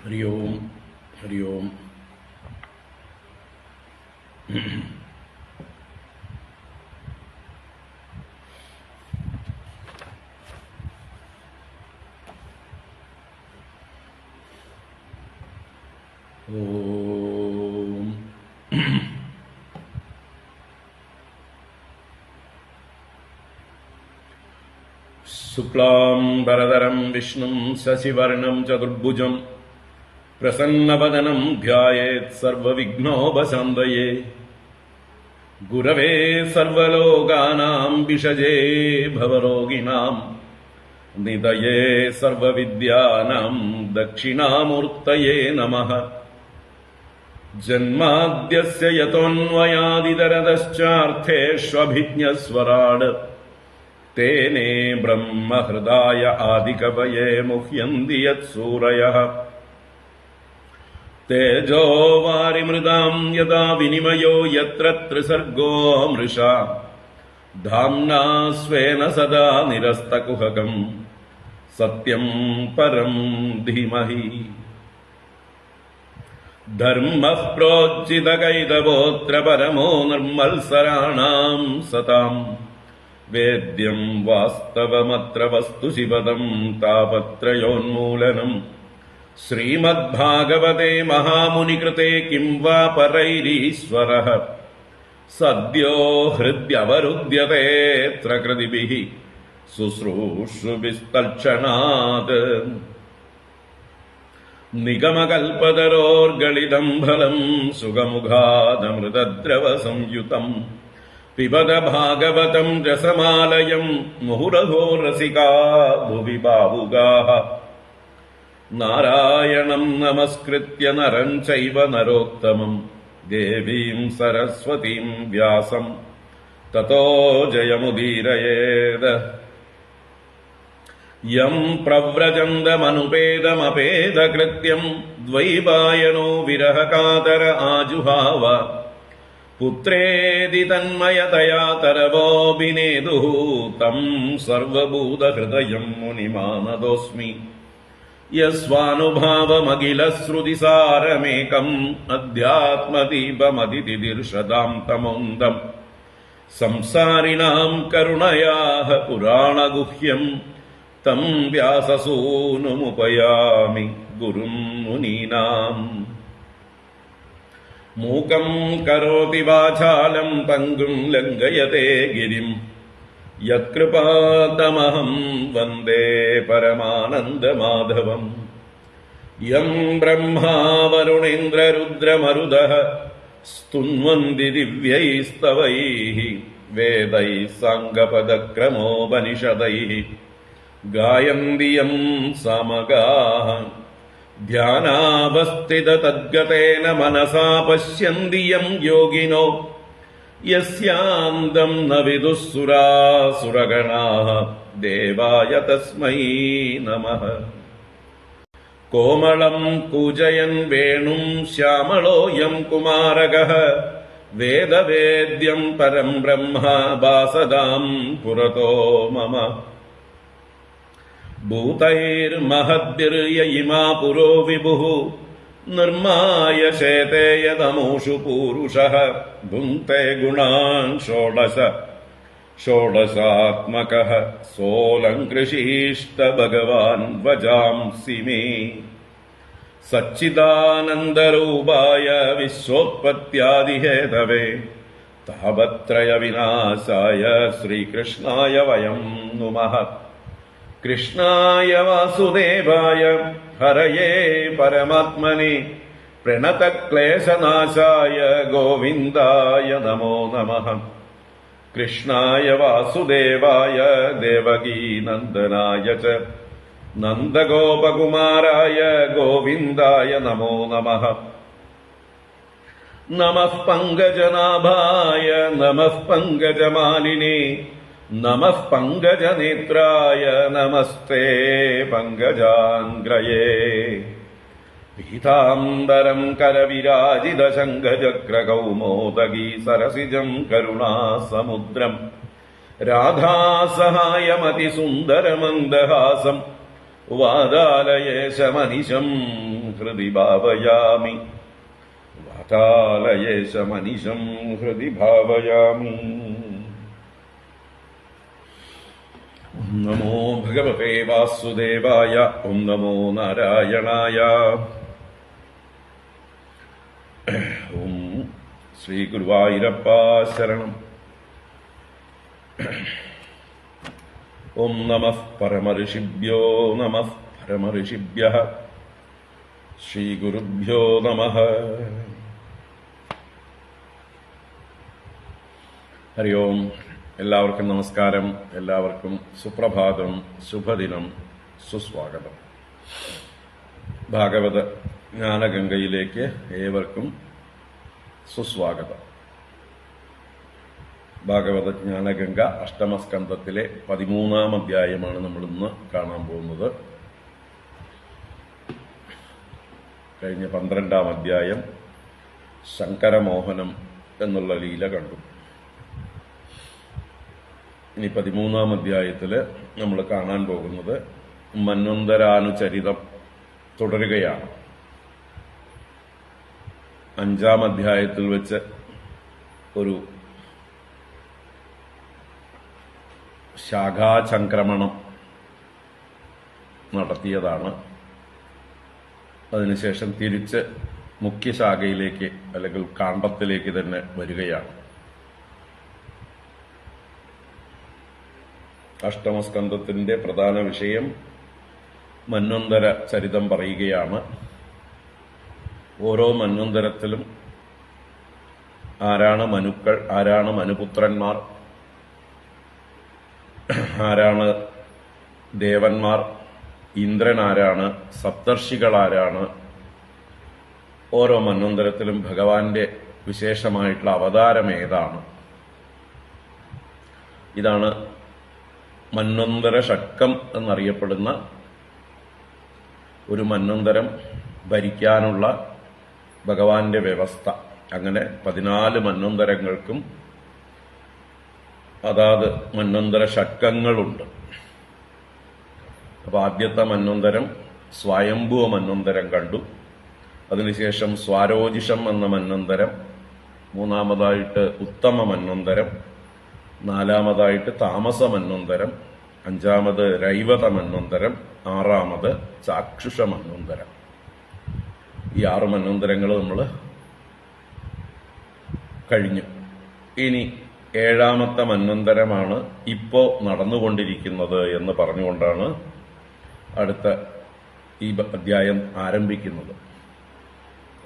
हरि ओम हरि ओम। ओम शुक्लां वरदरं विष्णुं शशिवर्णं चतुर्भुजं प्रसन्नवदनं ध्यायेत् सर्वविघ्नोपशान्तये। गुरवे सर्वलोकानां विषजे भवरोगिणां निधये सर्वविद्यानां दक्षिणामूर्तये नमः। जन्माद्यस्य यतोऽन्वयादितरतश्चार्थेष्वभिज्ञस्वराट् तेने ब्रह्महृदाय आदिकवये मुह्यन्ति यत्सूरयः। तेजो वारिमृदां यदा विनिमयो यत्र त्रिसर्गो मृषा धाम्ना स्वेन सदा निरस्तकुहकं सत्यं परं धीमहि। धर्मः प्रोज्झितकैतवोऽत्र परमो निर्मल्सराणां सताम् वेद्यं वास्तवमत्र वस्तु शिवदं तापत्रयोन्मूलनम्। श्रीमद्भागवते महामुनिकृते किं वा परैरीश्वरः सद्यो हृद्यवरुध्यतेऽत्र कृतिभिः शुश्रूषुभिस्तल्क्षणात्। निगमकल्पतरोर्गलितं फलं सुगमुखादमृतद्रवसंयुतम् पिबत भागवतं रसमालयं मुहुरहो रसिका भुवि भावुकाः। नारायणं नमस्कृत्य नरं चैव नरोत्तमं देवीं सरस्वतीं व्यासं ततो जयमुदीरयेत्। यं प्रव्रजन्तमनुपेदमपेदकृत्यं द्वैपायनो विरहकातर आजुहाव। पुत्रेदि तन्मयतया तरवोऽभिनेदुः तं सर्वभूतहृदयं मुनिमानतोऽस्मि। यस्वानुभावमखिलश्रुतिसारमेकम् अध्यात्मदीपमतितिदीर्षतां तमोन्दम्। संसारिणां करुणयाः पुराणगुह्यं तं व्याससूनुमुपयामि गुरुं मुनीनाम्। मूकं करोति वाचालं पङ्गुं लङ्घयते गिरिं यत्कृपातमहं वन्दे परमानन्दमाधवम्। यं ब्रह्मा वरुणेन्द्ररुद्रमरुदः स्तुन्वन्ति दिव्यैस्तवैः वेदैः साङ्गपदक्रमोपनिषदैः गायन्ति यं सामगाः। ध्यानावस्थिततद्गतेन मनसा पश्यन्ति यं योगिनो यस्यान्तं न विदुः सुरासुरगणाः देवाय तस्मै नमः। कोमलं कूजयन् वेणुं श्यामलोऽयं कुमारकः वेदवेद्यं परं ब्रह्म वासदां पुरतो मम। भूतैर्महद्भिर्य इमा पुरो विभुः निर्माय शेते यदमुषु पूरुषः। भुङ्क्ते गुणान् षोडशात्मकः सोऽलङ्कृषीष्ट भगवान् भजांसि मे। सच्चिदानन्दरूपाय विश्वोत्पत्त्यादिहेतवे तापत्रयविनाशाय श्रीकृष्णाय वयं नुमः। कृष्णाय वासुदेवाय हरये परमात्मने प्रणतक्लेशनाशाय गोविन्दाय नमो नमः। कृष्णाय वासुदेवाय देवकीनन्दनाय च नन्दगोपकुमाराय गोविन्दाय नमो नमः। नमः पङ्कजनाभाय नमः पङ्कजमालिने नमः पङ्कजनेत्राय नमस्ते पङ्कजाङ्ग्रये। पीताम्बरं करविराजितशङ्खचक्रकौमोदगी सरसिजं करुणासमुद्रम् राधासहायमतिसुन्दरमन्दहासं വാതാലയേശമനിശം ഹൃദി ഭാവയാമി. വാതാലയേശമനിശം ഹൃദി ഭാവയാമി. ഓം നമോ ഭഗവതേ വാസുദേവായ. ഓം നമോ നാരായണായ. ഓം ശ്രീ ഗുരുവായൂരപ്പ ശരണം. ഓം നമഃ പരമഋഷിഭ്യോ നമഃ പരമഋഷിഭ്യഃ. ശ്രീ ഗുരുഭ്യോ നമഃ. ഹരി ഓം. എല്ലാവർക്കും നമസ്കാരം. എല്ലാവർക്കും സുപ്രഭാതം, ശുഭദിനം, സുസ്വാഗതം. ഭാഗവത ജ്ഞാനഗംഗയിലേക്ക് ഏവർക്കും സുസ്വാഗതം. ഭാഗവത ജ്ഞാനഗംഗ അഷ്ടമസ്കന്ധത്തിലെ 13-ാം അധ്യായമാണ് നമ്മൾ ഇന്ന് കാണാൻ പോകുന്നത്. കഴിഞ്ഞ 12-ാം അധ്യായം ശങ്കരമോഹനം എന്നുള്ള ലീല കണ്ടു. ഇനി 13-ാം അധ്യായത്തില് നമ്മൾ കാണാൻ പോകുന്നത് മന്വന്തരാനുചരിതം തുടരുകയാണ്. 5-ാം അധ്യായത്തിൽ വെച്ച് ഒരു ശാഖാചംക്രമണം നടത്തിയതാണ്. അതിനുശേഷം തിരിച്ച് മുഖ്യശാഖയിലേക്ക് അല്ലെങ്കിൽ കാണ്ഡത്തിലേക്ക് തന്നെ വരികയാണ്. അഷ്ടമസ്കന്ധത്തിന്റെ പ്രധാന വിഷയം മന്വന്തര ചരിതം പറയുകയാണ്. ഓരോ മന്വന്തരത്തിലും ആരാണ് മനുക്കൾ, ആരാണ് മനുപുത്രന്മാർ, ആരാണ് ദേവന്മാർ, ഇന്ദ്രൻ ആരാണ്, സപ്തർഷികൾ ആരാണ്, ഓരോ മന്വന്തരത്തിലും ഭഗവാന്റെ വിശേഷമായിട്ടുള്ള അവതാരം ഏതാണ്, ഇതാണ് മന്വന്തര ഷട്കം എന്നറിയപ്പെടുന്ന ഒരു മന്വന്തരം ഭരിക്കാനുള്ള ഭഗവാന്റെ വ്യവസ്ഥ. അങ്ങനെ 14 മന്വന്തരങ്ങൾക്കും അതാത് മന്വന്തര ഷട്കങ്ങളുണ്ട്. അപ്പൊ ആദ്യത്തെ മന്വന്തരം സ്വയംഭുവ മന്വന്തരം കണ്ടു. അതിനുശേഷം സ്വാരോജിഷം എന്ന മന്വന്തരം, മൂന്നാമതായിട്ട് ഉത്തമ മന്വന്തരം, നാലാമതായിട്ട് താമസ മന്വന്തരം, 5-ാമത് രൈവത മന്വന്തരം, 6-ാമത് ചാക്ഷുഷ മന്വന്തരം. ഈ 6 മന്വന്തരങ്ങൾ നമ്മൾ കഴിഞ്ഞു. ഇനി 7-ാമത്തെ മന്വന്തരമാണ് ഇപ്പോ നടന്നുകൊണ്ടിരിക്കുന്നത് എന്ന് പറഞ്ഞുകൊണ്ടാണ് അടുത്ത ഈ അധ്യായം ആരംഭിക്കുന്നത്.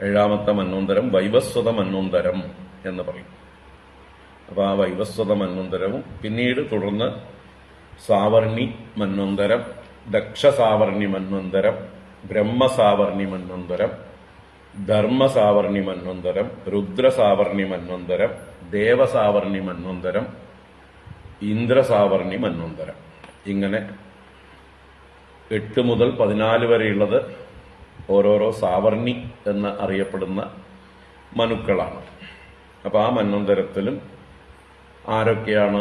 7-ാമത്തെ മന്വന്തരം വൈവസ്വത മന്വന്തരം എന്ന് പറയും. അപ്പൊ ആ വൈവസ്വത മന്വന്തരവും പിന്നീട് തുടർന്ന് സാവർണി മന്വന്തരം, ദക്ഷസാവർണി മന്വന്തരം, ബ്രഹ്മസാവർണി മന്വന്തരം, ധർമ്മസാവർണി മന്വന്തരം, രുദ്രസാവർണി മന്വന്തരം, ദേവസാവർണി മന്വന്തരം, ഇന്ദ്രസാവർണി മന്വന്തരം. ഇങ്ങനെ 8 മുതൽ 14 വരെയുള്ളത് ഓരോരോ സാവർണി എന്ന് അറിയപ്പെടുന്ന മനുക്കളാണ്. അപ്പൊ ആ മന്വന്തരത്തിലും ആരൊക്കെയാണ്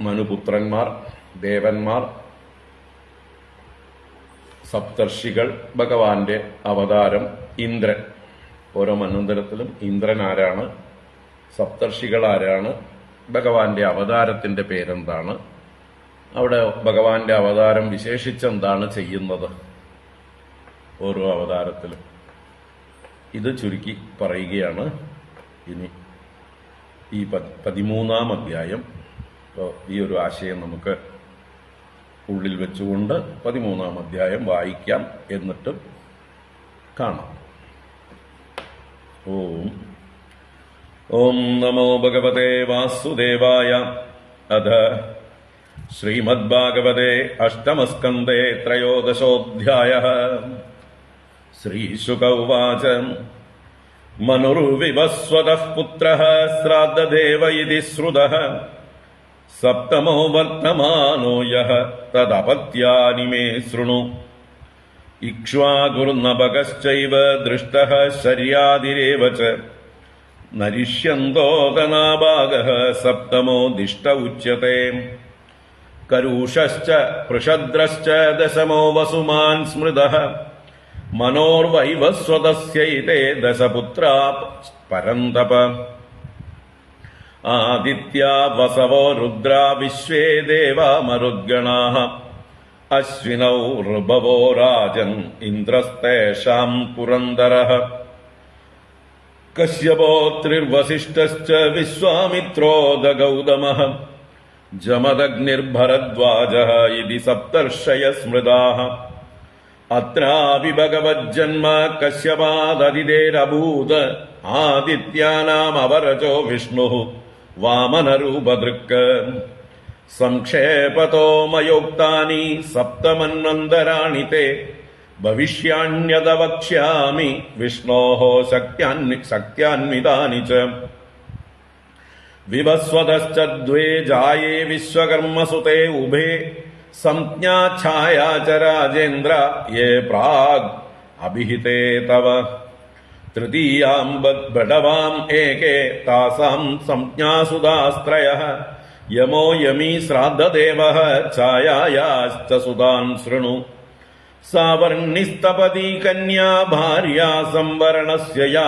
മനുപുത്രന്മാർ, ദേവന്മാർ, സപ്തർഷികൾ, ഭഗവാന്റെ അവതാരം ഇന്ദ്രൻ. ഓരോ മന്വന്തരത്തിലും ഇന്ദ്രൻ ആരാണ്, സപ്തർഷികൾ ആരാണ്, ഭഗവാന്റെ അവതാരത്തിന്റെ പേരെന്താണ്, അവിടെ ഭഗവാന്റെ അവതാരം വിശേഷിച്ചെന്താണ് ചെയ്യുന്നത് ഓരോ അവതാരത്തിലും, ഇത് ചുരുക്കി പറയുകയാണ് ഇനി ഈ 13-ാം അധ്യായം. ഈ ഒരു ആശയം നമുക്ക് ഉള്ളിൽ വെച്ചുകൊണ്ട് 13-ാം അധ്യായം വായിക്കാം, എന്നിട്ട് കാണാം. ഓം നമോ ഭഗവതേ വാസുദേവായ. അഥ ശ്രീമദ്ഭാഗവതേ അഷ്ടമസ്കന്ധേ 13-ോऽധ്യായഃ. ശ്രീശുക ഉവാച. മനുർവിവസ്വതഃ പുത്രഃ ശ്രാദ്ധദേവ ഇതി ശ്രുതഃ. സപ്തമോ വർത്തമാനോ യഃ തദപത്യാനി മേ ശൃണു. ഇക്ഷ്വാകുർനഭകശ്ചൈവ ദൃഷ്ടഃ ശര്യാദിരേവ ച. നരിഷ്യന്തോ തനാഭാഗഃ സപ്തമോ ദിഷ്ട ഉച്യത്തെ. കരൂഷശ്ച പൃഷദ്രശ്ച ദശമോ വസുമാൻ സ്മൃതഃ മനോർവൈവസ്വതസ്യൈതേ ദശപുത്രാ പരന്തപ ആദിത്യാ വസവോ രുദ്രാ വിശ്വേ ദേവാ മരുദ്ഗണാഃ അശ്വിനൗ ഋഭവോ രാജൻ ഇന്ദ്രസ്തേഷാം പുരന്ദരഃ കശ്യപോത്രിർവസിഷ്ഠശ്ച വിശ്വാമിത്രോദ ഗൗതമഃ ജമദഗ്നിർഭരദ്വാജഃ ഇതി സപ്തർഷയ സ്മൃതാഃ അത്രാപി ഭഗവജ്ജന്മ കശ്യപാദതിഥേരഭൂത് ആദിത്യാനാം അവരജോ വിഷ്ണുഃ വാമനരൂപദൃക്ക് സംക്ഷേപതോ മയോക്താനി സപ്തമന്വന്തരാണി തേ ഭവിഷ്യാണ്യത വക്ഷ്യാമി വിഷ്ണോഃ ശക്ത്യാന്വിതാനി ച വിവസ്വതശ്ച ദ്വേ ജായേ വിശ്വകർമ്മസുതേ ഉഭേ സംജ്ഞാ ഛായാ ച രാജേന്ദ്ര യേ പ്രാഗ് അഭിഹിതേ തവ തൃതീയാം ബഡവാം ഏകേ താസാം സംജ്ഞാസുതാസ്ത്രയഃ യമോ യമീ ശ്രാദ്ധദേവഃ ഛായായാശ്ച സുതാൻ ശൃണു സാവർണിസ്തപതി കന്യാ ഭാര്യാ സംവരണസ്യ യാ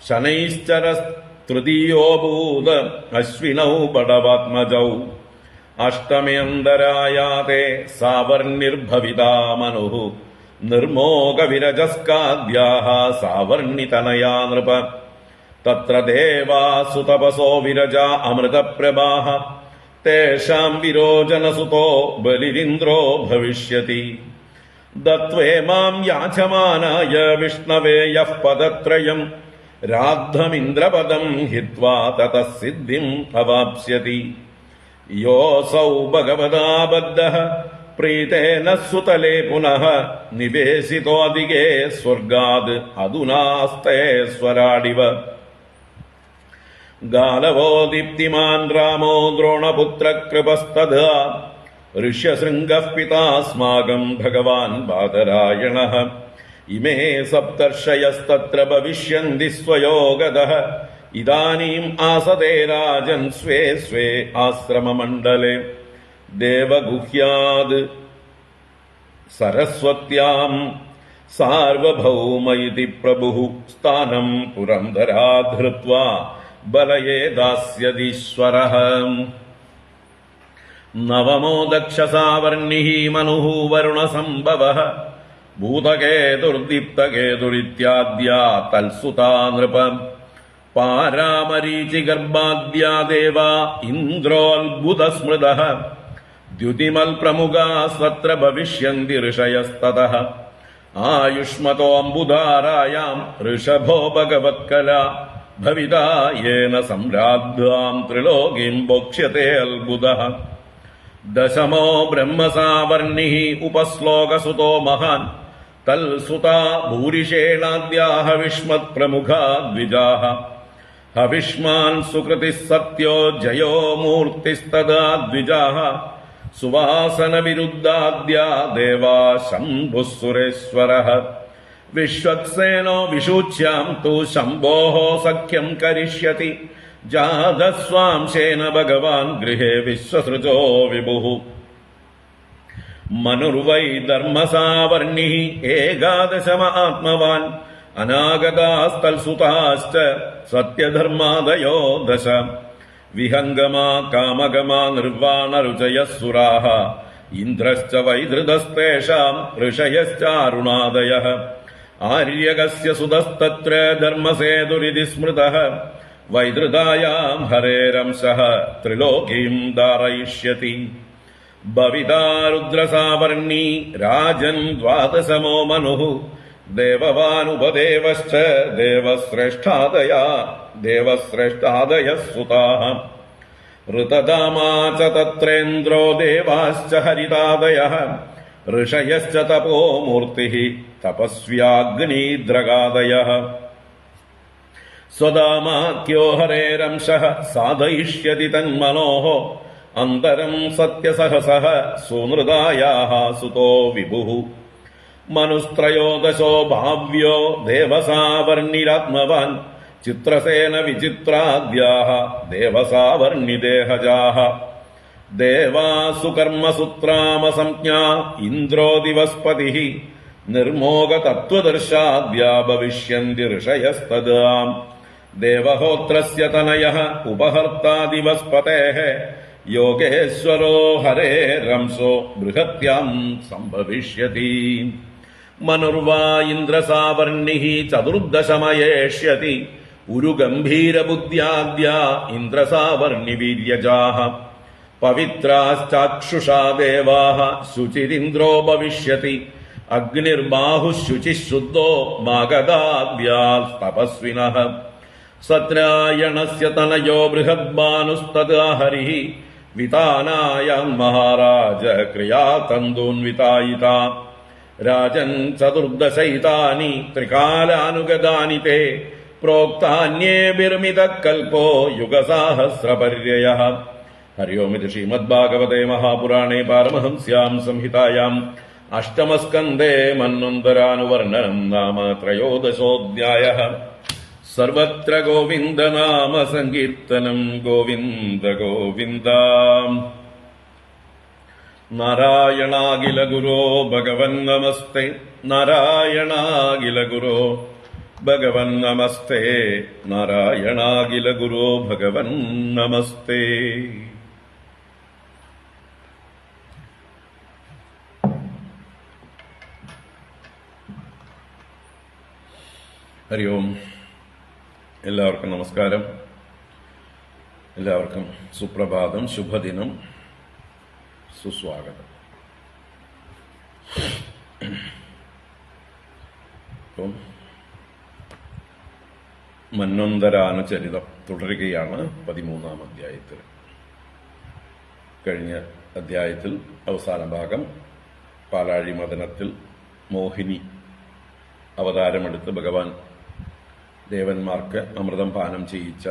ശനൈശ്ചരസ്തൃതീയോഭൂത് അശ്വിനൗ ബഡവാത്മജൗ അഷ്ടമ്യന്തരായാതേ സാവർണിർഭവിതാ മനുഃ നിർമോകവിരജസ്കാദ്യാഃ സാവർണിതനയാ നൃപ തത്ര ദേവാസു തപസോ വിരജാ അമൃതപ്രഭാഃ തേഷാം വിരോചനസുതോ ബലിരിന്ദ്രോ ഭവിഷ്യതി ദത്വേമാം യാചമാനായ വിഷ്ണവേ യഃ പദത്രയം രാദ്ധമിന്ദ്രപദം ഹിത്വാ തതഃ സിദ്ധിം അവാപ്സ്യതി യോസൗ ഭഗവതാ ബദ്ധഃ പ്രീതേന സുതലേ പുനഃ നിവേശിതോധികേ സ്വർഗാദ് അധുനാസ്തേ സ്വരാടിവ ഗാലവോ ദീപ്തിമാൻ രാമോ ദ്രോണപുത്രകൃപസ്തഥാ ഋഷ്യശൃംഗഃ പിതാസ്മാകം ഭഗവാൻ ബാദരായണഃ ഇമേ സപ്തർഷയസ്തത്ര ഭവിഷ്യന്തി സ്വയോഗതഃ ഇദാനീം ആസതേ രാജൻ സ്വേ സ്വേ ആശ്രമമണ്ഡലേ ദേവഗുഹ്യാത് സരസ്വത്യാം സാർവഭൗമ ഇതി പ്രഭുഃ സ്ഥാനം പുരന്ദരാധൃത്വാ ബലയേ ദാസ്യതീശ്വരഃ നവമോ ദക്ഷസാവർണിഃ മനുഃ വരുണസംഭവഃ ഭൂതകേതുർദീപ്തകേതുരിത്യാദ്യാ തൽസുതാ നൃപ പാരാമരീചിഗർഭാദ്യാ ദേവാ ഇന്ദ്രോത്ഭുതസ്മൃതഃ ദ്യുതിമൽപ്രമുഖാ സ്വത്ര ഭവിഷ്യന്തി ഋഷയസ്തതഃ ആയുഷ്മതോ അംബുധാരായാം ഋഷഭോ ഭഗവത്കലാ ഭവിതാ യേന സംരാദ്ധാം ത്രിലോകീം ഭോക്ഷ്യത്തെ അത്ഭുതഃ ദശമോ ബ്രഹ്മസാവർണിഃ ഉപശ്ലോകസുതോ മഹാൻ തൽസുതാ ഭൂരിഷേണാദ്യാഃ വിഷ്മത്പ്രമുഖാ ദ്വിജാഃ ഹവിഷ്മാൻ സുകൃതിഃ സത്യോ ജയോ മൂർത്തിസ്തദാ ദ്വിജാഃ സുവാസനവിരുദ്ധാദ്യാ ദേവാ ശംഭുഃ സുരേശ്വരഃ വിശ്വക്സേനോ വിഷൂച്യാം തു ശംഭോഃ സഖ്യം കരിഷ്യതി ജാതസ്വാംശേന ഭഗവാൻ ഗൃഹേ വിശ്വസൃജോ വിഭുഃ മനുർവൈ ധർമ്മസാവർണിഃ ഏകാദശമ ആത്മവാൻ അനാഗതാസ്തൽസുതാശ്ച സത്യധർമാദയോ ദശ വിഹംഗമാ കാമഗമാ നിർവാണരുചയസുരാഃ ഇന്ദ്രശ്ച വൈധൃതസ്തേഷാം ഋഷയശ്ചാരുണാദയഃ ആര്യകസ്യ സുതസ്തത്ര ധർമ്മസേതുരിതി സ്മൃതഃ വൈധൃതായാം ഹരേരംശഃ ത്രിലോകീം ധാരയിഷ്യതി ഭവിതാ രുദ്രസാവർണീ രാജൻ ദ്വാദശമോ മനുഃ ദേവവാനുപദേവശ്ച ദേവശ്രേഷ്ഠാദയഃ സുതാഃ ഋതധാമാ ച തത്രേന്ദ്രോ ദേവാശ്ച ഹരിതാദയഃ ഋഷയശ്ച തപോമൂർത്തിഃ തപസ്വ്യാഗ്നീദ്രഗാദയഃ സ്വധാമാഖ്യോ ഹരേരംശഃ സാധയിഷ്യതി തന്മനോഃ അന്തരം സത്യസഹസഃ സുനൃതായാഃ സുതോ വിഭുഃ മനുസ്ത്രയോദശോ ഭാവ്യോ ദേവസാവർണിരാത്മവാൻ ചിത്രസേന വിചിത്രാദ്യാഃ ദേവസാവർണിദേഹജാഃ ദേവാസു കർമ്മസൂത്രാമസംജ്ഞാ ഇന്ദ്രോ ദിവസ്പതി നിർമോകതത്വദർശാദ്യാ ഭവിഷ്യന്തി ഋഷയസ്തദാം ദേവഹോത്രസ്യ തനയഃ ഉപഹർത്താ ദിവസ്പതേഃ യോഗേശ്വരോ ഹരേരംസോ ബൃഹത്യാം സംഭവിഷ്യതി മനുർവാ ഇന്ദ്രസാവർണിഃ ചതുർദശമയേഷ്യതി ഉരുഗംഭീരബുദ്ധ്യാദ്യാ ഇന്ദ്രസാവർണിവീര്യജാഃ പവിത്രാശ്ചാക്ഷുഷാ ദേവാഃ ശുചിരിന്ദ്രോ ഭവിഷ്യതി അഗ്നിർബാഹുഃ ശുചിഃ ശുദ്ധോ മാഗധാദ്യാസ്തപസ്വിനഃ സത്രായണസ്യ തനയോ ബൃഹദ്ഭാനുസ്തദാ ഹരിഃ വിതാനായാം മഹാരാജ ക്രിയാതന്തൂൻവിതായിത രാജൻ ചതുർദശൈതാനി ത്രികാലാനുഗതാനി തേ പ്രോക്താന്യേഭിർമിതകൽപോ യുഗസഹസ്രപര്യയഃ. ഹരി ഓം. ഇത് ശ്രീമദ്ഭാഗവതേ മഹാപുരാണേ പാരമഹംസ്യാം സംഹിതായാം അഷ്ടമസ്കന്ധേ മന്വന്തരാനുവർണ്ണനം നാമ ത്രയോദശോऽധ്യായഃ. സർവത്ര ഗോവിന്ദനാമ സങ്കീർത്തനം. ഗോവിന്ദ ഗോവിന്ദ. നാരായണാഖില ഗുരോ ഭഗവൻ നമസ്തേ. നാരായണാഖില ഗുരോ ഭഗവൻ നമസ്തേ. നാരായണാഖില ഗുരോ ഭഗവൻ നമസ്തേ. ഹരി ഓം. എല്ലാവർക്കും നമസ്കാരം. എല്ലാവർക്കും സുപ്രഭാതം, ശുഭദിനം, സുസ്വാഗതം. ഇപ്പം മന്വന്തരാനുചരിതം തുടരുകയാണ് 13-ാം അധ്യായത്തിൽ. കഴിഞ്ഞ അധ്യായത്തിൽ അവസാന ഭാഗം പാലാഴി മദനത്തിൽ മോഹിനി അവതാരമെടുത്ത് ഭഗവാൻ ദേവന്മാർക്ക് അമൃതം പാനം ചെയ്യിച്ച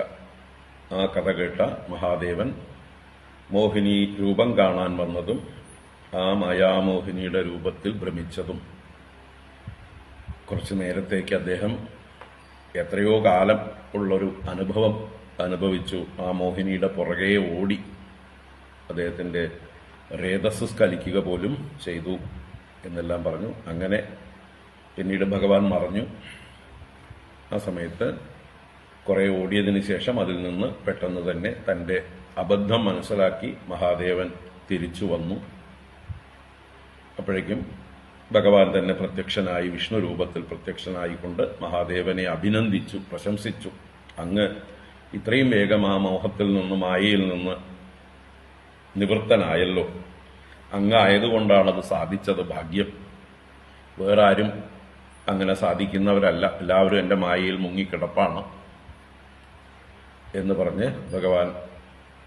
ആ കഥ കേട്ട മഹാദേവൻ മോഹിനി രൂപം കാണാൻ വന്നതും ആ മായാമോഹിനിയുടെ രൂപത്തിൽ ഭ്രമിച്ചതും കുറച്ചു നേരത്തേക്ക് അദ്ദേഹം എത്രയോ കാലം ഉള്ളൊരു അനുഭവം അനുഭവിച്ചു. ആ മോഹിനിയുടെ പുറകെ ഓടി അദ്ദേഹത്തിന്റെ രേതസ് സ്കലിക്കുക പോലും ചെയ്തു എന്നെല്ലാം പറഞ്ഞു. അങ്ങനെ പിന്നീട് ഭഗവാൻ മറഞ്ഞു. ആ സമയത്ത് കുറെ ഓടിയതിനു ശേഷം അതിൽ നിന്ന് പെട്ടെന്ന് തന്നെ തന്റെ അബദ്ധം മനസ്സിലാക്കി മഹാദേവൻ തിരിച്ചു വന്നു. അപ്പോഴേക്കും ഭഗവാൻ തന്നെ പ്രത്യക്ഷനായി, വിഷ്ണു രൂപത്തിൽ പ്രത്യക്ഷനായിക്കൊണ്ട് മഹാദേവനെ അഭിനന്ദിച്ചു, പ്രശംസിച്ചു. അങ്ങ് ഇത്രയും വേഗം ആ മോഹത്തിൽ നിന്ന്, മായയിൽ നിന്ന് നിവൃത്തനായല്ലോ. അങ്ങ് ആയതുകൊണ്ടാണത് സാധിച്ചത്. ഭാഗ്യം. വേറെ ആരും അങ്ങനെ സാധിക്കുന്നവരല്ല. എല്ലാവരും എന്റെ മായയിൽ മുങ്ങിക്കിടപ്പാണ് എന്ന് പറഞ്ഞ് ഭഗവാൻ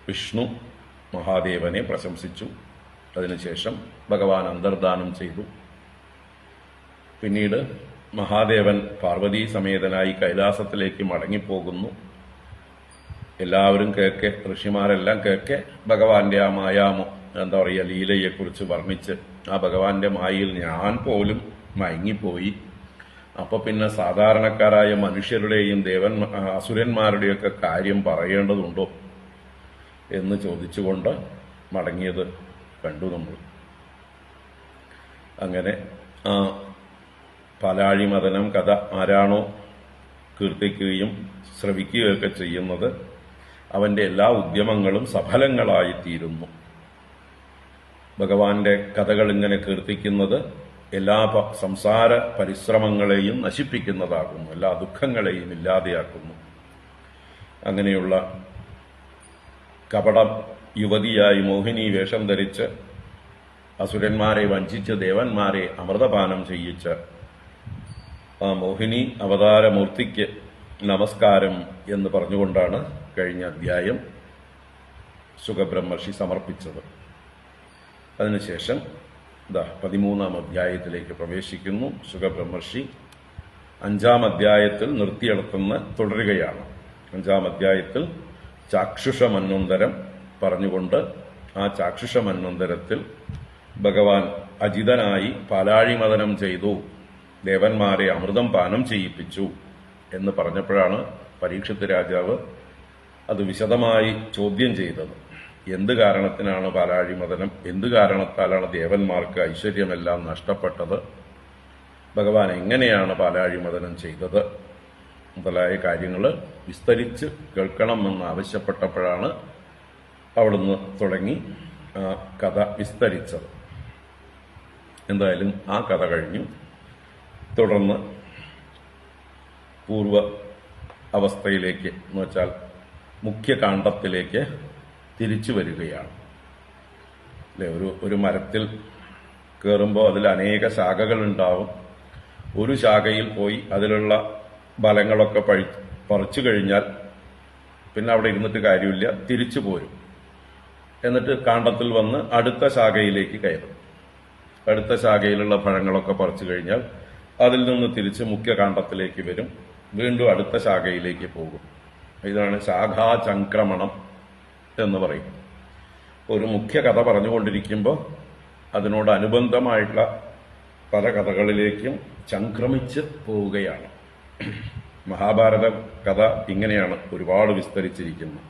വിഷ്ണു മഹാദേവനെ പ്രശംസിച്ചു. അതിനുശേഷം ഭഗവാൻ അന്തർദാനം ചെയ്തു. പിന്നീട് മഹാദേവൻ പാർവതീ സമേതനായി കൈലാസത്തിലേക്ക് മടങ്ങിപ്പോകുന്നു. എല്ലാവരും കേൾക്കെ, ഋഷിമാരെല്ലാം കേൾക്കെ ഭഗവാന്റെ ആ മായാമോ എന്താ പറയുക ലീലയെക്കുറിച്ച് വർണ്ണിച്ച് ആ ഭഗവാന്റെ മായയിൽ ഞാൻ പോലും മയങ്ങിപ്പോയി. അപ്പൊ പിന്നെ സാധാരണക്കാരായ മനുഷ്യരുടെയും അസുരന്മാരുടെയൊക്കെ കാര്യം പറയേണ്ടതുണ്ടോ എന്ന് ചോദിച്ചുകൊണ്ട് മടങ്ങിയത് കണ്ടു നമ്മൾ. അങ്ങനെ ആ പാലാഴി മദനം കഥ ആരാണോ കീർത്തിക്കുകയും ശ്രവിക്കുകയൊക്കെ ചെയ്യുന്നത് അവന്റെ എല്ലാ ഉദ്യമങ്ങളും സഫലങ്ങളായിത്തീരുന്നു. ഭഗവാന്റെ കഥകൾ ഇങ്ങനെ കീർത്തിക്കുന്നത് എല്ലാ സംസാര പരിശ്രമങ്ങളെയും നശിപ്പിക്കുന്നതാകുന്നു, എല്ലാ ദുഃഖങ്ങളെയും ഇല്ലാതെയാക്കുന്നു. അങ്ങനെയുള്ള കപട യുവതിയായി മോഹിനി വേഷം ധരിച്ച് അസുരന്മാരെ വഞ്ചിച്ച് ദേവന്മാരെ അമൃതപാനം ചെയ്യിച്ച ആ മോഹിനി അവതാരമൂർത്തിക്ക് നമസ്കാരം എന്ന് പറഞ്ഞുകൊണ്ടാണ് കഴിഞ്ഞ അധ്യായം സുഖബ്രഹ്മർഷി സമർപ്പിച്ചത്. അതിനുശേഷം 13-ാം അധ്യായത്തിലേക്ക് പ്രവേശിക്കുന്നു. സുഖബ്രഹ്മർഷി 5-ാം അധ്യായത്തിൽ നിർത്തിയെടുത്തുനിന്ന് തുടരുകയാണ്. 5-ാം അധ്യായത്തിൽ ചാക്ഷുഷ മന്വന്തരം പറഞ്ഞുകൊണ്ട് ആ ചാക്ഷുഷ മന്വന്തരത്തിൽ ഭഗവാൻ അജിതനായി പാലാഴി മദനം ചെയ്തു, ദേവന്മാരെ അമൃതം പാനം ചെയ്യിപ്പിച്ചു എന്ന് പറഞ്ഞപ്പോഴാണ് പരീക്ഷിത് രാജാവ് അത് വിശദമായി ചോദ്യം ചെയ്തത്. എന്ത് കാരണത്തിനാണ് പാലാഴിമദനം, എന്ത് കാരണത്താലാണ് ദേവന്മാർക്ക് ഐശ്വര്യമെല്ലാം നഷ്ടപ്പെട്ടത്, ഭഗവാൻ എങ്ങനെയാണ് പാലാഴിമദനം ചെയ്തത് മുതലായ കാര്യങ്ങൾ വിസ്തരിച്ച് കേൾക്കണമെന്ന് ആവശ്യപ്പെട്ടപ്പോഴാണ് അവിടുന്ന് തുടങ്ങി ആ കഥ വിസ്തരിച്ചത്. എന്തായാലും ആ കഥ കഴിഞ്ഞു. തുടർന്ന് പൂർവ അവസ്ഥയിലേക്ക് എന്ന് വെച്ചാൽ മുഖ്യകാണ്ഡത്തിലേക്ക് തിരിച്ചു വരികയാണ്. അല്ലെ, ഒരു മരത്തിൽ കയറുമ്പോൾ അതിൽ അനേക ശാഖകളുണ്ടാവും. ഒരു ശാഖയിൽ പോയി അതിലുള്ള ഫലങ്ങളൊക്കെ പറിച്ചു കഴിഞ്ഞാൽ പിന്നെ അവിടെ ഇരുന്നിട്ട് കാര്യമില്ല, തിരിച്ചു പോരും. എന്നിട്ട് കാണ്ഡത്തിൽ വന്ന് അടുത്ത ശാഖയിലേക്ക് കയറും. അടുത്ത ശാഖയിലുള്ള പഴങ്ങളൊക്കെ പറിച്ചു കഴിഞ്ഞാൽ അതിൽ നിന്ന് തിരിച്ച് മുഖ്യകാണ്ഡത്തിലേക്ക് വരും, വീണ്ടും അടുത്ത ശാഖയിലേക്ക് പോകും. ഇതാണ് ശാഖാചംക്രമണം എന്ന് പറയും. ഒരു മുഖ്യ കഥ പറഞ്ഞുകൊണ്ടിരിക്കുമ്പോൾ അതിനോടനുബന്ധമായിട്ടുള്ള പല കഥകളിലേക്കും ചംക്രമിച്ച് പോവുകയാണ്. മഹാഭാരത കഥ ഇങ്ങനെയാണ് ഒരുപാട് വിസ്തരിച്ചിരിക്കുന്നത്.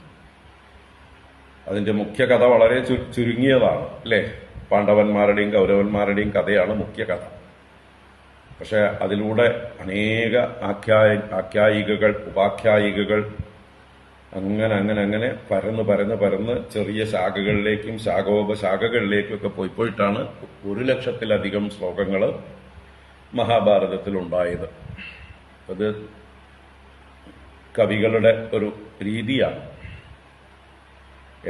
അതിന്റെ മുഖ്യ കഥ വളരെ ചുരുങ്ങിയതാണ്, അല്ലേ? പാണ്ഡവന്മാരുടെയും കൗരവന്മാരുടെയും കഥയാണ് മുഖ്യ കഥ. പക്ഷെ അതിലൂടെ അനേക ആഖ്യായികകൾ, ഉപാഖ്യായികകൾ അങ്ങനെ പരന്ന് ചെറിയ ശാഖകളിലേക്കും ശാഖോപശാഖകളിലേക്കും ഒക്കെ പോയിട്ടാണ് 1,00,000-ലധികം ശ്ലോകങ്ങൾ മഹാഭാരതത്തിലുണ്ടായത്. അത് കവികളുടെ ഒരു രീതിയാണ്.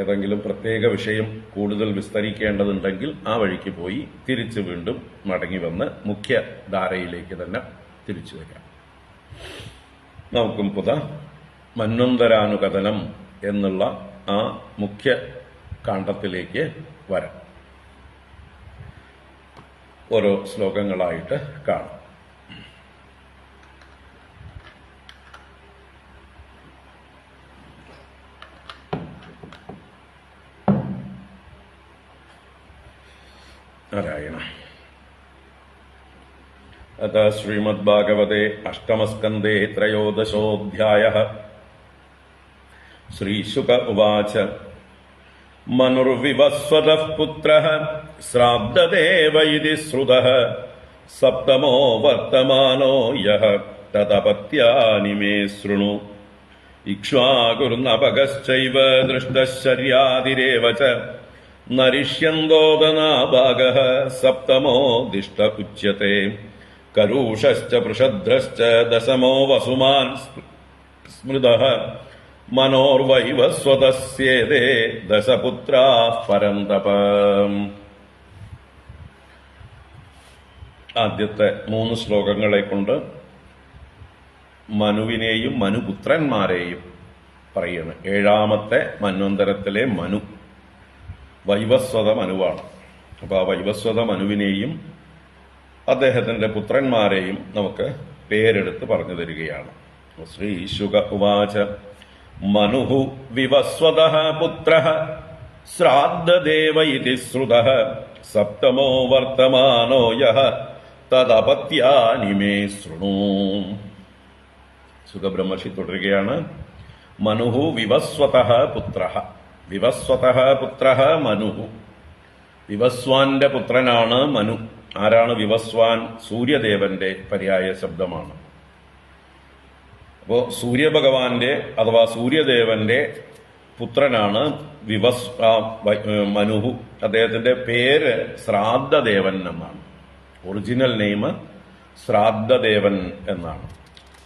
ഏതെങ്കിലും പ്രത്യേക വിഷയം കൂടുതൽ വിസ്തരിക്കേണ്ടതുണ്ടെങ്കിൽ ആ വഴിക്ക് പോയി തിരിച്ച് വീണ്ടും മടങ്ങി വന്ന് മുഖ്യധാരയിലേക്ക് തന്നെ തിരിച്ചു വരാം. നമുക്കും മന്വന്തരാനുകഥനം എന്നുള്ള ആ മുഖ്യ കാണ്ഡത്തിലേക്ക് വരാം. ഓരോ ശ്ലോകങ്ങളായിട്ട് കാണാം. നാരായണ. അത ശ്രീമദ്ഭാഗവതേ അഷ്ടമസ്കന്ധേ ത്രയോദശോऽധ്യായः. ശ്രീശുക ഉവാച മനുർവിവസ്വതഃ പുത്രഃ ശ്രാദ്ധദേവ ഇതി ശ്രുതഃ സപ്തമോ വർത്തമാനോ യഃ തദപത്യാനി മേ ശൃണു. ഇക്ഷ്വാകുർനപകശ്ചൈവ ദൃഷ്ടശര്യാദിരേവ ച നരിഷ്യന്തോദനാഭാഗഃ സപ്തമോ ദിഷ്ട ഉച്യത്തെ. കരൂഷശ്ച വൃഷദ്രശ്ച ദശമോ വസുമാൻ സ്മൃതഃ മനോർവൈവസ്വതസ്യേതേ ദശപുത്രാഃ പരന്തപ. ആദ്യത്തെ 3 ശ്ലോകങ്ങളെ കൊണ്ട് മനുവിനെയും മനുപുത്രന്മാരെയും പറയണം. 7ാമത്തെ മന്വന്തരത്തിലെ മനു വൈവസ്വത മനുവാണ്. അപ്പൊ ആ വൈവസ്വത മനുവിനെയും അദ്ദേഹത്തിന്റെ പുത്രന്മാരെയും നമുക്ക് പേരെടുത്ത് പറഞ്ഞു തരികയാണ്. ശ്രീശുക ഉവാച മനുഃ വിവസ്വതഃ പുത്രഃ ശ്രാദ്ധദേവ ഇതി ശ്രുതഃ സപ്തമോ വർത്തമാനോ യഃ തദപത്യാനി മേ ശൃണു. സുഖബ്രഹ്മർഷി തുടരുകയാണ്. മനുഃ വിവസ്വതഃ പുത്രഃ. വിവസ്വതഃ പുത്രഃ മനുഃ. വിവസ്വാന്റെ പുത്രനാണ് മനു. ആരാണ് വിവസ്വാൻ? സൂര്യദേവന്റെ പര്യായ ശബ്ദമാണ്. അപ്പോ സൂര്യഭഗവാന്റെ അഥവാ സൂര്യദേവന്റെ പുത്രനാണ് മനുഃ. അദ്ദേഹത്തിന്റെ പേര് ശ്രാദ്ധദേവൻ എന്നാണ്. ഒറിജിനൽ നെയിം ശ്രാദ്ധദേവൻ എന്നാണ്.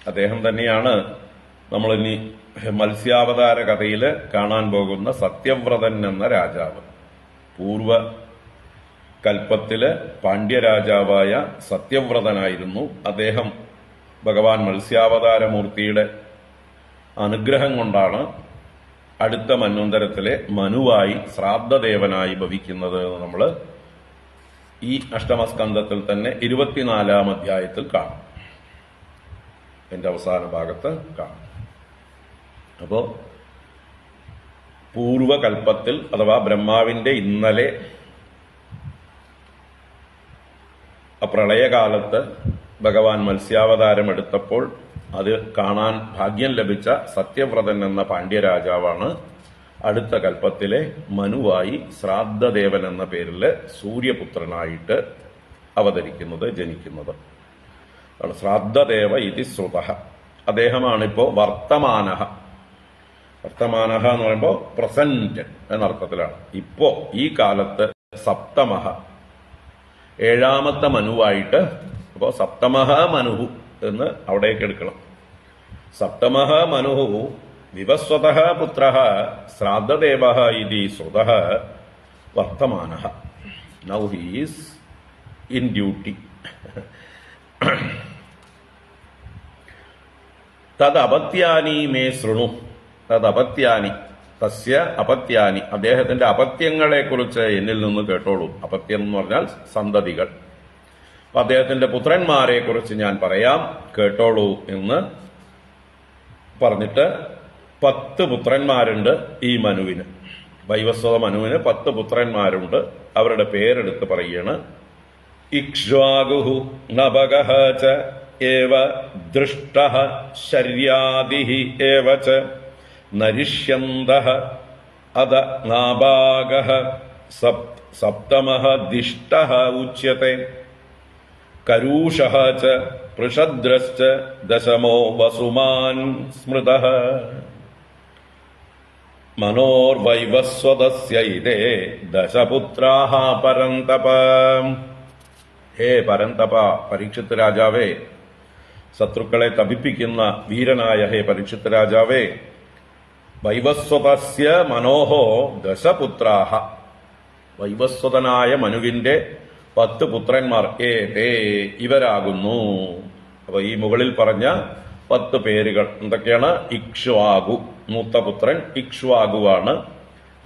അദ്ദേഹം തന്നെയാണ് നമ്മളിനി മത്സ്യാവതാര കഥയില് കാണാൻ പോകുന്ന സത്യവ്രതൻ എന്ന രാജാവ്. പൂർവ കൽപ്പത്തില് പാണ്ഡ്യരാജാവായ സത്യവ്രതനായിരുന്നു അദ്ദേഹം. ഭഗവാൻ മത്സ്യാവതാരമൂർത്തിയുടെ അനുഗ്രഹം കൊണ്ടാണ് അടുത്ത മന്വന്തരത്തിലെ മനുവായി ശ്രാദ്ധദേവനായി ഭവിക്കുന്നത് എന്ന് നമ്മൾ ഈ അഷ്ടമസ്കന്ധത്തിൽ തന്നെ 24-ാം അധ്യായത്തിൽ കാണും. എന്റെ അവസാന ഭാഗത്ത് കാണും. അപ്പോ പൂർവകൽപ്പത്തിൽ അഥവാ ബ്രഹ്മാവിന്റെ ഇന്നലെ പ്രളയകാലത്ത് ഭഗവാൻ മത്സ്യാവതാരം എടുത്തപ്പോൾ അത് കാണാൻ ഭാഗ്യം ലഭിച്ച സത്യവ്രതൻ എന്ന പാണ്ഡ്യരാജാവാണ് അടുത്ത കൽപ്പത്തിലെ മനുവായി ശ്രാദ്ധദേവൻ എന്ന പേരില് സൂര്യപുത്രനായിട്ട് അവതരിക്കുന്നത്, ജനിക്കുന്നത്. ശ്രാദ്ധദേവ ഇതി ശ്രുത. അദ്ദേഹമാണിപ്പോ വർത്തമാനഃ. വർത്തമാനഃ എന്ന് പറയുമ്പോൾ പ്രസന്റ് എന്നർത്ഥത്തിലാണ്. ഇപ്പോ ഈ കാലത്ത് സപ്തമഃ, ഏഴാമത്തെ മനുവായിട്ട്. അപ്പോ സപ്തമഃ മനുഹു എന്ന് അവിടേക്ക് എടുക്കണം. സപ്തമഃ മനുഹു വിവസ്വതഃ പുത്രഃ ശ്രാദ്ധദേവഃ ഇതി ശ്രുതഃ വർത്തമാനഃ. Now he is in duty. തദപത്യാനി മേ ശൃണു. തദപത്യാനി തസ്യ അപത്യാനി, അദ്ദേഹത്തിന്റെ അപത്യങ്ങളെ കുറിച്ച് എന്നിൽ നിന്ന് കേട്ടോളൂ. അപത്യം എന്ന് പറഞ്ഞാൽ സന്തതികൾ. അപ്പൊ അദ്ദേഹത്തിന്റെ പുത്രന്മാരെ കുറിച്ച് ഞാൻ പറയാം, കേട്ടോളൂ എന്ന് പറഞ്ഞിട്ട് 10 പുത്രന്മാരുണ്ട് ഈ മനുവിന്. വൈവസ്വത മനുവിന് 10 പുത്രന്മാരുണ്ട്. അവരുടെ പേരെടുത്ത് പറയുകയാണ്. ഇക്ഷ്വാകുഹു നഭഗഃ ച ഏവ ദൃഷ്ടഃ ശര്യാദിഹി ഏവ ച നരിഷ്യന്തഃ അദ നാഭാഗഃ സപ്തമഃ ദിഷ്ടഃ ഉച്യത്തെ കരൂഷഃ ച പൃഷദ്രശ്ച ദശമോ വസുമാൻ സ്മൃതഃ മനോർവൈവസ്വതസ്യ ഇതേ ദശപുത്രാഃ പരന്തപ. ഹേ പരന്തപ, പരീക്ഷിത്ത് രാജാവേ, ശത്രുക്കളെ തപിപ്പിക്കുന്ന വീരനായ ഹേ പരീക്ഷിത്ത് രാജാവേ, വൈവസ്വതസ്യ മനോഹോ ദശപുത്രാഃ, വൈവസ്വതനായ മനുവിന്റെ 10 പുത്രന്മാർ തേ ഇവരാകുന്നു. അപ്പൊ ഈ മുകളിൽ പറഞ്ഞ 10 പേരുകൾ എന്തൊക്കെയാണ്? ഇക്ഷ്വാകു, മൂത്ത പുത്രൻ ഇക്ഷ്വാകുവാണ്.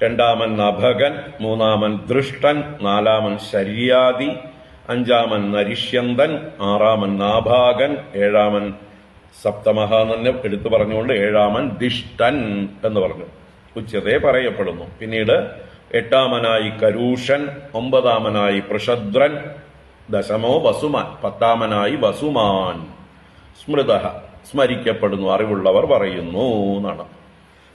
രണ്ടാമൻ നഭകൻ, മൂന്നാമൻ ദൃഷ്ടൻ, നാലാമൻ ശര്യാദി, അഞ്ചാമൻ നരിഷ്യന്തൻ, ആറാമൻ നാഭാഗൻ, ഏഴാമൻ സപ്തമഹ തന്നെ എടുത്തു പറഞ്ഞുകൊണ്ട് ഏഴാമൻ ദിഷ്ടൻ എന്ന് പറഞ്ഞു ഉച്ചതേ പറയപ്പെടുന്നു. പിന്നീട് 8ാമനായി കരൂഷൻ, 9ാമനായി പൃഷദ്രൻ, ദശമോ വസുമാൻ, 10ാമനായി വസുമാൻ സ്മൃത സ്മരിക്കപ്പെടുന്നു, അറിവുള്ളവർ പറയുന്നു എന്നാണ്.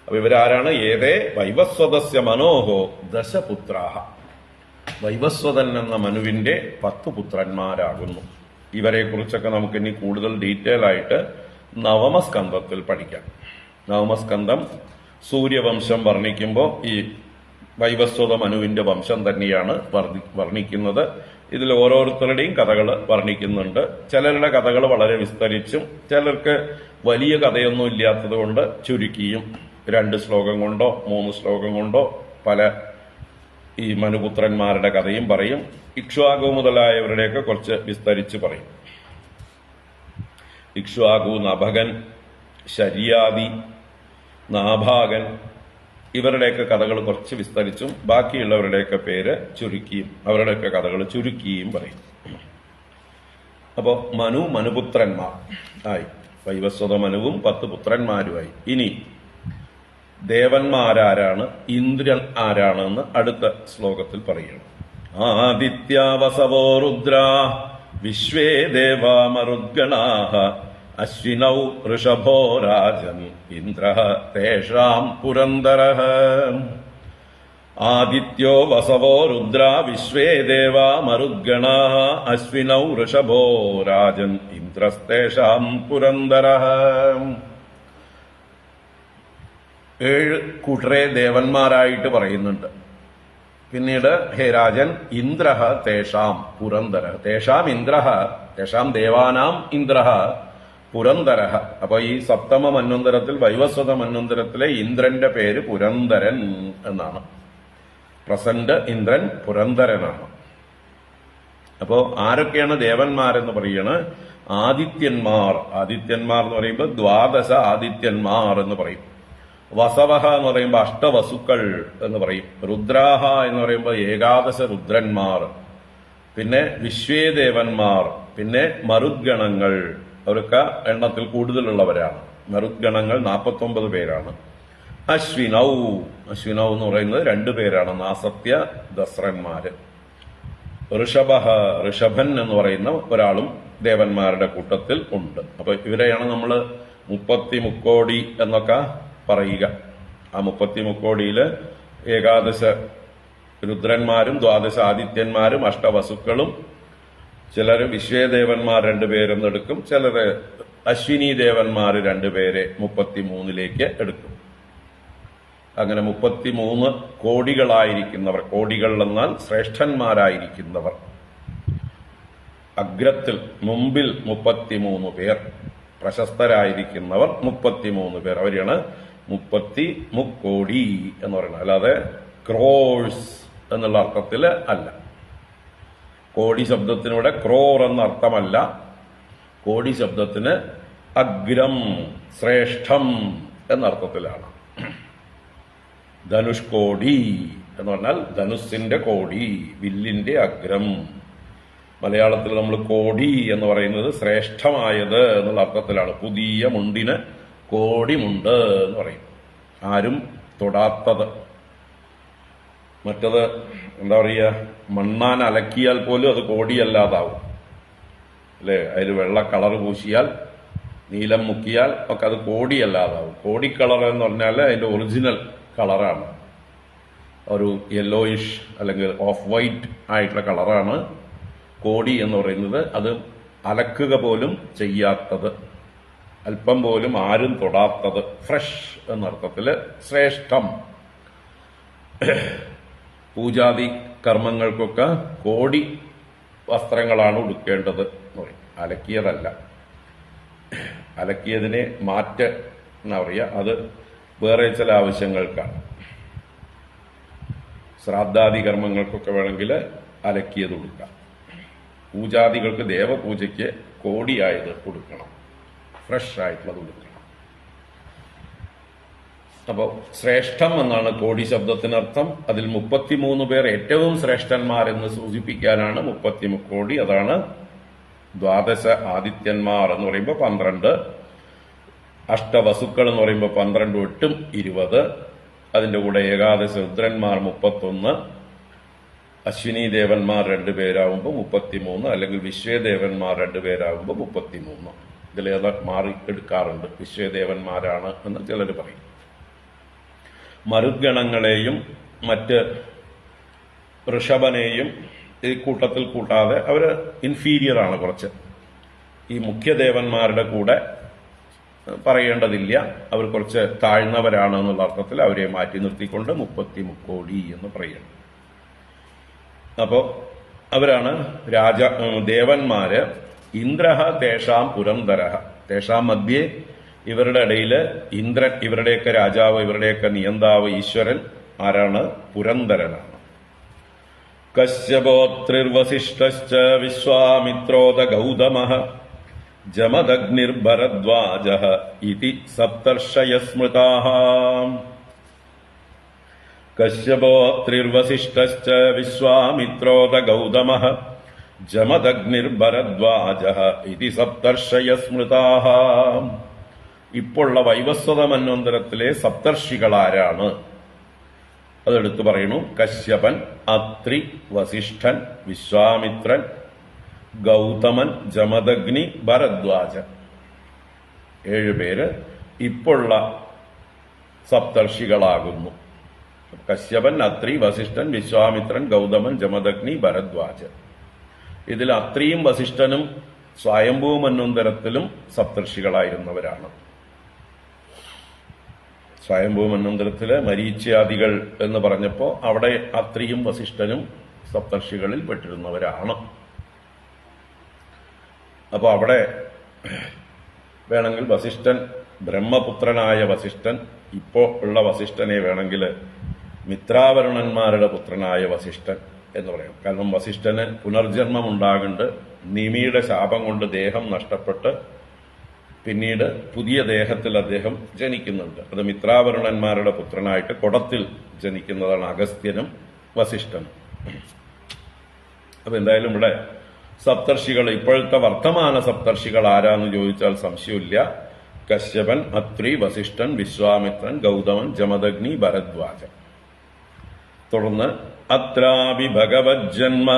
അപ്പൊ ഇവരാരാണ്? ഏതേ വൈവസ്വതസ്യ മനോഹോ ദശപുത്രാഹ, വൈവസ്വതൻ എന്ന മനുവിന്റെ 10 പുത്രന്മാരാകുന്നു. ഇവരെ കുറിച്ചൊക്കെ നമുക്ക് ഇനി കൂടുതൽ ഡീറ്റെയിൽ ആയിട്ട് നവമസ്കന്ധത്തിൽ പഠിക്കാം. നവമസ്കന്ധം സൂര്യവംശം വർണ്ണിക്കുമ്പോൾ ഈ വൈവസ്വത മനുവിന്റെ വംശം തന്നെയാണ് വർണ്ണിക്കുന്നത്. ഇതിൽ ഓരോരുത്തരുടെയും കഥകൾ വർണ്ണിക്കുന്നുണ്ട്. ചിലരുടെ കഥകൾ വളരെ വിസ്തരിച്ചും ചിലർക്ക് വലിയ കഥയൊന്നും ഇല്ലാത്തത് കൊണ്ട് ചുരുക്കിയും 2 ശ്ലോകം കൊണ്ടോ 3 ശ്ലോകം കൊണ്ടോ പല ഈ മനുപുത്രന്മാരുടെ കഥയും പറയും. ഇക്ഷ്വാകു മുതലായവരുടെയൊക്കെ കുറച്ച് വിസ്തരിച്ച് പറയും. ഇക്ഷ്വാകു, നഭകൻ, ശര്യാദി, നാഭാഗൻ ഇവരുടെയൊക്കെ കഥകൾ കുറച്ച് വിസ്തരിച്ചും ബാക്കിയുള്ളവരുടെയൊക്കെ പേര് ചുരുക്കിയും അവരുടെയൊക്കെ കഥകൾ ചുരുക്കിയും പറയും. അപ്പോ മനുപുത്രന്മാർ ആയി. വൈവസ്വത മനുവും 10 പുത്രന്മാരുമായി. ഇനി ദേവന്മാരാരാണ്, ഇന്ദ്രൻ ആരാണെന്ന് അടുത്ത ശ്ലോകത്തിൽ പറയണം. ആദിത്യാവസവോ രുദ്രാ വിശ്വേ ദേവാ മരുദ്ഗണാഃ അശ്വിനൗ ഋഷഭോ രാജൻ ഇന്ദ്രഃ തേഷാം പുരന്ദരഃ. ആദിത്യോ വസവോ രുദ്രാ വിശ്വേ ദേവാ മരുദ്ഗണാഃ അശ്വിനൗ ഋഷഭോ രാജൻ ഇന്ദ്രസ്തേഷാം പുരന്ദരഃ. 7 കൂട്ടരെ ദേവന്മാരായിട്ട് പറയുന്നുണ്ട്. പിന്നീട് ഹേ രാജൻ ഇന്ദ്രഃ തേഷാം പുരന്ദരഃ, തേഷാം ഇന്ദ്രഃ, തേഷാം ദേവാനാം ഇന്ദ്രഃ പുരന്ദരഃ. അപ്പൊ ഈ സപ്തമ മന്വന്തരത്തിൽ വൈവസ്വത മന്വന്തരത്തിലെ ഇന്ദ്രന്റെ പേര് പുരന്ദരൻ എന്നാണ്. പ്രസന്റ് ഇന്ദ്രൻ പുരന്ദരനാണ്. അപ്പോ ആരൊക്കെയാണ് ദേവന്മാരെന്ന് പറയണ? ആദിത്യന്മാർ. ആദിത്യന്മാർ എന്ന് പറയുമ്പോൾ 12 ആദിത്യന്മാർ എന്ന് പറയും. വസവഹ എന്ന് പറയുമ്പോൾ 8 വസുക്കൾ എന്ന് പറയും. രുദ്രാഹ എന്ന് പറയുമ്പോൾ 11 രുദ്രന്മാർ. പിന്നെ വിശ്വേദേവന്മാർ, പിന്നെ മരുദ്ഗണങ്ങൾ, അവരൊക്കെ എണ്ണത്തിൽ കൂടുതലുള്ളവരാണ്. മരുദ്ഗണങ്ങൾ 49 പേരാണ്. അശ്വിനൗ, അശ്വിനൗ എന്ന് പറയുന്നത് 2 പേരാണ്, നാസത്യ ദസ്രന്മാര്. ഋഷഭ, ഋഷഭൻ എന്ന് പറയുന്ന ഒരാളും ദേവന്മാരുടെ കൂട്ടത്തിൽ ഉണ്ട്. അപ്പൊ ഇവരെയാണ് നമ്മൾ 30 മുക്കോടി എന്നൊക്കെ പറയുക. ആ 30 കോടിയില് ഏകാദശ രുദ്രന്മാരും 12 ആദിത്യന്മാരും അഷ്ടവസുക്കളും ചിലര് വിശ്വേദേവന്മാർ 2 പേരെന്നെടുക്കും, ചിലര് അശ്വിനി ദേവന്മാർ 2 പേരെ 33ലേക്ക് എടുക്കും. അങ്ങനെ 33 കോടികളായിരിക്കുന്നവർ, കോടികൾ എന്നാൽ ശ്രേഷ്ഠന്മാരായിരിക്കുന്നവർ, അഗ്രത്തിൽ മുമ്പിൽ 33 പേർ, പ്രശസ്തരായിരിക്കുന്നവർ 33 പേർ, അവരെയാണ് 30 മുക്കോടി എന്ന് പറയുന്നത്. അല്ലാതെ ക്രോഴ്സ് എന്നുള്ള അർത്ഥത്തില് അല്ല. കോടി ശബ്ദത്തിനൂടെ ക്രോർ എന്ന അർത്ഥമല്ല. കോടി ശബ്ദത്തിന് അഗ്രം, ശ്രേഷ്ഠം എന്നർത്ഥത്തിലാണ്. ധനുഷ്കോടി എന്ന് പറഞ്ഞാൽ ധനുസിന്റെ കോടി, വില്ലിന്റെ അഗ്രം. മലയാളത്തിൽ നമ്മൾ കോടി എന്ന് പറയുന്നത് ശ്രേഷ്ഠമായത് എന്നുള്ള അർത്ഥത്തിലാണ്. പുതിയ മുണ്ടിന് കോടിമുണ്ട് എന്ന് പറയും, ആരും തൊടാത്തത്. മറ്റത് എന്താ പറയുക, മണ്ണാൻ അലക്കിയാൽ പോലും അത് കോടിയല്ലാതാവും അല്ലേ? അതിൽ വെള്ള കളർ പൂശിയാൽ, നീലം മുക്കിയാൽ ഒക്കെ അത് കോടിയല്ലാതാവും. കോടി കളർ എന്ന് പറഞ്ഞാൽ അതിന്റെ ഒറിജിനൽ കളറാണ്, ഒരു യെല്ലോയിഷ് അല്ലെങ്കിൽ ഓഫ് വൈറ്റ് ആയിട്ടുള്ള കളറാണ് കോടി എന്ന് പറയുന്നത്. അത് അലക്കുക പോലും ചെയ്യാത്തത്, അല്പം പോലും ആരും തൊടാത്തത്, ഫ്രഷ് എന്നർത്ഥത്തില് ശ്രേഷ്ഠം. പൂജാതി കർമ്മങ്ങൾക്കൊക്കെ കോടി വസ്ത്രങ്ങളാണ് ഉടുക്കേണ്ടത് എന്ന് പറയും, അലക്കിയതല്ല. അലക്കിയതിനെ എന്നാ പറയുക, അത് വേറെ ചില ആവശ്യങ്ങൾക്കാണ്. ശ്രാദ്ധാദി കർമ്മങ്ങൾക്കൊക്കെ വേണമെങ്കിൽ അലക്കിയത് ഉടുക്കാം. പൂജാദികൾക്ക്, ദേവപൂജയ്ക്ക് കോടിയായത് കൊടുക്കണം, ഫ്രഷ് ആയിട്ടുള്ളത് കൊടുക്കണം. അപ്പോൾ ശ്രേഷ്ഠം എന്നാണ് കോടി ശബ്ദത്തിനർത്ഥം. അതിൽ 33 പേർ ഏറ്റവും ശ്രേഷ്ഠന്മാരെന്ന് സൂചിപ്പിക്കാനാണ് 30 മുക്കോടി. അതാണ് 12 ആദിത്യന്മാർ എന്ന് പറയുമ്പോൾ 12, അഷ്ടവസുക്കൾ എന്ന് പറയുമ്പോൾ 12, 8, 20. അതിന്റെ കൂടെ ഏകാദശ രുദ്രന്മാർ 31, അശ്വിനി ദേവന്മാർ 2 പേരാകുമ്പോൾ 33, അല്ലെങ്കിൽ വിശ്വേദേവന്മാർ 2 പേരാകുമ്പോൾ 33. ഇതിലേത് മാറി എടുക്കാറുണ്ട്, വിശ്വേദേവന്മാരാണ് എന്ന് ചിലർ പറയും. മരുഗണങ്ങളെയും മറ്റ് ഋഷഭനെയും ഈ കൂട്ടത്തിൽ കൂട്ടാതെ അവര് ഇൻഫീരിയർ ആണ് കുറച്ച്. ഈ മുഖ്യദേവന്മാരുടെ കൂടെ പറയേണ്ടതില്ല, അവർ കുറച്ച് താഴ്ന്നവരാണ് എന്നുള്ള അർത്ഥത്തിൽ അവരെ മാറ്റി നിർത്തിക്കൊണ്ട് 30 മുക്കോടി എന്ന് പറയുന്നു. അപ്പോ അവരാണ് ദേവന്മാര്. ഇന്ദ്രഹ തേഷാം പുരന്തരഹ, തേഷാം മധ്യേ ഇവരുടെ ഇടയില് ഇന്ദ്രൻ, ഇവരുടെയൊക്കെ രാജാവ്, ഇവരുടെയൊക്കെ നിയന്താവ്, ഈശ്വരൻ ആരാണ്? പുരന്തരനാണ്. കശ്യപോത്രിർവസിഷ്ഠശ്ച വിശ്വാമിത്രോദ ഗൗതമഃ ജമദഗ്നിർഭരദ്വാജഃ ഇതി സപ്തർഷയ സ്മൃതാഃ. കശ്യപോത്രിർവസിഷ്ഠശ്ച വിശ്വാമിത്രോദ ഗൗതമഃ ജമദഗ്നിർഭരദ്വാജഃ ഇതി സപ്തർഷയ സ്മൃതാഃ. ഇപ്പോഴുള്ള വൈവസ്വത മന്വന്തരത്തിലെ സപ്തർഷികളാരാണ്? അതെടുത്തു പറയുന്നു. കശ്യപൻ, അത്രി, വസിഷ്ഠൻ, വിശ്വാമിത്രൻ, ഗൗതമൻ, ജമദഗ്നി, ഭരദ്വാജൻ. 7 പേര് ഇപ്പോഴുള്ള സപ്തർഷികളാകുന്നു. കശ്യപൻ, അത്രി, വസിഷ്ഠൻ, വിശ്വാമിത്രൻ, ഗൗതമൻ, ജമദഗ്നി, ഭരദ്വാജൻ. ഇതിൽ അത്രിയും വസിഷ്ഠനും സ്വയംഭൂ മന്വന്തരത്തിലും സപ്തർഷികളായിരുന്നവരാണ്. സ്വയംഭൂ മന്വന്തരത്തില് മരീച്യാദികൾ എന്ന് പറഞ്ഞപ്പോ അവിടെ അത്രിയും വസിഷ്ഠനും സപ്തർഷികളിൽ പെട്ടിരുന്നവരാണ്. അപ്പൊ അവിടെ വേണമെങ്കിൽ വസിഷ്ഠൻ, ബ്രഹ്മപുത്രനായ വസിഷ്ഠൻ, ഇപ്പോ ഉള്ള വസിഷ്ഠനെ വേണമെങ്കിൽ മിത്രാവരുണന്മാരുടെ പുത്രനായ വസിഷ്ഠൻ എന്ന് പറയാം. കാരണം വസിഷ്ഠന് പുനർജന്മം ഉണ്ടാകുന്നുണ്ട്. നിമിയുടെ ശാപം കൊണ്ട് ദേഹം നഷ്ടപ്പെട്ട് പിന്നീട് പുതിയ ദേഹത്തിൽ അദ്ദേഹം ജനിക്കുന്നുണ്ട്. അത് മിത്രാവരുണന്മാരുടെ പുത്രനായിട്ട് കുടത്തിൽ ജനിക്കുന്നതാണ് അഗസ്ത്യനും വസിഷ്ഠനും. അപ്പൊ എന്തായാലും ഇവിടെ സപ്തർഷികൾ, ഇപ്പോഴത്തെ വർത്തമാന സപ്തർഷികൾ ആരാന്ന് ചോദിച്ചാൽ സംശയമില്ല. കശ്യപൻ, അത്രി, വസിഷ്ഠൻ, വിശ്വാമിത്രൻ, ഗൗതമൻ, ജമദഗ്നി, ഭരദ്വാജൻ. തുടർന്ന് അത്രാപി ഭഗവജ്ജന്മ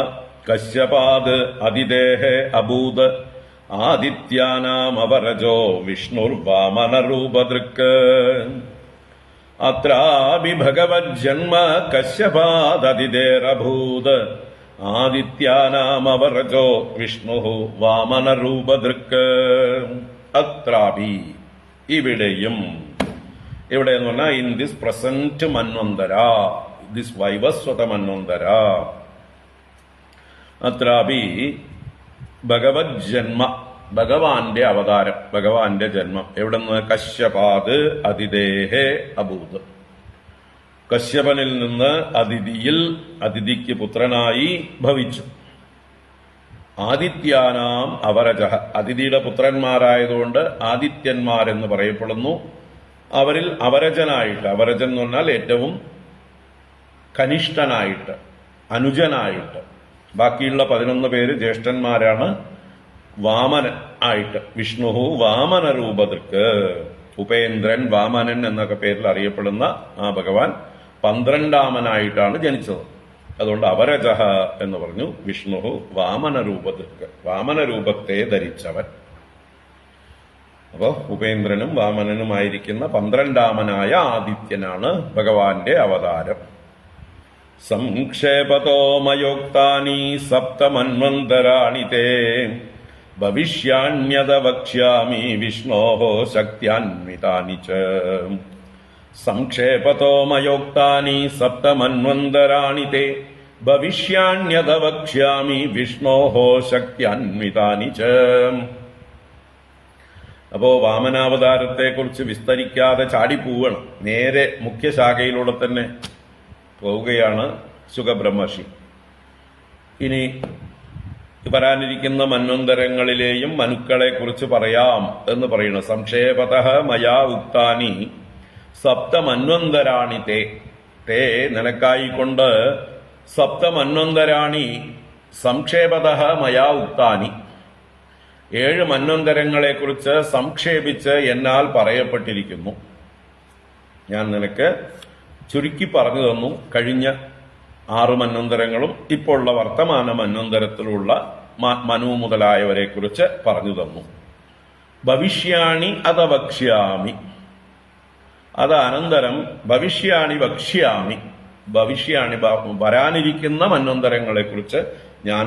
കശ്യപാത് അതിദേഹേ അഭൂത് ആദിത്യാനാം അവരജോ വിഷ്ണുർവാമനരൂപദൃക്. അത്രാപി ഭഗവജ്ജന്മ കശ്യപാദതിദേരഭൂത് ആദിത്യാനാമവരജോ വിഷ്ണു വാമനരൂപദൃക്ക്. അത്രാപി ഇവിടെയും, ഇവിടെ എന്ന് പറഞ്ഞാൽ ഇൻ ദിസ് പ്രസന്റ് മന്വന്തര, ദിസ് വൈവസ്വത മന്വന്തര, അത്രാപി ഭഗവത് ജന്മ, ഭഗവാന്റെ അവതാരം, ഭഗവാന്റെ ജന്മം എവിടെന്ന്? കശ്യപാത് അതിദേഹേ അഭൂത്, കശ്യപനിൽ നിന്ന് അതിഥിയിൽ, അതിഥിക്ക് പുത്രനായി ഭവിച്ചു. ആദിത്യാനാം അവരജ, അതിഥിയുടെ പുത്രന്മാരായതുകൊണ്ട് ആദിത്യന്മാരെന്ന് പറയപ്പെടുന്നു. അവരിൽ അവരജനായിട്ട്, അവരജൻ എന്ന് പറഞ്ഞാൽ ഏറ്റവും കനിഷ്ഠനായിട്ട്, അനുജനായിട്ട്, ബാക്കിയുള്ള 11 പേര് ജ്യേഷ്ഠന്മാരാണ്. വാമനൻ ആയിട്ട് വിഷ്ണു വാമന രൂപതൃക്ക്, ഉപേന്ദ്രൻ, വാമനൻ എന്നൊക്കെ പേരിൽ അറിയപ്പെടുന്ന ആ ഭഗവാൻ 12ാമനായിട്ടാണ് ജനിച്ചത്. അതുകൊണ്ട് അവരജഹ എന്ന് പറഞ്ഞു. വിഷ്ണു വാമന രൂപതൃക്ക്, വാമന രൂപത്തെ ധരിച്ചവൻ. അപ്പോ ഉപേന്ദ്രനും വാമനനുമായിരിക്കുന്ന 12ാമനായ ആദിത്യനാണ് ഭഗവാന്റെ അവതാരം. സംക്ഷേപതോ മയോക്താനി സപ്തമന്വന്തരാണി തേ ഭവിഷ്യാണ്യത വക്ഷ്യാമി വിഷ്ണോഃ ശക്ത്യാന്വിതാനി ച. സംക്ഷേപതോ മയോക്താനി സപ്തമന്വന്തരാണി തേ ഭവിഷ്യാണ്യത വക്ഷ്യാമി വിഷ്ണോഃ ശക്ത്യാന്വിതാനി ച. അപ്പോ വാമനാവതാരത്തെക്കുറിച്ച് വിസ്തരിക്കാതെ ചാടിപ്പോവണം, നേരെ മുഖ്യശാഖയിലൂടെ തന്നെ പോവുകയാണ് ശുകബ്രഹ്മർഷി. ഇനി വരാനിരിക്കുന്ന മന്വന്തരങ്ങളിലെയും മനുക്കളെ കുറിച്ച് പറയാം എന്ന് പറയുന്നു. സംക്ഷേപതഃ മയാ ഉക്താനി സപ്തമന്വന്തരാണി തേ, തേ നിനക്കായിക്കൊണ്ട് സപ്തമന്വന്തരാണി സംക്ഷേപതഃ മയാ ഉക്താനി, 7 മന്വന്തരങ്ങളെ കുറിച്ച് സംക്ഷേപിച്ച് എന്നാൽ പറയപ്പെട്ടിരിക്കുന്നു. ഞാൻ നിനക്ക് ചുരുക്കി പറഞ്ഞു തന്നു. കഴിഞ്ഞ 6 മന്വന്തരങ്ങളും ഇപ്പോൾ ഉള്ള വർത്തമാന മന്വന്തരത്തിലുള്ള മനു മുതലായവരെ കുറിച്ച് പറഞ്ഞു തന്നു. ഭവിഷ്യാണി അത വക്ഷ്യാമി, അത് അനന്തരം ഭവിഷ്യാണി വക്ഷ്യാമി, ഭവിഷ്യാണി വരാനിരിക്കുന്ന മന്വന്തരങ്ങളെ കുറിച്ച് ഞാൻ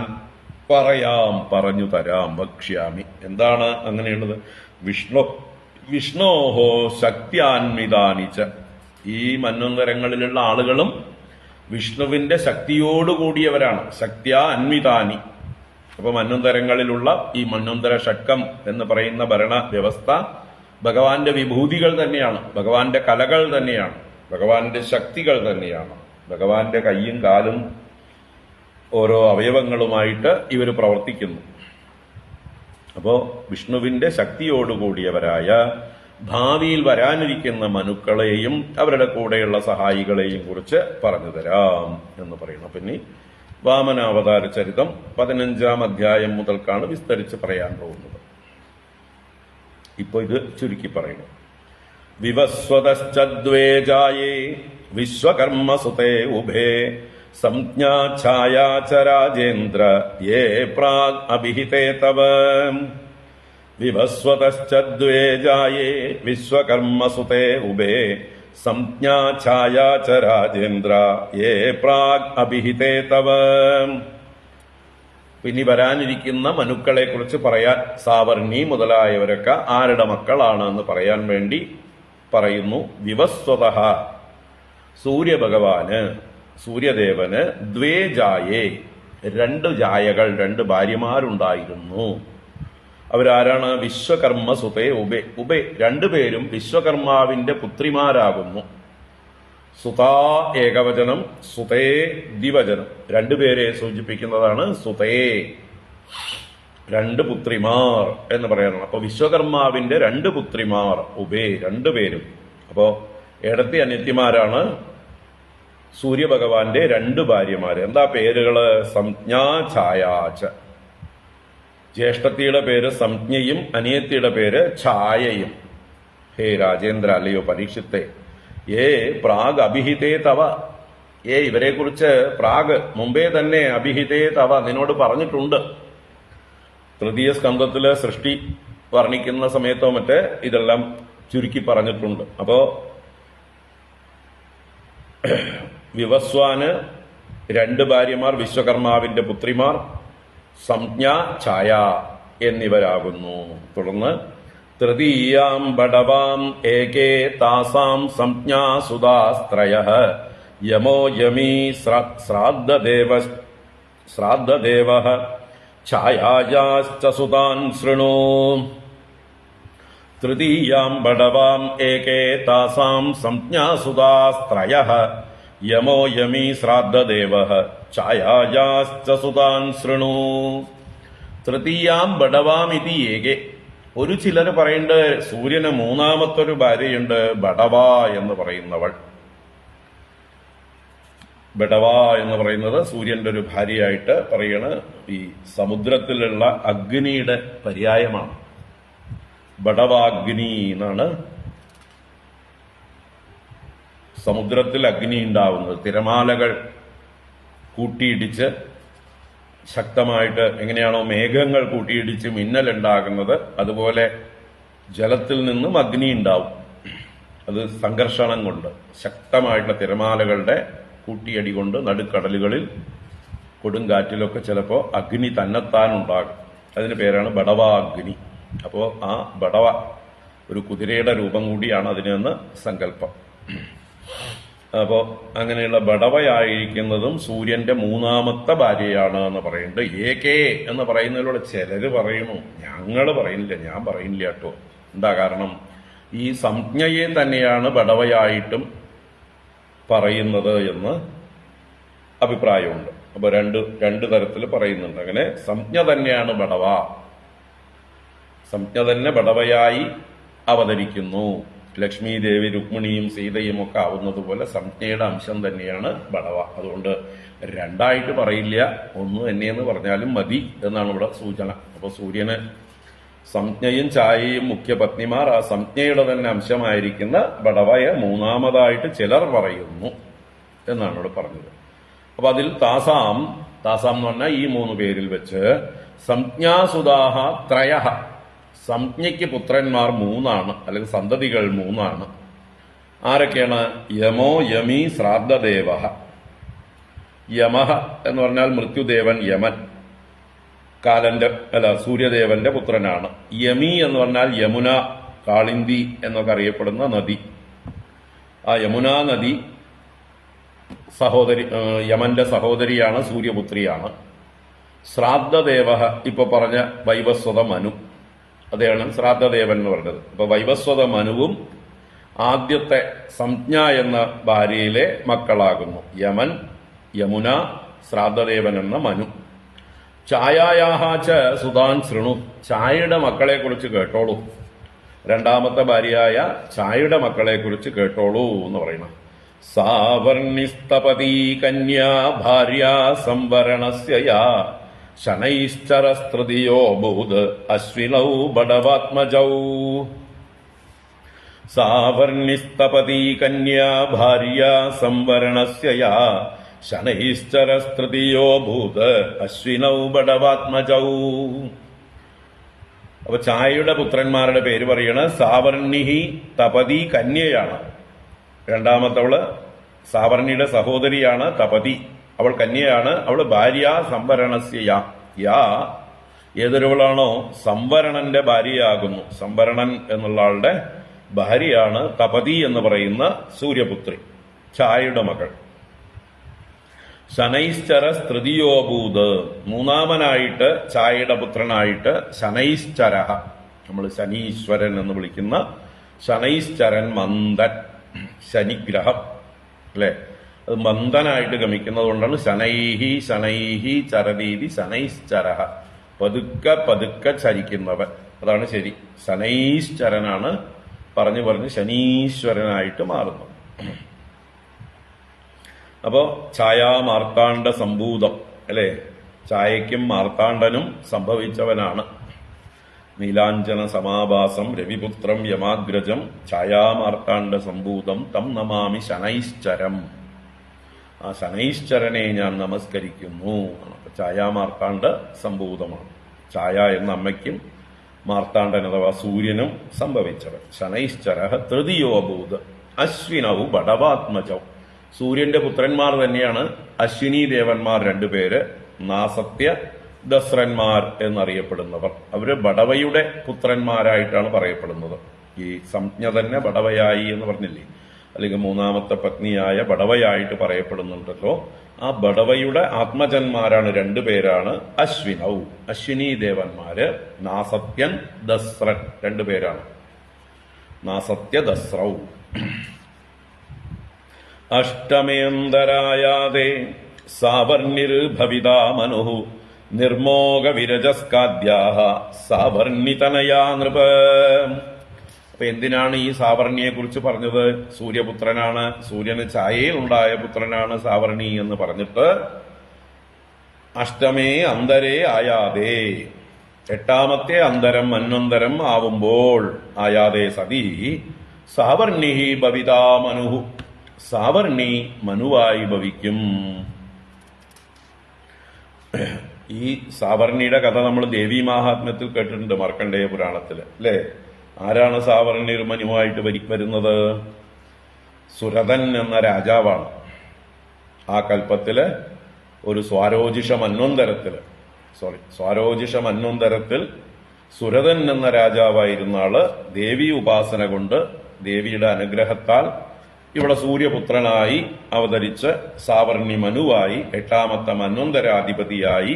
പറയാം, പറഞ്ഞു തരാം. വക്ഷ്യാമി എന്താണ് അങ്ങനെയുള്ളത്? വിഷ്ണോഹോ ശക്ത്യാന്വിതാനിച്ച, ഈ മന്വന്തരങ്ങളിലുള്ള ആളുകളും വിഷ്ണുവിന്റെ ശക്തിയോടുകൂടിയവരാണ്. ശക്തിയാ അന്വിതാനി. അപ്പൊ മന്വന്തരങ്ങളിലുള്ള ഈ മന്വന്തര ഷഡ്കം എന്ന് പറയുന്ന ഭരണ വ്യവസ്ഥ ഭഗവാന്റെ വിഭൂതികൾ തന്നെയാണ്, ഭഗവാന്റെ കലകൾ തന്നെയാണ്, ഭഗവാന്റെ ശക്തികൾ തന്നെയാണ്. ഭഗവാന്റെ കൈയും കാലും ഓരോ അവയവങ്ങളുമായിട്ട് ഇവർ പ്രവർത്തിക്കുന്നു. അപ്പോ വിഷ്ണുവിന്റെ ശക്തിയോടുകൂടിയവരായ ഭാവിയിൽ വരാനിരിക്കുന്ന മനുക്കളെയും അവരുടെ കൂടെയുള്ള സഹായികളെയും കുറിച്ച് പറഞ്ഞു തരാം എന്ന് പറയുന്നു. പിന്നെ വാമനാവതാര ചരിതം 15ാം അധ്യായം മുതൽക്കാണ് വിസ്തരിച്ച് പറയാൻ പോകുന്നത്. ഇപ്പൊ ഇത് ചുരുക്കി പറയുന്നു. വിവസ്വതശ്ചദ്വേ ജായേ വിശ്വകർമ്മസുതേ ഉഭേ സംജ്ഞാഛായാ ച രാജേന്ദ്ര യേ പ്രാഗ് അഭിഹിതേ തവ. വിവസ്വതശ്ചദ്വേ ജായേ വിശ്വകർമ്മസുതേ ഉഭേ സംജ്ഞാഛായാ ച രാജേന്ദ്ര യേ പ്രാഗ് അഭിഹിതേ തവ. പിന്നെ വരാനിരിക്കുന്ന മനുക്കളെ കുറിച്ച് പറയാൻ, സാവർണി മുതലായവരൊക്കെ ആരുടെ മക്കളാണ് എന്ന് പറയാൻ വേണ്ടി പറയുന്നു. വിവസ്വതഃ സൂര്യഭഗവാന്, സൂര്യദേവന് ദ്വേ ജായേ 2 ജായകൾ, 2 ഭാര്യമാരുണ്ടായിരുന്നു. അവരാരാണ്? വിശ്വകർമ്മസുതേ ഉബേ. ഉബേ 2 പേരും വിശ്വകർമാവിന്റെ പുത്രിമാരാകുന്നു. സുതാ ഏകവചനം, സുതേ ദ്വിവചനം, 2 പേരെ സൂചിപ്പിക്കുന്നതാണ് സുതേ, 2 പുത്രിമാർ എന്ന് പറയാനാണ്. അപ്പൊ വിശ്വകർമാവിന്റെ 2 പുത്രിമാർ ഉബേ, 2 പേരും. അപ്പോ ഏടത്തി അനിത്യമാരാണ് സൂര്യഭഗവാന്റെ 2 ഭാര്യമാര്. എന്താ പേരുകള്? സംജ്ഞാ ഛായാച്ച. ജ്യേഷ്ഠത്തിയുടെ പേര് സംജ്ഞയും അനിയത്തിയുടെ പേര് ഛായയും. ഹേ രാജേന്ദ്ര, അല്ലയോ പരീക്ഷിത്തെ, ഏ പ്രാഗ് അഭിഹിതേ തവ, ഇവരെ കുറിച്ച് പ്രാഗ് മുമ്പേ തന്നെ അഭിഹിതേ തവ നിന്നോട് പറഞ്ഞിട്ടുണ്ട്. 3യ സ്കന്ധത്തില് സൃഷ്ടി വർണ്ണിക്കുന്ന സമയത്തോ മറ്റേ ഇതെല്ലാം ചുരുക്കി പറഞ്ഞിട്ടുണ്ട്. അപ്പോ വിവസ്വാന് 2 ഭാര്യമാർ, വിശ്വകർമാവിന്റെ പുത്രിമാർ സംജ്ഞ, ഛായ എന്നിവരാകുന്നു. തുടർന്ന് തൃതീയാം ബടവാം ഏകേ താസാം സംജ്ഞാ സുതാസ്ത്രയഃ യമോ യമീ ശ്രാദ്ധദേവഃ ഛായായാശ്ച സുതാൻ ശൃണു. തൃതീയാം ബടവാം ഏകേ താസാം സംജ്ഞാ സുതാസ്ത്രയഃ യമോ യമീ ശ്രാദ്ധദേവഃ ഛായായാശ്ച സുതാൻ ശൃണു. തൃതീയാം ബടവാം ഇതി ഏകേ. ഒരു ചിലർ പറയുന്നുണ്ട് സൂര്യന് 3-മത്തൊരു ഭാര്യയുണ്ട്, ബടവ എന്ന് പറയുന്നവൾ. ബടവ എന്ന് പറയുന്നത് സൂര്യന്റെ ഒരു ഭാര്യയായിട്ട് പറയണ ഈ സമുദ്രത്തിലുള്ള അഗ്നിയുടെ പര്യായമാണ്. ബടവാഗ്നി എന്നാണ് സമുദ്രത്തിൽ അഗ്നി ഉണ്ടാവുന്നത്. തിരമാലകൾ കൂട്ടിയിടിച്ച് ശക്തമായിട്ട് എങ്ങനെയാണോ മേഘങ്ങൾ കൂട്ടിയിടിച്ച് മിന്നലുണ്ടാകുന്നത്, അതുപോലെ ജലത്തിൽ നിന്നും അഗ്നി ഉണ്ടാവും. അത് സംഘർഷണം കൊണ്ട്, ശക്തമായിട്ടുള്ള തിരമാലകളുടെ കൂട്ടിയടി കൊണ്ട് നടുക്കടലുകളിൽ കൊടുങ്കാറ്റിലൊക്കെ ചിലപ്പോൾ അഗ്നി തന്നെത്താനുണ്ടാകും. അതിന് പേരാണ് ബടവാഗ്നി. അപ്പോൾ ആ ബടവ ഒരു കുതിരയുടെ രൂപം കൂടിയാണ് അതിനെന്ന് സങ്കല്പം. അപ്പോൾ അങ്ങനെയുള്ള ബടവയായിരിക്കുന്നതും സൂര്യന്റെ 3-മത്തെ ഭാര്യയാണ് എന്ന് പറയുന്നുണ്ട്. ഏകേ എന്ന് പറയുന്നതിലൂടെ ചിലര് പറയുന്നു, ഞങ്ങൾ പറയുന്നില്ല, ഞാൻ പറയുന്നില്ല കേട്ടോ. എന്താ കാരണം? ഈ സംജ്ഞയെ തന്നെയാണ് ബടവയായിട്ടും പറയുന്നത് എന്ന് അഭിപ്രായമുണ്ട്. അപ്പൊ രണ്ട് തരത്തിൽ പറയുന്നുണ്ട്. അങ്ങനെ സംജ്ഞ തന്നെയാണ് ബടവ, സംജ്ഞ തന്നെ ബടവയായി അവതരിക്കുന്നു. ലക്ഷ്മി ദേവി രുക്മിണിയും സീതയും ഒക്കെ ആവുന്നത് പോലെ സംജ്ഞയുടെ അംശം തന്നെയാണ് ബടവ. അതുകൊണ്ട് 2ആയിട്ട് പറയില്ല, ഒന്ന് തന്നെയെന്ന് പറഞ്ഞാലും മതി എന്നാണ് ഇവിടെ സൂചന. അപ്പൊ സൂര്യന് സംജ്ഞയും ഛായയും മുഖ്യ പത്നിമാർ, ആ സംജ്ഞയുടെ തന്നെ അംശമായിരിക്കുന്ന ബടവയെ 3-മതായിട്ട് ചിലർ പറയുന്നു എന്നാണ് ഇവിടെ പറഞ്ഞത്. അപ്പൊ അതിൽ താസാം എന്ന് പറഞ്ഞാൽ ഈ 3 പേരിൽ വെച്ച് സംജ്ഞാസുതാഹ ത്രയഃ, സംജ്ഞയ്ക്ക് പുത്രന്മാർ 3 അല്ലെങ്കിൽ സന്തതികൾ 3. ആരൊക്കെയാണ്? യമോ യമീ ശ്രാദ്ധദേവഃ. യമഃ എന്ന് പറഞ്ഞാൽ മൃത്യുദേവൻ, യമൻ സൂര്യദേവന്റെ പുത്രനാണ്. യമി എന്ന് പറഞ്ഞാൽ യമുന, കാളിന്തി എന്നൊക്കെ അറിയപ്പെടുന്ന നദി. ആ യമുനാ നദി യമന്റെ സഹോദരിയാണ്, സൂര്യപുത്രിയാണ്. ശ്രാദ്ധദേവഃ ഇപ്പൊ പറഞ്ഞ വൈവസ്വത മനു, അതാണ് ശ്രാദ്ധദേവൻ എന്ന് പറഞ്ഞത്. അപ്പൊ വൈവസ്വത മനുവും ആദ്യത്തെ സംജ്ഞ എന്ന ഭാര്യയിലെ മക്കളാകുന്നു. യമൻ, യമുന, ശ്രാദ്ധദേവൻ എന്ന മനു. ഛായായാഹ സുതാൻ ശൃണു, ഛായയുടെ മക്കളെ കുറിച്ച് കേട്ടോളൂ. 2-മത്തെ ഭാര്യയായ ഛായയുടെ മക്കളെ കുറിച്ച് കേട്ടോളൂ എന്ന് പറയണം. സാവർണിസ്തപതി കന്യാ ഭാര്യ സംവരണസ്യ ശനൈശ്ചരസ്തൃതിയോ ഭൂത് അശ്വിനൗ ബടവാത്മജൗ. സാവർണിസ്തപതി കന്യാ ഭാര്യ സംവരണസ്യ ശനൈശ്ചരസ്തൃതിയോ ഭൂത് അശ്വിനൗ ബടവാത്മജൗ. അപ്പൊ ഛായയുടെ പുത്രന്മാരുടെ പേര് പറയണ സാവർണിഹി തപതി കന്യയാണ്. 2-മത്തവള് സാവർണിയുടെ സഹോദരിയാണ്, തപതി, അവൾ കന്യയാണ്. അവള് ഭാര്യ സംവരണസ്യ ഏതൊരുവളാണോ സംവരണന്റെ ഭാര്യയാകുന്നു. സംവരണൻ എന്നുള്ള ആളുടെ ഭാര്യയാണ് തപതി എന്ന് പറയുന്ന സൂര്യപുത്രി, ഛായയുടെ മകൾ. ശനൈശ്ചര തൃതീയോഭൂത്, 3-മനായിട്ട് ഛായയുടെ പുത്രനായിട്ട് ശനൈശ്ചര, നമ്മൾ ശനീശ്വരൻ എന്ന് വിളിക്കുന്ന ശനൈശ്ചരൻ, മന്ദൻ, ശനിഗ്രഹം അല്ലെ, അത് മന്ദനായിട്ട് ഗമിക്കുന്നത് കൊണ്ടാണ് ശനൈഹി ചരതീതി ശനൈശ്ചര, പതുക്കെ ചരിക്കുന്നവൻ, അതാണ് ശരി. ശനൈശ്ചരനാണ് പറഞ്ഞു ശനീശ്വരനായിട്ട് മാറുന്നത്. അപ്പോ ഛായാ മാർത്താണ്ഡ സംഭൂതം അല്ലെ, ഛായയ്ക്കും മാർത്താണ്ഡനും സംഭവിച്ചവനാണ്. നീലാഞ്ജന സമാഭാസം രവിപുത്രം യമാഗ്രജം ഛായാമാർത്താണ്ഡ സംഭൂതം തം നമാമി ശനൈശ്ചരം. ആ ശനൈശ്ചരനെ ഞാൻ നമസ്കരിക്കുന്നു. ഛായാമാർത്താണ്ഡ സംഭൂതമാണ്. ഛായ എന്ന അമ്മയ്ക്കും മാർത്താണ്ഡൻ അഥവാ സൂര്യനും സംഭവിച്ചവൻ. ശനൈശ്ചര തൃതീയോഭൂത് അശ്വിനൗ ബടവാത്മജൗ, സൂര്യന്റെ പുത്രന്മാർ തന്നെയാണ് അശ്വിനി ദേവന്മാർ രണ്ടുപേര്, നാസത്യ ദസ്രന്മാർ എന്നറിയപ്പെടുന്നവർ. അവര് ബടവയുടെ പുത്രന്മാരായിട്ടാണ് പറയപ്പെടുന്നത്. ഈ സംജ്ഞ തന്നെ ബടവയായി എന്ന് പറഞ്ഞില്ലേ, അല്ലെങ്കിൽ മൂന്നാമത്തെ പത്നിയായ ബടവയായിട്ട് പറയപ്പെടുന്നുണ്ടല്ലോ. ആ ബടവയുടെ ആത്മജന്മാരാണ് രണ്ടുപേരാണ് അശ്വിനൗ, അശ്വിനി ദേവന്മാര്. നാസത്യൻ ദസ്രൻ രണ്ടുപേരാണ്. നാസത്യ ദസ്രൗ. അഷ്ടമേന്തരായാതേ സാവർണിർഭവിതാ മനുഃ നിർമോക വിരജസ്കാദ്യാഹ സാവർണിതനയാ നൃപ. അപ്പൊ എന്തിനാണ് ഈ സാവർണിയെ കുറിച്ച് പറഞ്ഞത്? സൂര്യപുത്രനാണ്, സൂര്യന് ഛായയിൽ ഉണ്ടായ പുത്രനാണ് സാവർണി എന്ന് പറഞ്ഞിട്ട് അഷ്ടമേ അന്തരേ ആയാതേ, എട്ടാമത്തെ അന്തരം മന്വന്തരം ആവുമ്പോൾ, ആയാതേ സതി സാവർണി ഭവിതാ മനുഃ, സാവർണി മനുവായി ഭവിക്കും. ഈ സാവർണിയുടെ കഥ നമ്മൾ ദേവീ മാഹാത്മ്യത്തിൽ കേട്ടിട്ടുണ്ട്, മാർക്കണ്ഡേയ പുരാണത്തില് അല്ലെ. ആരാണ് സാവർണി മനുവായിട്ട് വരുന്നത്? സുരതൻ എന്ന രാജാവാണ്. ആ കൽപ്പത്തില് ഒരു സ്വാരോജിഷ മന്വന്തരത്തിൽ സുരതൻ എന്ന രാജാവായിരുന്ന ആള് ദേവീ ഉപാസന കൊണ്ട് ദേവിയുടെ അനുഗ്രഹത്താൽ ഇവിടെ സൂര്യപുത്രനായി അവതരിച്ച് സാവർണി മനുവായി എട്ടാമത്തെ മന്വന്തരാധിപതിയായി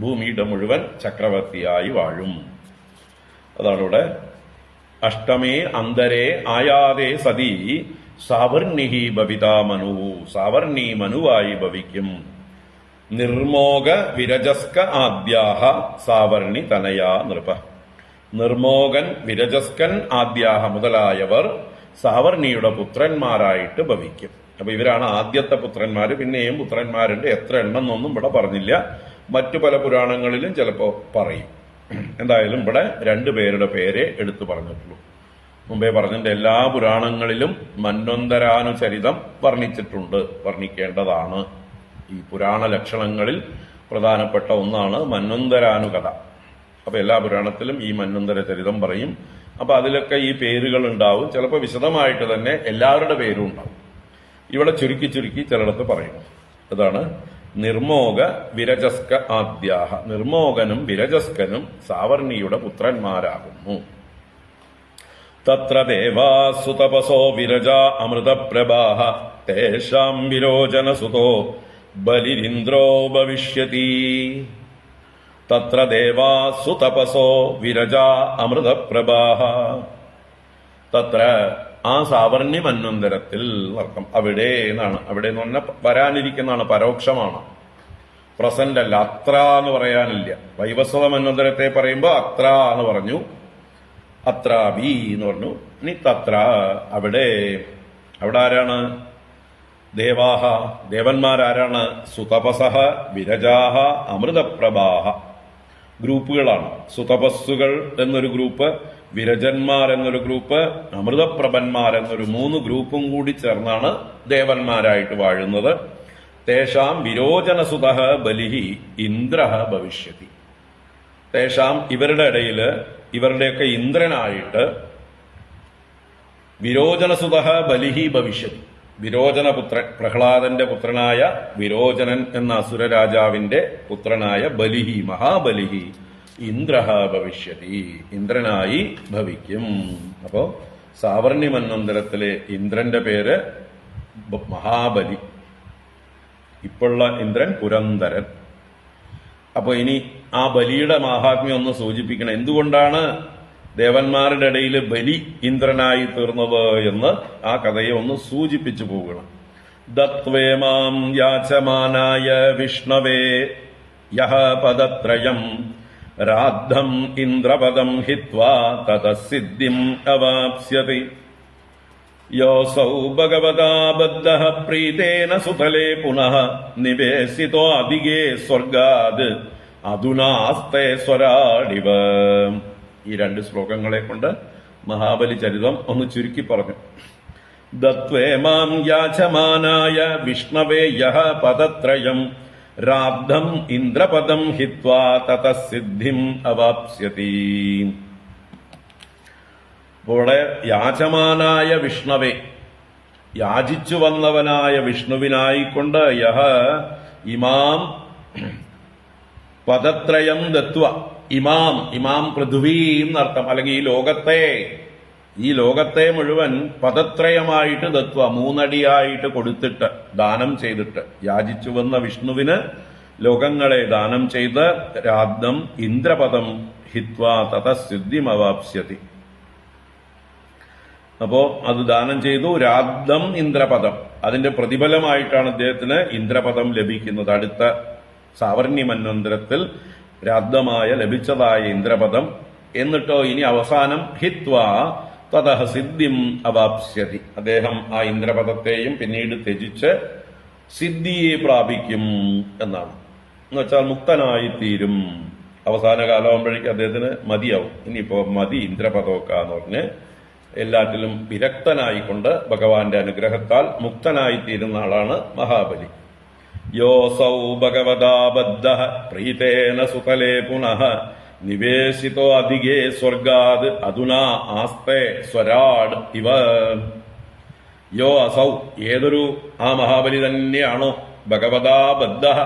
ഭൂമിയുടെ മുഴുവൻ ചക്രവർത്തിയായി വാഴും. അതാണ് ഇവിടെ അഷ്ടമേ അന്തരേ ആയാതേ സതി സാവർണി ഭവിതാ മനു, സാവർണി മനുവായി ഭവിക്കും. നിർമോക വിരജസ്ക ആദ്യാഹ സാവർണി തനയാ നൃപ. നിർമോകൻ വിരജസ്കൻ ആദ്യാഹ മുതലായവർ സാവർണിയുടെ പുത്രന്മാരായിട്ട് ഭവിക്കും. അപ്പൊ ഇവരാണ് ആദ്യത്തെ പുത്രന്മാര്. പിന്നെയും പുത്രന്മാരുണ്ട്, എത്ര എണ്ണം എന്നൊന്നും ഇവിടെ പറഞ്ഞില്ല. മറ്റു പല പുരാണങ്ങളിലും ചിലപ്പോ പറയും. എന്തായാലും ഇവിടെ രണ്ടുപേരുടെ പേരെ എടുത്തു പറഞ്ഞിട്ടുള്ളൂ. മുമ്പേ പറഞ്ഞിട്ട് എല്ലാ പുരാണങ്ങളിലും മന്വന്തരാനുചരിതം വർണ്ണിച്ചിട്ടുണ്ട്, വർണ്ണിക്കേണ്ടതാണ്. ഈ പുരാണ ലക്ഷണങ്ങളിൽ പ്രധാനപ്പെട്ട ഒന്നാണ് മന്വന്തരാനുകഥ. അപ്പൊ എല്ലാ പുരാണത്തിലും ഈ മന്വന്തര ചരിതം പറയും. അപ്പൊ അതിലൊക്കെ ഈ പേരുകൾ ഉണ്ടാവും. ചിലപ്പോൾ വിശദമായിട്ട് തന്നെ എല്ലാവരുടെ പേരും ഉണ്ടാവും. ഇവിടെ ചുരുക്കി ചിലയിടത്ത് പറയും. അതാണ് നിർമോക വിരജസ്ക ആദ്യാഹ. നിർമോകനും വിരജസ്കനും സാവർണിയുടെ പുത്രന്മാരാകുന്നു. തത്ര ദേവാസു തപസോ വിരജ അമൃതപ്രഭാഹ തേഷാം വിരോചനസുതോ ബലിരിന്ദ്രോ ഭവിഷ്യതി. തത്ര ദേവാസു തപസോ വിരജ അമൃതപ്രഭാഹ. തത്ര ആ സാവർണി മന്വന്തരത്തിൽ അർത്ഥം അവിടെ എന്നാണ്. അവിടെ എന്ന് പറഞ്ഞാൽ വരാനിരിക്കുന്നതാണ്, പരോക്ഷമാണ്, പ്രസന്റ് അല്ല. അത്ര എന്ന് പറയാനില്ല. വൈവസ്വത മന്വന്തരത്തെ പറയുമ്പോൾ അത്ര എന്ന് പറഞ്ഞു, അത്ര ബി എന്ന് പറഞ്ഞു. ഇനി തത്ര അവിടെ ആരാണ്? ദേവാഹ, ദേവന്മാരാരാണ്? സുതപസഹ വിരജാഹ അമൃതപ്രഭാഹ. ഗ്രൂപ്പുകളാണ്. സുതപസ്സുകൾ എന്നൊരു ഗ്രൂപ്പ്, വിരജന്മാർ എന്നൊരു ഗ്രൂപ്പ്, അമൃതപ്രഭന്മാർ എന്നൊരു 3 ഗ്രൂപ്പും കൂടി ചേർന്നാണ് ദേവന്മാരായിട്ട് വാഴുന്നത്. തേഷാം വിരോചനസുതഃ ബലിഹി ഇന്ദ്രഃ ഭവിഷ്യതി. തേഷാം ഇവരുടെ ഇടയില് ഇവരുടെയൊക്കെ ഇന്ദ്രനായിട്ട് വിരോചനസുതഃ ബലിഹി ഭവിഷ്യതി. വിരോചനപുത്രൻ, പ്രഹ്ലാദന്റെ പുത്രനായ വിരോചനൻ എന്ന അസുരരാജാവിന്റെ പുത്രനായ ബലിഹി, മഹാബലിഹി ഇന്ദ്രഃ ഭവിഷ്യതി, ഇന്ദ്രനായി ഭവിക്കും. അപ്പോ സാവർണി മന്വന്തരത്തിലെ ഇന്ദ്രന്റെ പേര് മഹാബലി. ഇപ്പോഴുള്ള ഇന്ദ്രൻ പുരന്ദരൻ. അപ്പൊ ഇനി ആ ബലിയുടെ മാഹാത്മ്യം ഒന്ന് സൂചിപ്പിക്കണം. എന്തുകൊണ്ടാണ് ദേവന്മാരുടെ ഇടയിൽ ബലി ഇന്ദ്രനായി തീർന്നത് എന്ന് ആ കഥയെ ഒന്ന് സൂചിപ്പിച്ചു പോകണം. ദത്വേമാം യാചമാനായ വിഷ്ണവേ യഹ പദത്രയം രാദ്ധം ഇന്ദ്രപദം ഹിത്വാ തതസിദ്ധിം അവാപ്സ്യതി. യോസൗ ഭഗവതാ ബദ്ധഃ പ്രീതേന സുതലേ പുനഃ നിവേശിതോ അധികേ സ്വർഗാത് അധുനാസ്തേ സ്വരാടിവ. ഈ 2 ശ്ലോകങ്ങളെ കൊണ്ട് മഹാബലി ചരിതം ഒന്ന് ചുരുക്കി പറഞ്ഞു. ദത്വേമാം യാചമാനായ വിഷ്ണവേ യഹ പദത്രയം രാദ്ധം ഇന്ദ്രപദം ഹിത്വാ തതസിദ്ധിം അവാപ്സ്യതി. ഇവിടെ യാചമാനായ വിഷ്ണവേ, യാചിച്ചു വന്നവനായ വിഷ്ണുവിനായിക്കൊണ്ട് യഹ ഇമാം പദത്രയം ദത്വ, ഇമാം പൃഥ്വീം എന്നർത്ഥം, അല്ലെങ്കിൽ ഈ ലോകത്തെ മുഴുവൻ പദത്രയമായിട്ട് ദത്വ, മൂന്നടിയായിട്ട് കൊടുത്തിട്ട്, ദാനം ചെയ്തിട്ട്, യാചിച്ചു വന്ന വിഷ്ണുവിന് ലോകങ്ങളെ ദാനം ചെയ്ത് രാജ്ഞം ഇന്ദ്രപദം ഹിത്വാ തതസിദ്ധിമവാപ്സ്യതി. അപ്പോ അത് ദാനം ചെയ്തു. രാജ്ഞം ഇന്ദ്രപദം, അതിന്റെ പ്രതിഫലമായിട്ടാണ് അദ്ദേഹത്തിന് ഇന്ദ്രപദം ലഭിക്കുന്നത്. അടുത്ത സാവർണ്യ മന്വന്തരത്തിൽ രാജ്ഞമായ ലഭിച്ചതായ ഇന്ദ്രപദം. എന്നിട്ടോ ഇനി അവസാനം ഹിത്വാ തതഹ സിദ്ധിം അവാപ്സ്യതി, അദ്ദേഹം ആ ഇന്ദ്രപദത്തെയും പിന്നീട് ത്യജിച്ച് സിദ്ധിയെ പ്രാപിക്കും എന്നാണ്. എന്നുവെച്ചാൽ മുക്തനായിത്തീരും. അവസാന കാലമാകുമ്പോഴേക്കും അദ്ദേഹത്തിന് മതിയാവും. ഇനിയിപ്പോ മതി ഇന്ദ്രപദമൊക്കെ എന്ന് പറഞ്ഞ് എല്ലാറ്റിലും വിരക്തനായിക്കൊണ്ട് ഭഗവാന്റെ അനുഗ്രഹത്താൽ മുക്തനായിത്തീരുന്ന ആളാണ് മഹാബലി. യോസൗ ഭഗവതാ ബദ്ധഃ പ്രീതേന സുതലേ പുനഃ നിവേശിതോ അധികേ സ്വർഗാത് അധുനാ ആസ്തേ സ്വരാട് ഇവ. യോ അസൗ, ഏതൊരു ആ മഹാബലി തന്നെയാണോ ഭഗവതാ ബദ്ധഃ,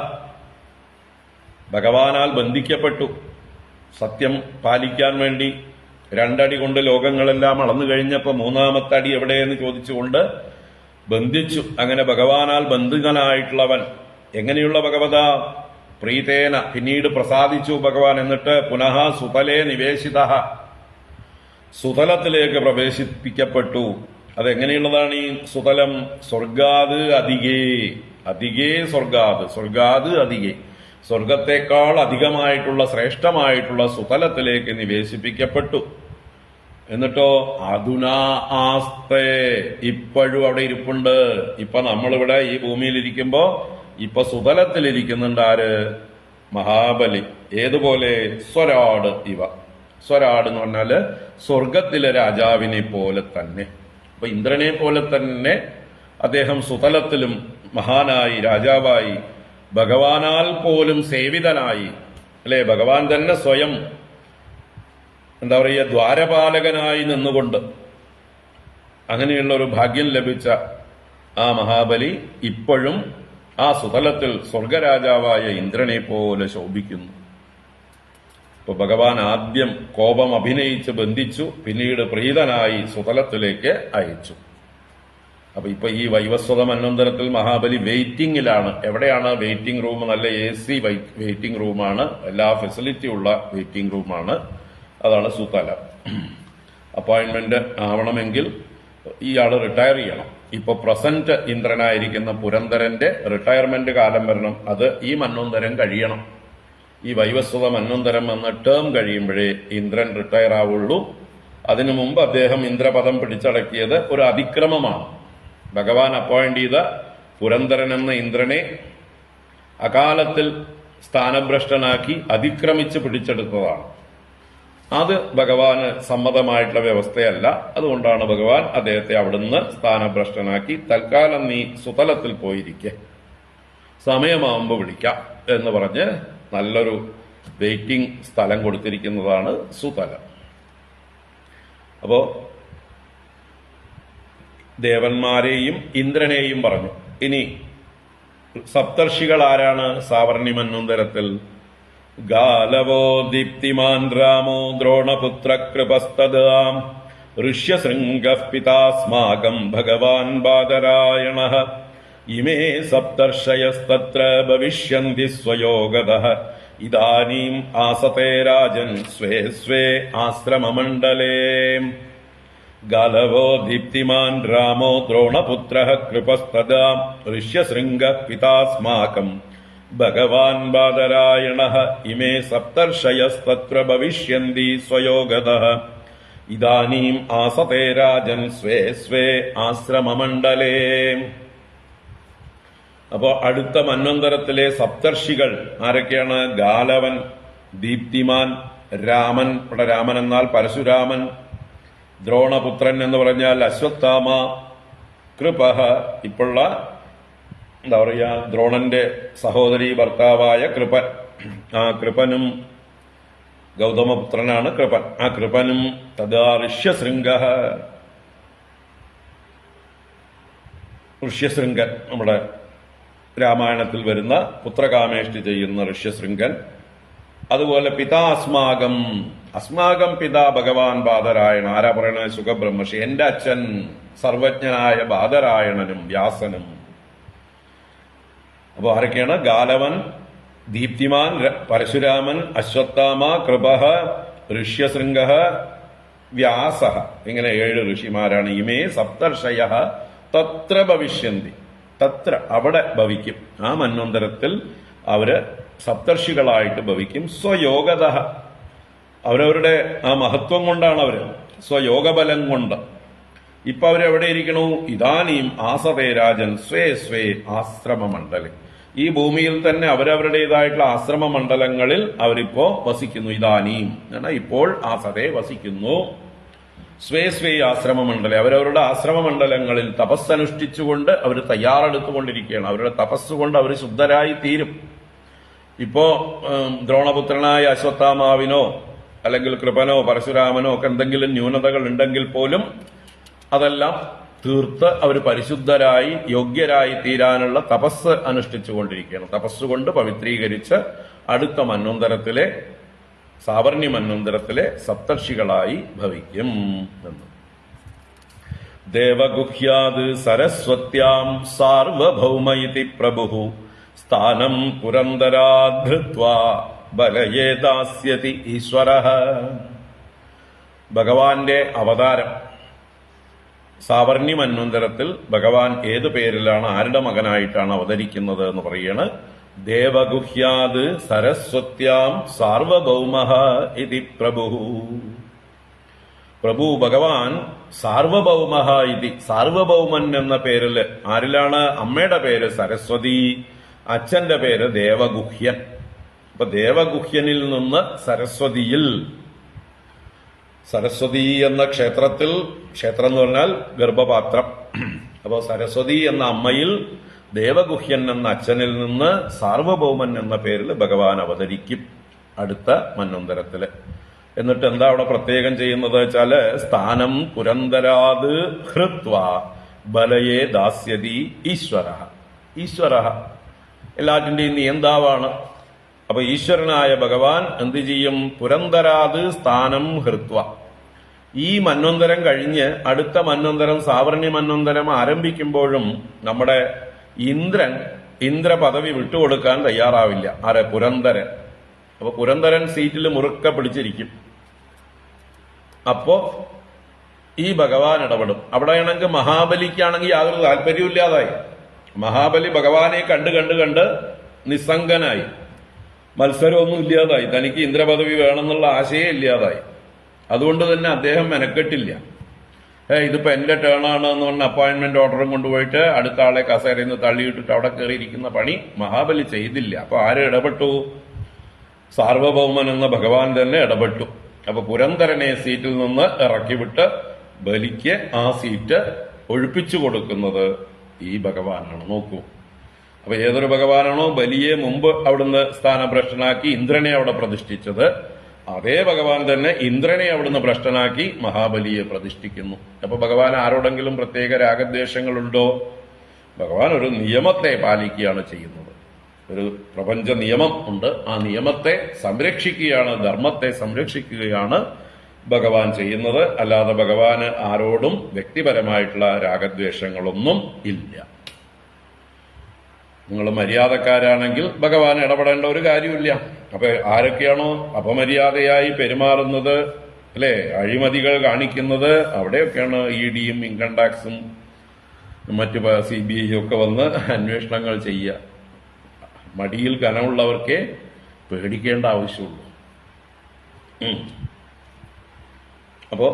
ഭഗവാനാൽ ബന്ധിക്കപ്പെട്ടു, സത്യം പാലിക്കാൻ വേണ്ടി രണ്ടടി കൊണ്ട് ലോകങ്ങളെല്ലാം അളന്നു കഴിഞ്ഞപ്പോ മൂന്നാമത്തെ അടി എവിടെയെന്ന് ചോദിച്ചുകൊണ്ട് ബന്ധിച്ചു. അങ്ങനെ ഭഗവാനാൽ ബന്ധുകനായിട്ടുള്ളവൻ എങ്ങനെയുള്ള ഭഗവത? പ്രീതേന, പിന്നീട് പ്രസാദിച്ചു ഭഗവാൻ. എന്നിട്ട് പുനഃ സുതലേ നിവേശിത, സുതലത്തിലേക്ക് പ്രവേശിപ്പിക്കപ്പെട്ടു. അതെങ്ങനെയുള്ളതാണ് ഈ സുതലം? സ്വർഗാത് അധികേ സ്വർഗാത് അധികേ, സ്വർഗത്തെക്കാൾ അധികമായിട്ടുള്ള ശ്രേഷ്ഠമായിട്ടുള്ള സുതലത്തിലേക്ക് നിവേശിപ്പിക്കപ്പെട്ടു. എന്നിട്ടോ അധുനാ ആസ്തേ, ഇപ്പോഴും അവിടെ ഇരിപ്പുണ്ട്. ഇപ്പൊ നമ്മളിവിടെ ഈ ഭൂമിയിലിരിക്കുമ്പോ ഇപ്പൊ സുതലത്തിലിരിക്കുന്നുണ്ട് ആര്? മഹാബലി. ഏതുപോലെ? സ്വരാട് ഇവ. സ്വരാട് എന്ന് പറഞ്ഞാല് സ്വർഗത്തിലെ രാജാവിനെ പോലെ തന്നെ. അപ്പൊ ഇന്ദ്രനെ പോലെ തന്നെ അദ്ദേഹം സുതലത്തിലും മഹാനായി, രാജാവായി, ഭഗവാനാൽ പോലും സേവിതനായി, അല്ലെ? ഭഗവാൻ തന്നെ സ്വയം എന്താ പറയുക, ദ്വാരപാലകനായി നിന്നുകൊണ്ട് അങ്ങനെയുള്ള ഒരു ഭാഗ്യം ലഭിച്ച ആ മഹാബലി ഇപ്പോഴും ആ സുതലത്തിൽ സ്വർഗരാജാവായ ഇന്ദ്രനെ പോലെ ശോഭിക്കുന്നു. ഇപ്പൊ ഭഗവാൻ ആദ്യം കോപം അഭിനയിച്ച് ബന്ധിച്ചു, പിന്നീട് പ്രീതനായി സുതലത്തിലേക്ക് അയച്ചു. അപ്പൊ ഇപ്പൊ ഈ വൈവസ്വത മന്വന്തരത്തിൽ മഹാബലി വെയിറ്റിംഗിലാണ്. എവിടെയാണ് വെയിറ്റിംഗ് റൂം? നല്ല AC വെയിറ്റിംഗ് റൂമാണ്, എല്ലാ ഫെസിലിറ്റി ഉള്ള വെയിറ്റിംഗ് റൂമാണ്. അതാണ് സുതലം. അപ്പോയിന്റ്മെന്റ് ആവണമെങ്കിൽ ഇയാള് റിട്ടയർ ചെയ്യണം. ഇപ്പൊ പ്രസന്റ് ഇന്ദ്രനായിരിക്കുന്ന പുരന്ദരന്റെ റിട്ടയർമെന്റ് കാലം വരണം. അത് ഈ മന്വന്തരം കഴിയണം. ഈ വൈവസ്വത മന്വന്തരം എന്ന ടേം കഴിയുമ്പോഴേ ഇന്ദ്രൻ റിട്ടയർ ആവുള്ളൂ. അതിനു മുമ്പ് അദ്ദേഹം ഇന്ദ്രപദം പിടിച്ചടക്കിയത് ഒരു അതിക്രമമാണ്. ഭഗവാൻ അപ്പോയിന്റ് ചെയ്ത പുരന്ദരൻ എന്ന ഇന്ദ്രനെ അകാലത്തിൽ സ്ഥാനഭ്രഷ്ടനാക്കി അതിക്രമിച്ച് പിടിച്ചെടുത്തതാണ്. അത് ഭഗവാന് സമ്മതമായിട്ടുള്ള വ്യവസ്ഥയല്ല. അതുകൊണ്ടാണ് ഭഗവാൻ അദ്ദേഹത്തെ അവിടുന്ന് സ്ഥാനഭ്രഷ്ടനാക്കി തൽക്കാലം നീ സുതലത്തിൽ പോയിരിക്കെ, സമയമാവുമ്പോ വിളിക്കാം എന്ന് പറഞ്ഞ് നല്ലൊരു വെയിറ്റിംഗ് സ്ഥലം കൊടുത്തിരിക്കുന്നതാണ് സുതലം. അപ്പോ ദേവന്മാരെയും ഇന്ദ്രനെയും പറഞ്ഞു. ഇനി സപ്തർഷികൾ ആരാണ് സാവർണി മന്വന്തരത്തിൽ? ഗാലവോ ദീപ്തിമാൻ രാമോ ദ്രോണപുത്ര കൃപസ്തദാം ഋഷ്യശൃംഗഃ പിതാസ്മാകം ഭഗവാൻ ബാദരായണഃ ഇമേ സപ്തർഷയസ്തത്ര ഭവിഷ്യന്തി സ്വയോഗതഃ ഇദാനീം ആസത്തെ രാജൻ സ്വേ സ്വേ ആശ്രമമണ്ഡലേ. ഗാലവോ ദീപ്തിമാൻ രാമോ ദ്രോണപുത്രഃ കൃപസ്തദാം ഋഷ്യശൃംഗഃ പിതാസ്മാകം ഭഗവാൻ ബാദരായണഃ ഇമേ സപ്തർഷയസ്തത്ര ഭവിഷ്യന്തി സ്വയോഗതഃ ഇദാനീം ആസത്തെ രാജൻ സ്വേ സ്വേ ആശ്രമമണ്ഡലേ. അപ്പോ അടുത്ത മന്വന്തരത്തിലെ സപ്തർഷികൾ ആരൊക്കെയാണ്? ഗാലവൻ, ദീപ്തിമാൻ, രാമൻ, ഇവിടെ രാമൻ എന്നാൽ പരശുരാമൻ, ദ്രോണപുത്രൻ എന്ന് പറഞ്ഞാൽ അശ്വത്ഥാമ, കൃപഃ ഇപ്പോഴുള്ള എന്താ പറയുക ദ്രോണന്റെ സഹോദരി ഭർത്താവായ കൃപൻ. ആ കൃപനും ഗൗതമപുത്രനാണ് കൃപൻ. ആ കൃപനും തഥാ ഋഷ്യശൃംഗഃ ഋഷ്യശൃംഗൻ, നമ്മുടെ രാമായണത്തിൽ വരുന്ന പുത്രകാമേഷ്ടി ചെയ്യുന്ന ഋഷ്യശൃംഗൻ. അതുപോലെ പിതാസ്മാകം, അസ്മാകം പിതാ ഭഗവാൻ ബാദരായണ. ആരാ പറയണ? സുഖബ്രഹ്മർഷി. എന്റെ അച്ഛൻ സർവജ്ഞനായ ബാദരായണനും വ്യാസനും. അപ്പൊ ആരൊക്കെയാണ്? ഗാലവൻ, ദീപ്തിമാൻ, പരശുരാമൻ, അശ്വത്ഥാമ, കൃപഃ, ഋഷ്യശൃംഗഃ, വ്യാസഃ. ഇങ്ങനെ 7 ഋഷിമാരാണ്. ഇമേ സപ്തർഷയഃ തത്ര ഭവിഷ്യന്തി. തത്ര അവിടെ ഭവിക്കും. ആ മന്വന്തരത്തിൽ അവര് സപ്തർഷികളായിട്ട് ഭവിക്കും. സ്വയോഗതഃ, അവരവരുടെ ആ മഹത്വം കൊണ്ടാണ് അവര്, സ്വയോഗബലം കൊണ്ട്. ഇപ്പൊ അവരെവിടെ ഇരിക്കണു? ഇതാനീം ആസവേ രാജൻ സ്വേ സ്വേ ആശ്രമ മണ്ഡലം. ഈ ഭൂമിയിൽ തന്നെ അവരവരുടേതായിട്ടുള്ള ആശ്രമ മണ്ഡലങ്ങളിൽ അവരിപ്പോ വസിക്കുന്നു. ഇതാനീം ഇപ്പോൾ ആസവേ വസിക്കുന്നു. സ്വേ സ്വേ ആശ്രമ മണ്ഡലം, അവരവരുടെ ആശ്രമ മണ്ഡലങ്ങളിൽ തപസ്സനുഷ്ഠിച്ചുകൊണ്ട് അവർ തയ്യാറെടുത്തുകൊണ്ടിരിക്കുകയാണ്. അവരുടെ തപസ്സുകൊണ്ട് അവർ ശുദ്ധരായി തീരും. ഇപ്പോ ദ്രോണപുത്രനായ അശ്വത്ഥാമാവിനോ അല്ലെങ്കിൽ കൃപനോ പരശുരാമനോ ഒക്കെ എന്തെങ്കിലും ന്യൂനതകൾ ഉണ്ടെങ്കിൽ പോലും അതെല്ലാം തീർത്ത് അവർ പരിശുദ്ധരായി യോഗ്യരായി തീരാനുള്ള തപസ് അനുഷ്ഠിച്ചുകൊണ്ടിരിക്കുകയാണ്. തപസ്സുകൊണ്ട് പവിത്രീകരിച്ച് അടുത്ത മന്വന്തരത്തിലെ സാവർണ്യ മന്വന്തരത്തിലെ സപ്തർഷികളായി ഭവിക്കും എന്ന്. ദേവഗുഹ്യാത് സരസ്വത്യാം സാർവഭൗമ ഇതി പ്രഭു സ്ഥാനം പുരന്തരാധൃത്വാ ബലയേ ദാസ്യതി ഈശ്വരഃ. ഭഗവാന്റെ അവതാരം സാവർണ്യ മന്വന്തരത്തിൽ ഭഗവാൻ ഏതു പേരിലാണ്, ആരുടെ മകനായിട്ടാണ് അവതരിക്കുന്നത് എന്ന് പറയാണ്. ദേവഗുഹ്യാത് സരസ്വത്യാം സാർവഭൗമഃ ഇതി പ്രഭു. പ്രഭു ഭഗവാൻ സാർവഭൗമഃ ഇതി, സാർവഭൗമൻ എന്ന പേരിൽ ആരിലാണ്? അമ്മയുടെ പേര് സരസ്വതി, അച്ഛന്റെ പേര് ദേവഗുഹ്യൻ. അപ്പൊ ദേവഗുഹ്യനിൽ നിന്ന് സരസ്വതിയിൽ, സരസ്വതി എന്ന ക്ഷേത്രത്തിൽ, ക്ഷേത്രം എന്ന് പറഞ്ഞാൽ ഗർഭപാത്രം. അപ്പോൾ സരസ്വതി എന്ന അമ്മയിൽ ദേവഗുഹ്യൻ എന്ന അച്ഛനിൽ നിന്ന് സാർവഭൗമൻ എന്ന പേരിൽ ഭഗവാൻ അവതരിക്കും അടുത്ത മന്വന്തരത്തില്. എന്നിട്ട് എന്താ അവിടെ പ്രത്യേകം ചെയ്യുന്നത് വെച്ചാല് സ്ഥാനം പുരന്തരാത് ഹൃത്വാ ബലയേ ദാസ്യതി ഈശ്വരഃ. ഈശ്വരഃ എല്ലാറ്റിന്റെയും നിയന്താവാണ്. അപ്പൊ ഈശ്വരനായ ഭഗവാൻ എന്ത് ചെയ്യും? പുരന്തരാത് സ്ഥാനം ഹൃത്വ. ഈ മന്വന്തരം കഴിഞ്ഞ് അടുത്ത മന്വന്തരം സാവർണ്യ മന്വന്തരം ആരംഭിക്കുമ്പോഴും നമ്മുടെ ഇന്ദ്രൻ ഇന്ദ്രപദവി വിട്ടുകൊടുക്കാൻ തയ്യാറാവില്ല. ആരെ? പുരന്തരൻ. അപ്പൊ പുരന്തരൻ സീറ്റിൽ മുറുക്ക പിടിച്ചിരിക്കും. അപ്പോ ഈ ഭഗവാൻ ഇടപെടും. അവിടെയാണെങ്കിൽ മഹാബലിക്കാണെങ്കിൽ യാതൊരു താല്പര്യമില്ലാതായി. മഹാബലി ഭഗവാനെ കണ്ട് കണ്ട് കണ്ട് നിസ്സംഗനായി, മത്സരമൊന്നും ഇല്ലാതായി, തനിക്ക് ഇന്ദ്രപദവി വേണമെന്നുള്ള ആശയം ഇല്ലാതായി. അതുകൊണ്ട് തന്നെ അദ്ദേഹം മെനക്കെട്ടില്ല. ഇതിപ്പോ എന്റെ ടേണാണ് എന്ന് പറഞ്ഞ അപ്പോയിന്റ്മെന്റ് ഓർഡറും കൊണ്ടുപോയിട്ട് അടുത്ത ആളെ കസേരയിൽ നിന്ന് തള്ളിയിട്ടിട്ട് അവിടെ കയറിയിരിക്കുന്ന പണി മഹാബലി ചെയ്തില്ല. അപ്പൊ ആര് ഇടപെട്ടു? സാർവഭൗമൻ എന്ന ഭഗവാൻ തന്നെ ഇടപെട്ടു. അപ്പൊ പുരന്തരനെ സീറ്റിൽ നിന്ന് ഇറക്കിവിട്ട് ബലിക്ക് ആ സീറ്റ് ഒഴിപ്പിച്ചു കൊടുക്കുന്നത് ഈ ഭഗവാനാണ്. നോക്കൂ, അപ്പൊ ഏതൊരു ഭഗവാനാണോ ബലിയെ മുമ്പ് അവിടുന്ന് സ്ഥാനഭ്രഷ്ടനാക്കി ഇന്ദ്രനെ അവിടെ പ്രതിഷ്ഠിച്ചത്, അതേ ഭഗവാൻ തന്നെ ഇന്ദ്രനെ അവിടുന്ന് ഭ്രഷ്ടനാക്കി മഹാബലിയെ പ്രതിഷ്ഠിക്കുന്നു. അപ്പൊ ഭഗവാൻ ആരോടെങ്കിലും പ്രത്യേക രാഗദ്വേഷങ്ങളുണ്ടോ? ഭഗവാൻ ഒരു നിയമത്തെ പാലിക്കുകയാണ് ചെയ്യുന്നത്. ഒരു പ്രപഞ്ച നിയമം ഉണ്ട്. ആ നിയമത്തെ സംരക്ഷിക്കുകയാണ്, ധർമ്മത്തെ സംരക്ഷിക്കുകയാണ് ഭഗവാൻ ചെയ്യുന്നത്. അല്ലാതെ ഭഗവാന് ആരോടും വ്യക്തിപരമായിട്ടുള്ള രാഗദ്വേഷങ്ങളൊന്നും ഇല്ല. നിങ്ങൾ മര്യാദക്കാരാണെങ്കിൽ ഭഗവാൻ ഇടപെടേണ്ട ഒരു കാര്യമില്ല. അപ്പൊ ആരൊക്കെയാണോ അപമര്യാദയായി പെരുമാറുന്നത്, അല്ലെ, അഴിമതികൾ കാണിക്കുന്നത്, അവിടെയൊക്കെയാണ് EDയും ഇൻകം ടാക്സും മറ്റു CBI ഒക്കെ വന്ന് അന്വേഷണങ്ങൾ ചെയ്യുക. മടിയിൽ കനമുള്ളവർക്കേ പേടിക്കേണ്ട ആവശ്യമുള്ളൂ. അപ്പോ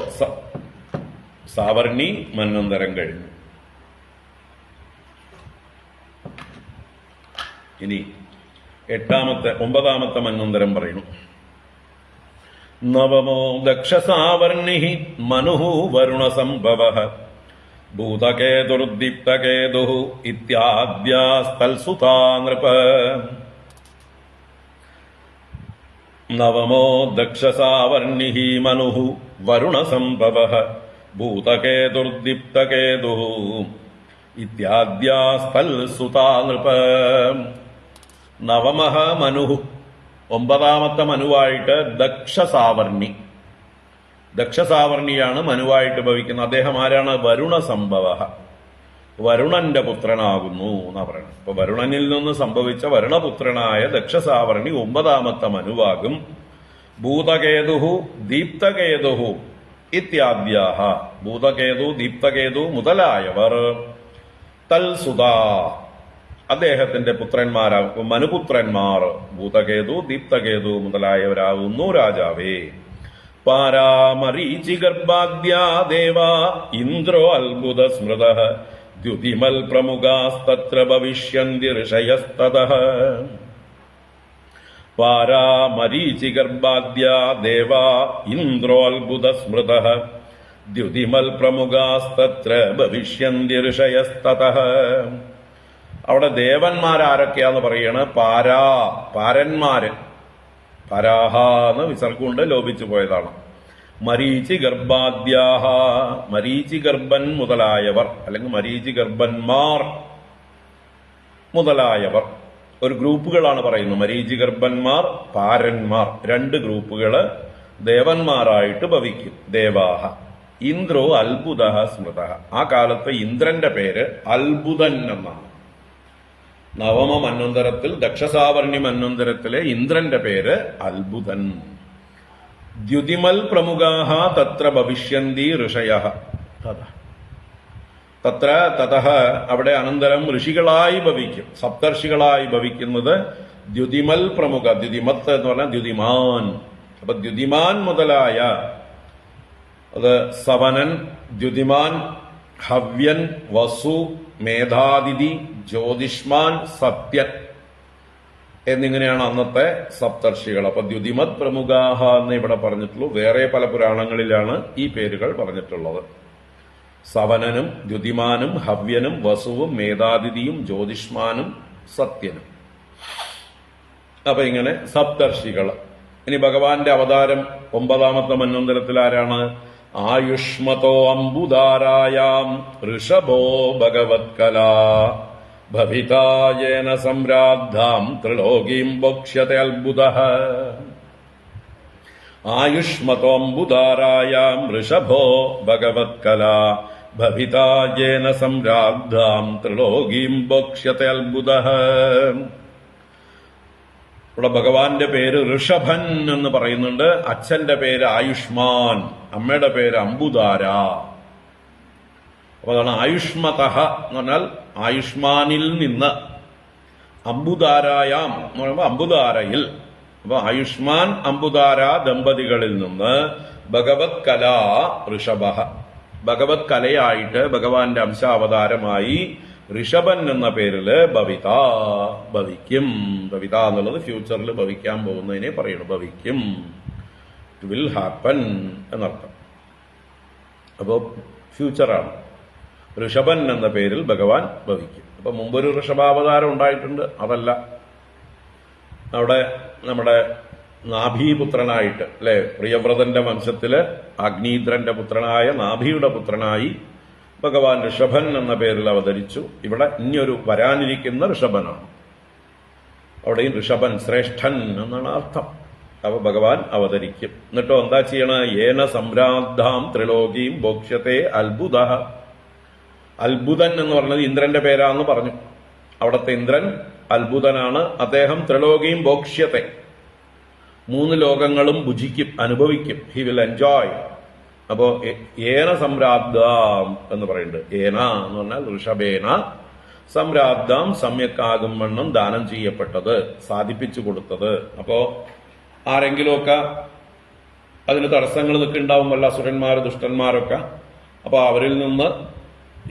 സാവർണി മന്വന്തരം കഴിഞ്ഞു. ഇനി 9ാമത്തെ മന്വന്തരം പറയുന്നു. നവമോ ദക്ഷസാവർണി മനുഃ വരുണ സംഭവഃ ഭൂതകേതുർദീപ്തകേതു ഇത്യാദ്യാസ്തൽസുതാ നൃപ. നവമോ ദക്ഷസാവർണി മനുഃ വരുണ സംഭവഃ ഭൂതകേതുർദീപ്തകേതു ഇത്യാദ്യാസ്തൽസുതാ നൃപ. നവമഃ മനുഃ, ഒമ്പതാമത്തെ മനുവായിട്ട് ദക്ഷസാവർണി. ദക്ഷസാവർണിയാണ് മനുവായിട്ട് ഭവിക്കുന്നത്. അദ്ദേഹം ആരാണ്? വരുണ സംഭവ, വരുണന്റെ പുത്രനാകുന്നു എന്നാ പറയുന്നത്. അപ്പൊ വരുണനിൽ നിന്ന് സംഭവിച്ച വരുണപുത്രനായ ദക്ഷസാവർണി ഒമ്പതാമത്തെ മനുവാകും. ഭൂതകേതു ദീപ്തകേതു ഇത്യാദ്യാഹ, ഭൂതകേതു ദീപ്തകേതു മുതലായവർ തൽസുതാ, അദ്ദേഹത്തിന്റെ പുത്രന്മാരാകും, മനുപുത്രന്മാർ ഭൂതകേതു ദീപ്തകേതു മുതലായവരാകുന്നു രാജാവേ. പാരാമരീചിഗർഭാദ്യാ ദേവാ ഇന്ദ്രോ അത്ഭുത സ്മൃത ദ്യുതിമൽ പ്രമുഖാസ്തത്ര ഭവിഷ്യന്തി ഋഷയസ്തതഃ. പാരാമരീചിഗർഭാദ്യാ ദേവാ ഇന്ദ്രോ അത്ഭുത സ്മൃത ദ്യുതിമൽ പ്രമുഖാസ്തത്ര ഭവിഷ്യന്തി ഋഷയസ്തതഃ. അവിടെ ദേവന്മാരാരൊക്കെയാന്ന് പറയണ്? പാരന്മാര്, പരാഹ എന്ന് വിസർഗുണ്ട് ലോപിച്ചു പോയതാണ്. മരീചി ഗർഭാദ്യാഹ, മരീചി ഗർഭൻ മുതലായവർ, അല്ലെങ്കിൽ മരീചി ഗർഭന്മാർ മുതലായവർ. ഒരു ഗ്രൂപ്പുകളാണ് പറയുന്നത്. മരീചി ഗർഭന്മാർ, പാരന്മാർ, രണ്ട് ഗ്രൂപ്പുകള് ദേവന്മാരായിട്ട് ഭവിക്കും. ദേവാഹ. ഇന്ദ്രോ അത്ഭുത സ്മൃത, ആ കാലത്ത് ഇന്ദ്രന്റെ പേര് അത്ഭുതൻ എന്നാണ്. നവമ മന്വന്തരത്തിൽ, ദക്ഷസാവർണി മന്വന്തരത്തിലെ ഇന്ദ്രന്റെ പേര് അത്ഭുതൻ. ദ്യുതിമൽ പ്രമുഖാഹ തത്ര ഭവിഷ്യന്തി ഋഷയഃ. തത്ര തതഃ, അവിടെ അനന്തരം ഋഷികളായി ഭവിക്കും, സപ്തർഷികളായി ഭവിക്കുന്നത് ദ്യുതിമൽ പ്രമുഖ. ദ്യുതിമത്ത് എന്ന് പറഞ്ഞാൽ ദ്യുതിമാൻ. അപ്പൊ ദ്യുതിമാൻ മുതലായ, അത് സവനൻ, ദ്യുതിമാൻ, ഹവ്യൻ, വസു, മേധാതിഥി, ജ്യോതിഷ്മാൻ, സത്യൻ എന്നിങ്ങനെയാണ് അന്നത്തെ സപ്തർഷികൾ. അപ്പൊ ദ്യുതിമത് പ്രമുഖാഹ എന്ന് ഇവിടെ പറഞ്ഞിട്ടുള്ളൂ. വേറെ പല പുരാണങ്ങളിലാണ് ഈ പേരുകൾ പറഞ്ഞിട്ടുള്ളത്. സവനനും ദ്യുതിമാനും ഹവ്യനും വസുവും മേധാതിഥിയും ജ്യോതിഷ്മാനും സത്യനും. അപ്പൊ ഇങ്ങനെ സപ്തർഷികൾ. ഇനി ഭഗവാന്റെ അവതാരം ഒമ്പതാമത്തെ മന്വന്തരത്തിൽ ആരാണ്? ആയുഷ്മതോ അംബുദാരായാം ഋഷഭോ ഭഗവത്കലാ ഭവിതായേന സംരാദ്ധാം ത്രിലോകീം ഭക്ഷ്യത്തെ അത്ഭുതഃ. ആയുഷ്മതോ അംബുദാരായാം ഋഷഭോ ഭഗവത്കലാ ഭവിതായേന സംരാദ്ധാം ത്രിലോകീം ഭക്ഷ്യത്തെ അത്ഭുതഃ. ഇവിടെ ഭഗവാന്റെ പേര് ഋഷഭൻ എന്ന് പറയുന്നുണ്ട്. അച്ഛന്റെ പേര് ആയുഷ്മാൻ, അമ്മയുടെ പേര് അംബുദാര. അപ്പൊ അതാണ് ആയുഷ്മതഃ എന്ന് പറഞ്ഞാൽ ആയുഷ്മാനിൽ നിന്ന്, അംബുദാരായാം എന്ന് പറയുമ്പോൾ അംബുദാരയിൽ. അപ്പൊ ആയുഷ്മാൻ അംബുദാര ദമ്പതികളിൽ നിന്ന് ഭഗവത് കലാ ഋഷഭ, ഭഗവത് കലയായിട്ട് ഭഗവാന്റെ അംശാവതാരമായി ഋഷഭൻ എന്ന പേരില് ഭവിക്കും. ഭവിത എന്നുള്ളത് ഫ്യൂച്ചറിൽ ഭവിക്കാൻ പോകുന്നതിനെ പറയുന്നു. ഭവിക്കും, ഇറ്റ് വിൽ ഹാപ്പൻ എന്നർത്ഥം. അപ്പോ ഫ്യൂച്ചറാണ്. ഋഷഭൻ എന്ന പേരിൽ ഭഗവാൻ ഭവിക്കും. അപ്പൊ മുമ്പൊരു ഋഷഭാവതാരം ഉണ്ടായിട്ടുണ്ട്, അതല്ല. അവിടെ നമ്മുടെ നാഭീപുത്രനായിട്ട്, അല്ലെ, പ്രിയവ്രതന്റെ വംശത്തില് അഗ്നീന്ദ്രന്റെ പുത്രനായ നാഭിയുടെ പുത്രനായി ഭഗവാൻ ഋഷഭൻ എന്ന പേരിൽ അവതരിച്ചു. ഇവിടെ ഇനിയൊരു വരാനിരിക്കുന്ന ഋഷഭനാണ്. അവിടെയും ഋഷഭൻ ശ്രേഷ്ഠൻ എന്നാണ് അർത്ഥം. അപ്പൊ ഭഗവാൻ അവതരിക്കും. എന്നിട്ടോ എന്താ ചെയ്യണ? ഏന സംരാദ്ധാം ത്രിലോകീം ഭോക്ഷ്യത്തെ അത്ഭുത. അത്ഭുതൻ എന്ന് പറഞ്ഞത് ഇന്ദ്രന്റെ പേരാന്ന് പറഞ്ഞു. അവിടത്തെ ഇന്ദ്രൻ അത്ഭുതനാണ്. അദ്ദേഹം ത്രിലോകീം ഭോക്ഷ്യത്തെ, മൂന്ന് ലോകങ്ങളും ഭുജിക്കും, അനുഭവിക്കും. He will enjoy. അപ്പോ ഏന സംരാബ്ദാം എന്ന് പറയുന്നുണ്ട്. ഏന എന്ന് പറഞ്ഞാൽ ഋഷഭേന സംരാബ്ദാം, സമ്യക്കാകും വണ്ണം ദാനം ചെയ്യപ്പെട്ടത്, സാധിപ്പിച്ചു കൊടുത്തത്. അപ്പോ ആരെങ്കിലുമൊക്കെ അതിന് തടസ്സങ്ങൾ നിൽക്കുന്നുണ്ടാവുമല്ല, അസുരന്മാർ, ദുഷ്ടന്മാരൊക്കെ. അപ്പൊ അവരിൽ നിന്ന്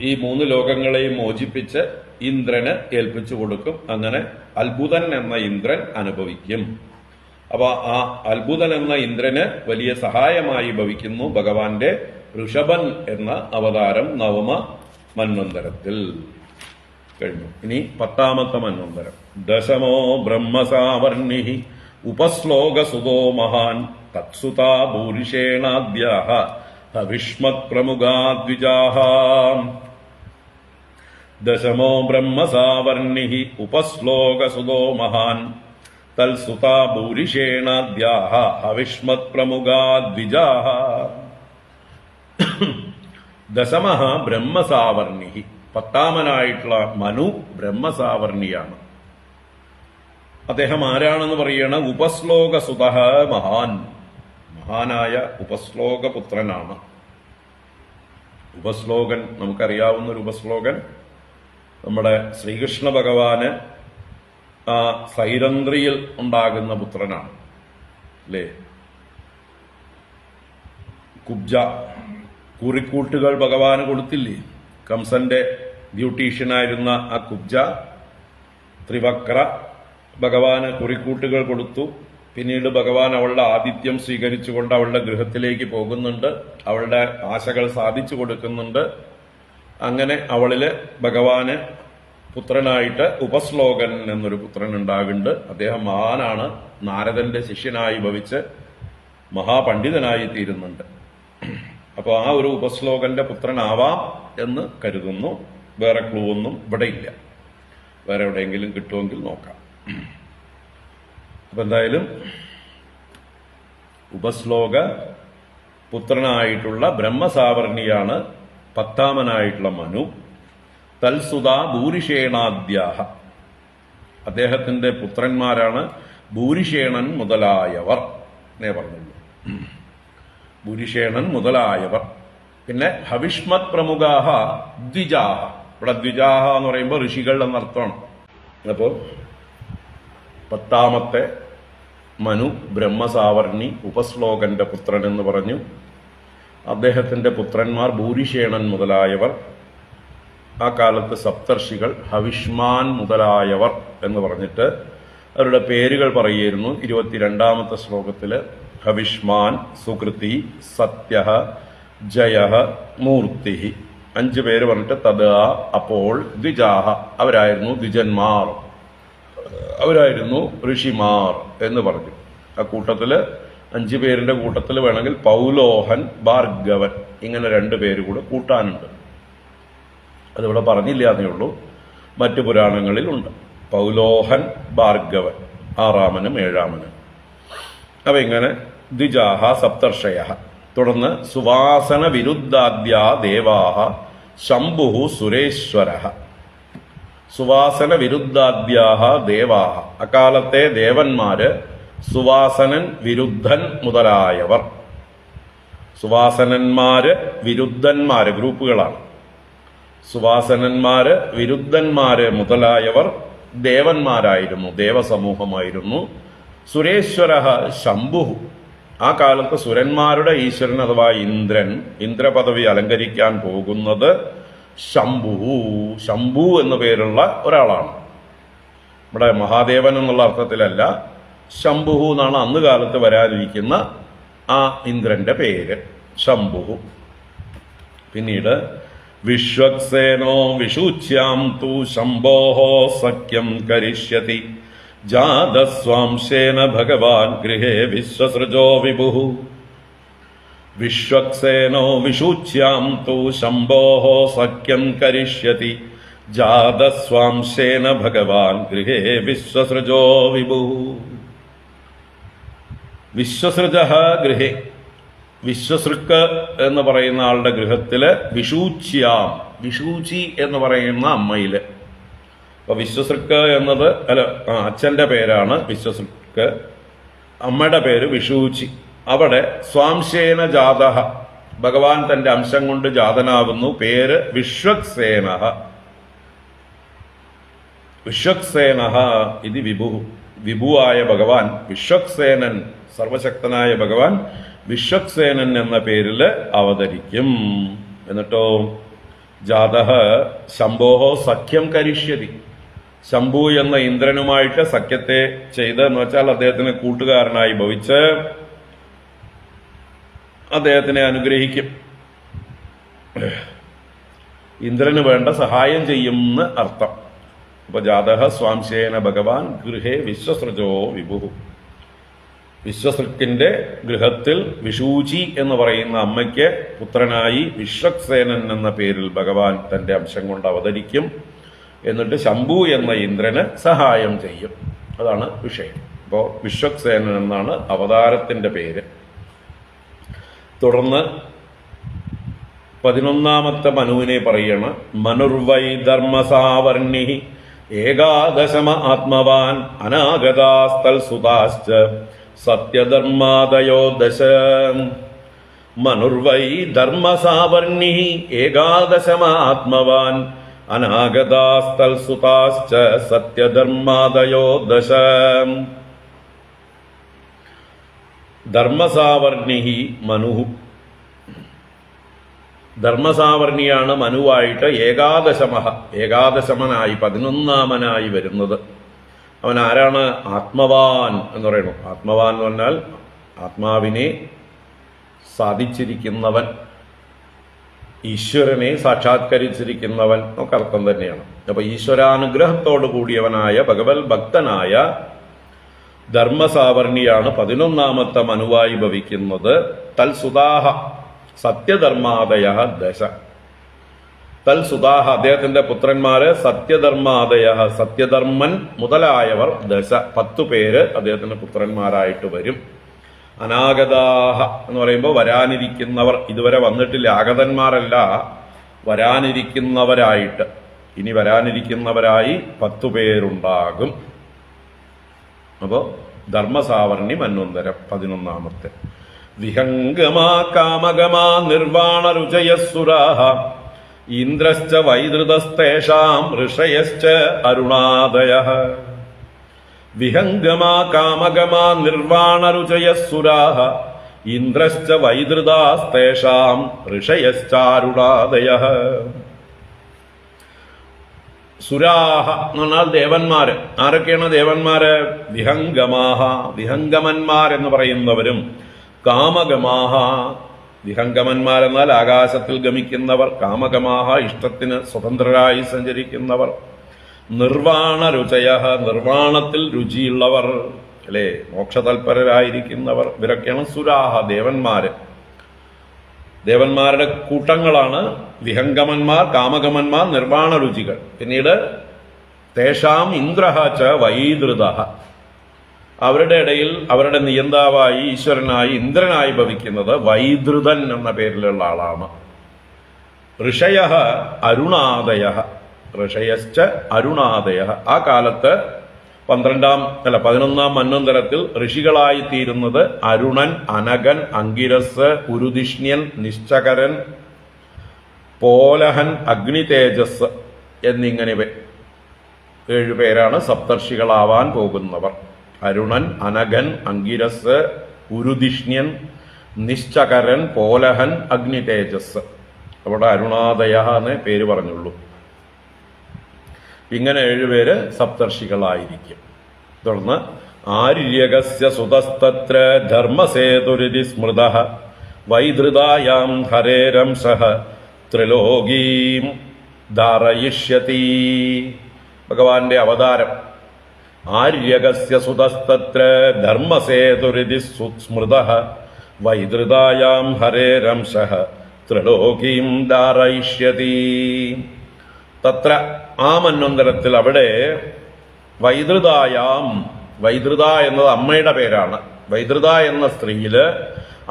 ഈ മൂന്ന് ലോകങ്ങളെയും മോചിപ്പിച്ച് ഇന്ദ്രന് ഏൽപ്പിച്ചു കൊടുക്കും. അങ്ങനെ അത്ഭുതൻ എന്ന ഇന്ദ്രൻ അനുഭവിക്കും. അപ്പൊ ആ അത്ഭുതൻ എന്ന ഇന്ദ്രന് വലിയ സഹായമായി ഭവിക്കുന്നു ഭഗവാന്റെ ഋഷഭൻ എന്ന അവതാരം നവമ മന്വന്തരത്തിൽ കഴിഞ്ഞു. ഇനി 10ാമത്തെ മന്വന്തരം. ദശമോ ബ്രഹ്മസാവർണി ഉപശ്ലോകസുതോ മഹാൻ തത്സുതാ ഭൂരിഷേണാദ്യാഹ ഹവിഷ്മത് പ്രമുഖാദ്വിജാഹ ദശമോ ബ്രഹ്മസാവർണിഃ ഉപശ്ലോകസുതോ മഹാൻ തൽസുതാ ഭൂരിഷേണാദ്യാഃ ഹവിഷ്മത് പ്രമുഖാ ദ്വിജാഃ. ദശമഃ ബ്രഹ്മസാവർണിഃ, പത്താമനായിട്ടുള്ള മനു ബ്രഹ്മസാവർണിയാണ്. അദ്ദേഹം ആരാണെന്ന് പറയണ? ഉപശ്ലോകസുതഃ മഹാൻ, മഹാനായ ഉപശ്ലോകപുത്രനാണ്. ഉപശ്ലോകൻ, നമുക്കറിയാവുന്ന ഒരു ഉപശ്ലോകൻ നമ്മുടെ ശ്രീകൃഷ്ണ ഭഗവാന് ആ സൈരന്ധ്രിയിൽ ഉണ്ടാകുന്ന പുത്രനാണ് അല്ലേ? കുബ്ജ കുറിക്കൂട്ടുകൾ ഭഗവാന് കൊടുത്തില്ലേ? കംസന്റെ ബ്യൂട്ടീഷ്യനായിരുന്ന ആ കുബ്ജ ത്രിവക്ര ഭഗവാന് കുറിക്കൂട്ടുകൾ കൊടുത്തു. പിന്നീട് ഭഗവാൻ അവളുടെ ആതിഥ്യം സ്വീകരിച്ചുകൊണ്ട് അവളുടെ ഗൃഹത്തിലേക്ക് പോകുന്നുണ്ട്, അവളുടെ ആശകൾ സാധിച്ചു കൊടുക്കുന്നുണ്ട്. അങ്ങനെ അവളില് ഭഗവാന് പുത്രനായിട്ട് ഉപശ്ലോകൻ എന്നൊരു പുത്രൻ ഉണ്ടാകുന്നുണ്ട്. അദ്ദേഹം മഹാനാണ്, നാരദന്റെ ശിഷ്യനായി ഭവിച്ച് മഹാപണ്ഡിതനായി തീരുന്നുണ്ട്. അപ്പോൾ ആ ഒരു ഉപശ്ലോകന്റെ പുത്രനാവാം എന്ന് കരുതുന്നു. വേറെ ക്ലൂ ഒന്നും ഇവിടെ ഇല്ല. വേറെ എവിടെയെങ്കിലും കിട്ടുമെങ്കിൽ നോക്കാം. അപ്പൊ എന്തായാലും ഉപശ്ലോക പുത്രനായിട്ടുള്ള ബ്രഹ്മസാവർണിയാണ് പത്താമനായിട്ടുള്ള മനു. തൽസുതാ ഭൂരിഷേണാദ്യാഹ, അദ്ദേഹത്തിന്റെ പുത്രന്മാരാണ് ഭൂരിഷേണൻ മുതലായവർ എന്നേ പറഞ്ഞുള്ളൂ. ഭൂരിഷേണൻ മുതലായവർ. പിന്നെ ഹവിഷ്മത് പ്രമുഖാഹ ദ്വിജാഹ. ഇവിടെ ദ്വിജാഹ എന്ന് പറയുമ്പോൾ ഋഷികൾ എന്നർത്ഥമാണ്. അപ്പോ പത്താമത്തെ മനു ബ്രഹ്മസാവർണി ഉപശ്ലോകന്റെ പുത്രൻ എന്ന് പറഞ്ഞു. അദ്ദേഹത്തിന്റെ പുത്രന്മാർ ഭൂരിഷേണൻ മുതലായവർ. ആ കാലത്ത് സപ്തർഷികൾ ഹവിഷ്മാൻ മുതലായവർ എന്ന് പറഞ്ഞിട്ട് അവരുടെ പേരുകൾ പറയുമായിരുന്നു. 22ാമത്തെ ശ്ലോകത്തില് ഹവിഷ്മാൻ, സുകൃതി, സത്യ, ജയ, മൂർത്തി, 5 പേര് പറഞ്ഞിട്ട് തദാ അപ്പോൾ ദ്വിജാഹ, അവരായിരുന്നു ദ്വിജന്മാർ, അവരായിരുന്നു ഋഷിമാർ എന്ന് പറഞ്ഞു. ആ കൂട്ടത്തില് 5 പേരിന്റെ കൂട്ടത്തിൽ വേണമെങ്കിൽ പൗലോഹൻ, ഭാർഗവൻ, ഇങ്ങനെ 2 പേര് കൂടെ കൂട്ടാനുണ്ട്. അതിവിടെ പറഞ്ഞില്ല എന്നേ ഉള്ളൂ, മറ്റു പുരാണങ്ങളിലുണ്ട്. പൗലോഹൻ, ഭാർഗവൻ, 6ാമനും 7ാമനും. അപ്പൊ ഇങ്ങനെ ദ്വിജാഹ സപ്തർഷയ. തുടർന്ന് സുവാസന വിരുദ്ധാദ്യാ ദേവാഹ ശംഭു സുരേശ്വര. സുവാസന വിരുദ്ധാദ്യാഹ ദേവാഹ, അക്കാലത്തെ ദേവന്മാര് സുവാസനൻ, വിരുദ്ധൻ മുതലായവർ. സുവാസനന്മാര്, വിരുദ്ധന്മാര് ഗ്രൂപ്പുകളാണ്. സുവാസനന്മാര്, വിരുദ്ധന്മാര് മുതലായവർ ദേവന്മാരായിരുന്നു, ദേവസമൂഹമായിരുന്നു. സുരേശ്വര ശംഭു, ആ കാലത്ത് സുരന്മാരുടെ ഈശ്വരൻ അഥവാ ഇന്ദ്രൻ, ഇന്ദ്രപദവി അലങ്കരിക്കാൻ പോകുന്നത് ശംഭു, ശംഭു എന്നു പേരുള്ള ഒരാളാണ്. ഇവിടെ മഹാദേവൻ എന്നുള്ള അർത്ഥത്തിലല്ല, ശംഭു എന്നാണ് അന്ന് കാലത്ത് വരാനിരിക്കുന്ന ആ ഇന്ദ്രന്റെ പേര്, ശംഭു. പിന്നീട് വിശ്വക്സേനോ വിഷൂച്യാം തു ശംഭോഹോ സഖ്യം കരിഷ്യതി ജാതസ്വാംശേന ഭഗവാൻ ഗൃഹേ വിശ്വസൃജോ വിഭുഃ. വിശ്വക്സേനോ വിഷൂച്യാം തു ശംഭോഹോ സഖ്യം കരിഷ്യതി ജാതസ്വാംശേന ഭഗവാൻ ഗൃഹേ വിശ്വസൃജോ വിഭുഃ. വിശ്വസൃജഃ ഗൃഹേ, വിശ്വസൃക്ക് എന്ന് പറയുന്ന ആളുടെ ഗൃഹത്തില് വിഷൂച്യാം, വിഷൂചി എന്ന് പറയുന്ന അമ്മയില്. അപ്പൊ വിശ്വസൃക്ക് എന്നത് അച്ഛന്റെ പേരാണ് വിശ്വസൃക്ക്, അമ്മയുടെ പേര് വിഷൂചി. അവിടെ സ്വാംശേന ജാതഃ, ഭഗവാൻ തന്റെ അംശം കൊണ്ട് ജാതനാകുന്നു. പേര് വിശ്വക്സേനഃ. വിശ്വക്സേനഃ ഇത് വിഭു, വിഭുവായ ഭഗവാൻ വിശ്വക്സേനൻ, സർവശക്തനായ ഭഗവാൻ വിശ്വക്സേനൻ എന്ന പേരിൽ അവതരിക്കും. എന്നിട്ടോ ജാതഃ ശംഭോഹോ സഖ്യം കരിഷ്യതി, ശംഭു എന്ന ഇന്ദ്രനുമായിട്ട് സഖ്യത്തെ ചെയ്ത്, എന്ന് വെച്ചാൽ അദ്ദേഹത്തിന് കൂട്ടുകാരനായി ഭവിച്ച് അദ്ദേഹത്തിനെ അനുഗ്രഹിക്കും, ഇന്ദ്രന് വേണ്ട സഹായം ചെയ്യുമെന്ന് അർത്ഥം. അപ്പൊ ജാതഃ സ്വാംശേന ഭഗവാൻ ഗൃഹേ വിശ്വസൃജോ വിഭു. വിശ്വസൃക്കിന്റെ ഗൃഹത്തിൽ വിഷൂചി എന്ന് പറയുന്ന അമ്മയ്ക്ക് പുത്രനായി വിശ്വക്സേനൻ എന്ന പേരിൽ ഭഗവാൻ തന്റെ അംശം കൊണ്ട് അവതരിക്കും. എന്നിട്ട് ശംഭു എന്ന ഇന്ദ്രന് സഹായം ചെയ്യും. അതാണ് വിഷയം. അപ്പോൾ വിശ്വക്സേനൻ എന്നാണ് അവതാരത്തിന്റെ പേര്. തുടർന്ന് 11ാമത്തെ മനുവിനെ പറയണ മനുർവൈ ധർമ്മസാവർണി ഏകാദശമ ആത്മവാൻ അനാഗതാസ്തൽ സുതാശ്ച സത്യധർമാദയോ ദശ. മനുർവൈ ധർമ്മസാവർണി ഏകാദശമ ആത്മവാൻ അനാഗതാസ്തൽ സുതാശ്ച സത്യധർമാദയോ ദശ. ധർമ്മസാവർണി മനു. ധർമ്മസാവർണിയാണ് മനുവായിട്ട് ഏകാദശമനായി 11ാമനായി വരുന്നത്. അവൻ ആരാണ്? ആത്മവാൻ എന്ന് പറയുന്നു. ആത്മവാൻ എന്ന് പറഞ്ഞാൽ ആത്മാവിനെ സാധിച്ചിരിക്കുന്നവൻ, ഈശ്വരനെ സാക്ഷാത്കരിച്ചിരിക്കുന്നവൻ ഒക്കെ അർത്ഥം തന്നെയാണ്. അപ്പൊ ഈശ്വരാനുഗ്രഹത്തോടു കൂടിയവനായ ഭഗവത് ഭക്തനായ ധർമ്മസാവർണിയാണ് 11ാമത്തെ മനുവായി ഭവിക്കുന്നത്. തൽസുതാഹ സത്യധർമാദയ ദശ. തൽസുതാഹ അദ്ദേഹത്തിന്റെ പുത്രന്മാര് സത്യധർമാദയ, സത്യധർമ്മൻ മുതലായവർ ദശ 10 പേര് അദ്ദേഹത്തിന്റെ പുത്രന്മാരായിട്ട് വരും. അനാഗതാഹ എന്ന് പറയുമ്പോൾ വരാനിരിക്കുന്നവർ, ഇതുവരെ വന്നിട്ടില്ല, ആഗതന്മാരല്ല, വരാനിരിക്കുന്നവരായിട്ട്, ഇനി വരാനിരിക്കുന്നവരായി 10 പേരുണ്ടാകും. അപ്പോൾ ധർമ്മസാവർണി മന്വന്തരം 11ാമത്തെ. വിഹംഗമാ കാമഗമാ നിർവാണ രുചയസുരാഹ ഇന്ദ്രശ്ച വൈദൃതസ്തേഷാം ഋഷയശ്ച അരുണാദയഃ. വിഹംഗമാ കാമഗമാ നിർവാണ രുചയസുരാഹ ഇന്ദ്രശ്ച വൈദൃതാസ്തേഷാം ഋഷയശ്ചാരുണാദയഃ. സുരാഹ എന്ന് പറഞ്ഞാൽ ദേവന്മാര്. ആരൊക്കെയാണ് ദേവന്മാര്? വിഹംഗമാഹ, വിഹംഗമന്മാരെന്ന് പറയുന്നവരും, കാമഗമാഹ, വിഹംഗമന്മാരെന്നാൽ ആകാശത്തിൽ ഗമിക്കുന്നവർ, കാമഗമാഹ ഇഷ്ടത്തിന് സ്വതന്ത്രരായി സഞ്ചരിക്കുന്നവർ, നിർവാണ രുചയ, നിർവാണത്തിൽ രുചിയുള്ളവർ, അല്ലെ, മോക്ഷതൽപരരായിരിക്കുന്നവർ, ഇവരൊക്കെയാണ് സുരാഹ, ദേവന്മാര്. ദേവന്മാരുടെ കൂട്ടങ്ങളാണ് വിഹംഗമന്മാർ, കാമഗമന്മാർ, നിർവാണ രുചികൾ. പിന്നീട് തേഷാം ഇന്ദ്രഃ ച വൈദൃതഃ, അവരുടെ ഇടയിൽ അവരുടെ നിയന്താവായി ഈശ്വരനായി ഇന്ദ്രനായി ഭവിക്കുന്നത് വൈദൃതൻ എന്ന പേരിലുള്ള ആളാണ്. ഋഷയഃ അരുണാദയഃ, ഋഷയശ്ച അരുണാദയഃ. ആ കാലത്ത് 11ാം മന്വന്തരത്തിൽ ഋഷികളായി തീരുന്നത് അരുണൻ, അനകൻ, അങ്കിരസ്, ഉരുദിഷ്ണ്യൻ, നിശ്ചകരൻ, പോലഹൻ, അഗ്നിതേജസ് എന്നിങ്ങനെ 7 പേരാണ് സപ്തർഷികളാവാൻ പോകുന്നവർ. അരുണൻ, അനകൻ, അങ്കിരസ്, ഉരുദിഷ്ണ്യൻ, നിശ്ചകരൻ, പോലഹൻ, അഗ്നിതേജസ്. അവിടെ അരുണാദയ എന്നേ പേര് പറഞ്ഞുള്ളൂ. ഇങ്ങനെ 7 പേര് സപ്തർഷികളായിരിക്കും. തുടർന്ന് ആര്യകസ്യ സുതസ്തത്ര ധർമ്മസേതുരിതി സ്മൃതഃ വൈധൃതായാം ഹരേരംശഃ ത്രിലോകീം ധാരയിഷ്യതി. ഭഗവാന്റെ അവതാരം. ആര്യകസ്യ സുതസ്തത്ര ധർമ്മസേതുരിതി സ്മൃതഃ വൈധൃതായാം ഹരേരംശഃ ത്രിലോകീം ധാരയിഷ്യതി. തത്ര, ആ മന്വന്തരത്തിൽ അവിടെ വൈധൃതായാം, വൈധൃത എന്നത് അമ്മയുടെ പേരാണ്. വൈധൃത എന്ന സ്ത്രീയില്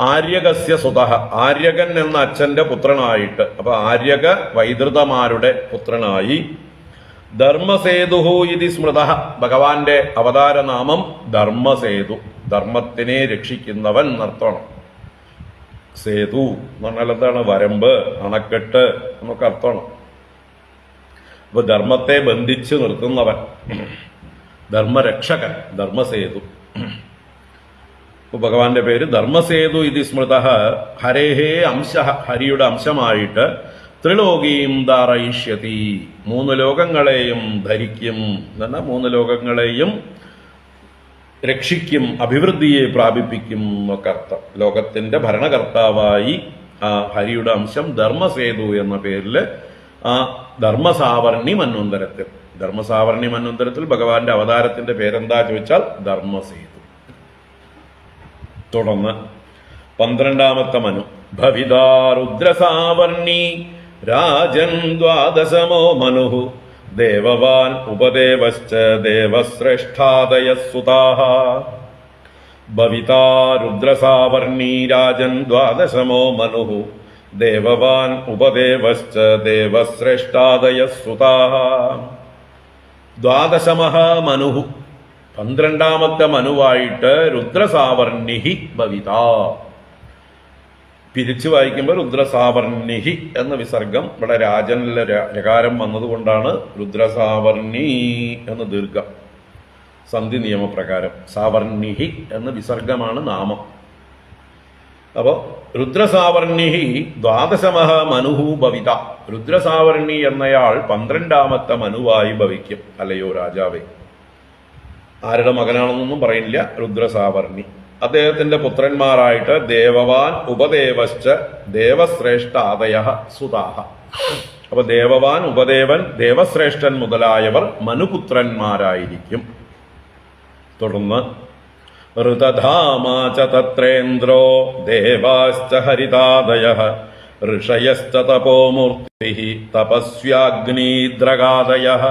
ആര്യകസ്യ സുതഃ, ആര്യകൻ എന്ന അച്ഛന്റെ പുത്രനായിട്ട്, അപ്പൊ ആര്യക വൈധൃതമാരുടെ പുത്രനായി, ധർമ്മസേതുഹു ഇതി സ്മൃതഃ, ഭഗവാന്റെ അവതാരനാമം ധർമ്മസേതു, ധർമ്മത്തിനെ രക്ഷിക്കുന്നവൻ എന്നർത്ഥമാണ്. സേതു എന്ന് പറഞ്ഞാൽ എന്താണ്? വരമ്പ്, അണക്കെട്ട് എന്നൊക്കെ അർത്ഥമാണ്. അപ്പൊ ധർമ്മത്തെ ബന്ധിച്ചു നിർത്തുന്നവൻ, ധർമ്മരക്ഷകൻ, ധർമ്മസേതു. ഭഗവാന്റെ പേര് ധർമ്മസേതു ഇതി സ്മൃതഃ ഹരേഹേ അംശഃ, ഹരിയുടെ അംശമായിട്ട് ത്രിലോകീം ധാരയിഷ്യതി, 3 ലോകങ്ങളെയും ധരിക്കും എന്നാ 3 ലോകങ്ങളെയും രക്ഷിക്കും, അഭിവൃദ്ധിയെ പ്രാപിപ്പിക്കും എന്നൊക്കെ അർത്ഥം. ലോകത്തിന്റെ ഭരണകർത്താവായി ആ ഹരിയുടെ അംശം ധർമ്മസേതു എന്ന പേരില് ആ ധർമ്മസാവർണി മന്വന്തരത്തിൽ, ധർമ്മസാവർണി മന്വന്തരത്തിൽ ഭഗവാന്റെ അവതാരത്തിന്റെ പേരെന്താ ചോദിച്ചാൽ ധർമ്മസേതു. തുടർന്ന് 12ാമത്തെ മനു. ഭവിതാ രുദ്രസാവർണി രാജൻ ദ്വാദശമോ മനുഃ ദേവവാൻ ഉപദേവശ്ച ദേവശ്രേഷ്ഠാദയഃ സുതാഃ ഭവിതാ രുദ്രസാവർണീ രാജൻ ദ്വാദശമോ മനുഃ ദേവവാൻ ഉപദേവശ്ച ദേവശ്രേഷ്ഠാദയഃ സുതാഃ. ദ്വാദശമഃ മനുഃ 12ാമത്തെ മനുവായിട്ട് രുദ്രസാവർണിഹി ഭവിതാ. പിരിച്ചു വായിക്കുമ്പോൾ രുദ്രസാവർണിഹി എന്ന വിസർഗം ഇവിടെ രാജനിലെ രകാരം വന്നതുകൊണ്ടാണ് രുദ്രസാവർണി എന്ന് ദീർഘം. സന്ധി നിയമപ്രകാരം സാവർണിഹി എന്ന വിസർഗമാണ് നാമം. അപ്പോ രുദ്രസാവർണിഹി ദ്വാദശമഃ മനുഃ ഭവിത. രുദ്രസാവർണി എന്നയാൾ 12ാമത്തെ മനുവായി ഭവിക്കും. അല്ലയോ രാജാവേ. ആരുടെ മകനാണെന്നൊന്നും പറയുന്നില്ല. രുദ്രസാവർണി അദ്ദേഹത്തിന്റെ പുത്രന്മാരായിട്ട് ദേവവാൻ ഉപദേവശ്ച ദേവശ്രേഷ്ഠാദയഃ സുതാഃ. അപ്പൊ ദേവവാൻ, ഉപദേവൻ, ദേവശ്രേഷ്ഠൻ മുതലായവർ മനുപുത്രന്മാരായിരിക്കും. തുടർന്ന് ഋതധാമാ ച തത്രേന്ദ്രോ ദേവാശ്ച ഹരിതാദയഃ ഋഷയശ്ച തപോമൂർത്തിഃ തപസ്വാഗ്നീദ്രകാദയഃ.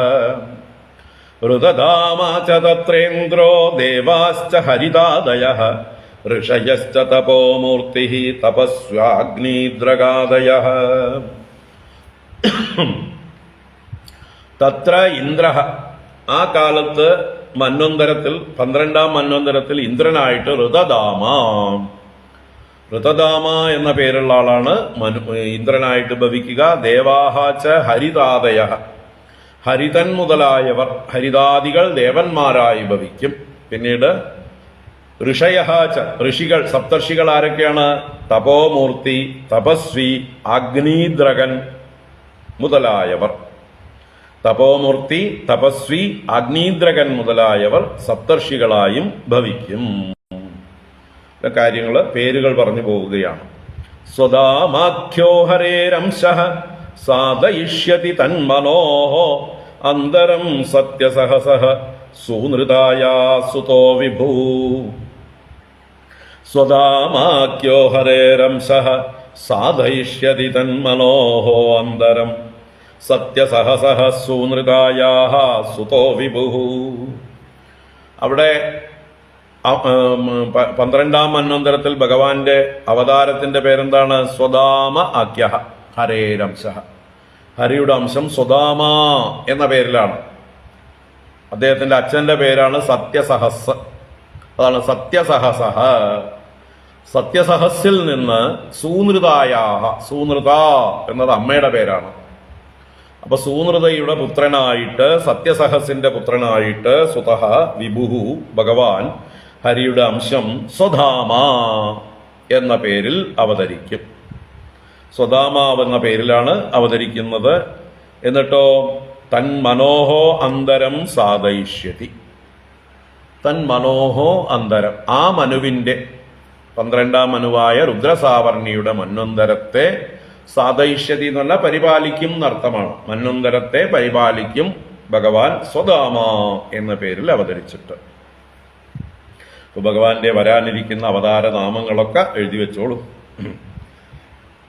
ഋതധാമാ ച തത്രേന്ദ്രോ ദേവാശ്ച ഹരിതാദയഃ ഋഷയശ്ച തപോമൂർത്തിഃ തപസ്വാഗ്നീദ്രകാദയഃ. തത്ര ഇന്ദ്രഃ, ആ കാലത്ത് മന്വന്തരത്തിൽ 12ാം മന്വന്തരത്തിൽ ഇന്ദ്രനായിട്ട് ഋതധാമ. ഋതധാമ എന്ന പേരുള്ള ആളാണ് ഇന്ദ്രനായിട്ട് ഭവിക്കുക. ദേവാഹ ച ഹരിതാദയഃ, ഹരിതൻ മുതലായവർ, ഹരിതാദികൾ ദേവന്മാരായി ഭവിക്കും. പിന്നീട് ഋഷയഃ ച, ഋഷികൾ, സപ്തർഷികൾ ആരൊക്കെയാണ്? തപോമൂർത്തി, തപസ്വി, അഗ്നീദ്രകൻ മുതലായവർ. തപോമൂർത്തി, തപസ്വി, അഗ്നീദ്രകൻ മുതലായവർ സപ്തർഷികളായും ഭവിക്കും. കാര്യങ്ങള് പേരുകൾ പറഞ്ഞു പോവുകയാണ്. സ്വദാമാഖ്യോ ഹരേരംശഃ സാധയിഷ്യതി തന്മനോഃ അന്തരം സത്യസഹസഃ സൂനൃതായാ സുതോ വിഭൂ. സ്വദാമാഖ്യോ ഹരേരംശഃ സാധയിഷ്യതി തന്മനോഃ അന്തരം സത്യസഹസഃ സൂനൃതായാ സുതോ വിഭൂ. അവിടെ 12ാം മന്വന്തരത്തിൽ ഭഗവാന്റെ അവതാരത്തിന്റെ പേരെന്താണ്? സ്വദാമ ആഖ്യഃ ഹരേരംശഃ. ഹരിയുടെ അംശം സ്വദാമ എന്ന പേരിലാണ്. അദ്ദേഹത്തിന്റെ അച്ഛന്റെ പേരാണ് സത്യസഹസ്. അതാണ് സത്യസഹസഃ. സത്യസഹസിൽ നിന്ന് സൂനൃതായാഹ, സൂനൃത എന്നത് അമ്മയുടെ പേരാണ്. അപ്പൊ സൂനൃതയുടെ പുത്രനായിട്ട്, സത്യസഹസിന്റെ പുത്രനായിട്ട് സുതഃ വിഭുഹു ഭഗവാൻ ഹരിയുടെ അംശം സ്വധാമ എന്ന പേരിൽ അവതരിക്കും. സ്വധാമ എന്ന പേരിലാണ് അവതരിക്കുന്നത്. എന്നിട്ടോ തന്മനോഹോ അന്തരം സാധയിഷ്യതി. തന്മനോഹോ അന്തരം, ആ മനുവിന്റെ 12ാം മനുവായ രുദ്രസാവർണിയുടെ മന്വന്തരത്തെ സാധയിഷ്യതി എന്ന് പറഞ്ഞാൽ പരിപാലിക്കും എന്നർത്ഥമാണ്. മന്വന്തരത്തെ പരിപാലിക്കും ഭഗവാൻ സ്വധാമ എന്ന പേരിൽ അവതരിച്ചിട്ട്. അപ്പൊ ഭഗവാന്റെ വരാനിരിക്കുന്ന അവതാര നാമങ്ങളൊക്കെ എഴുതി വെച്ചോളൂ.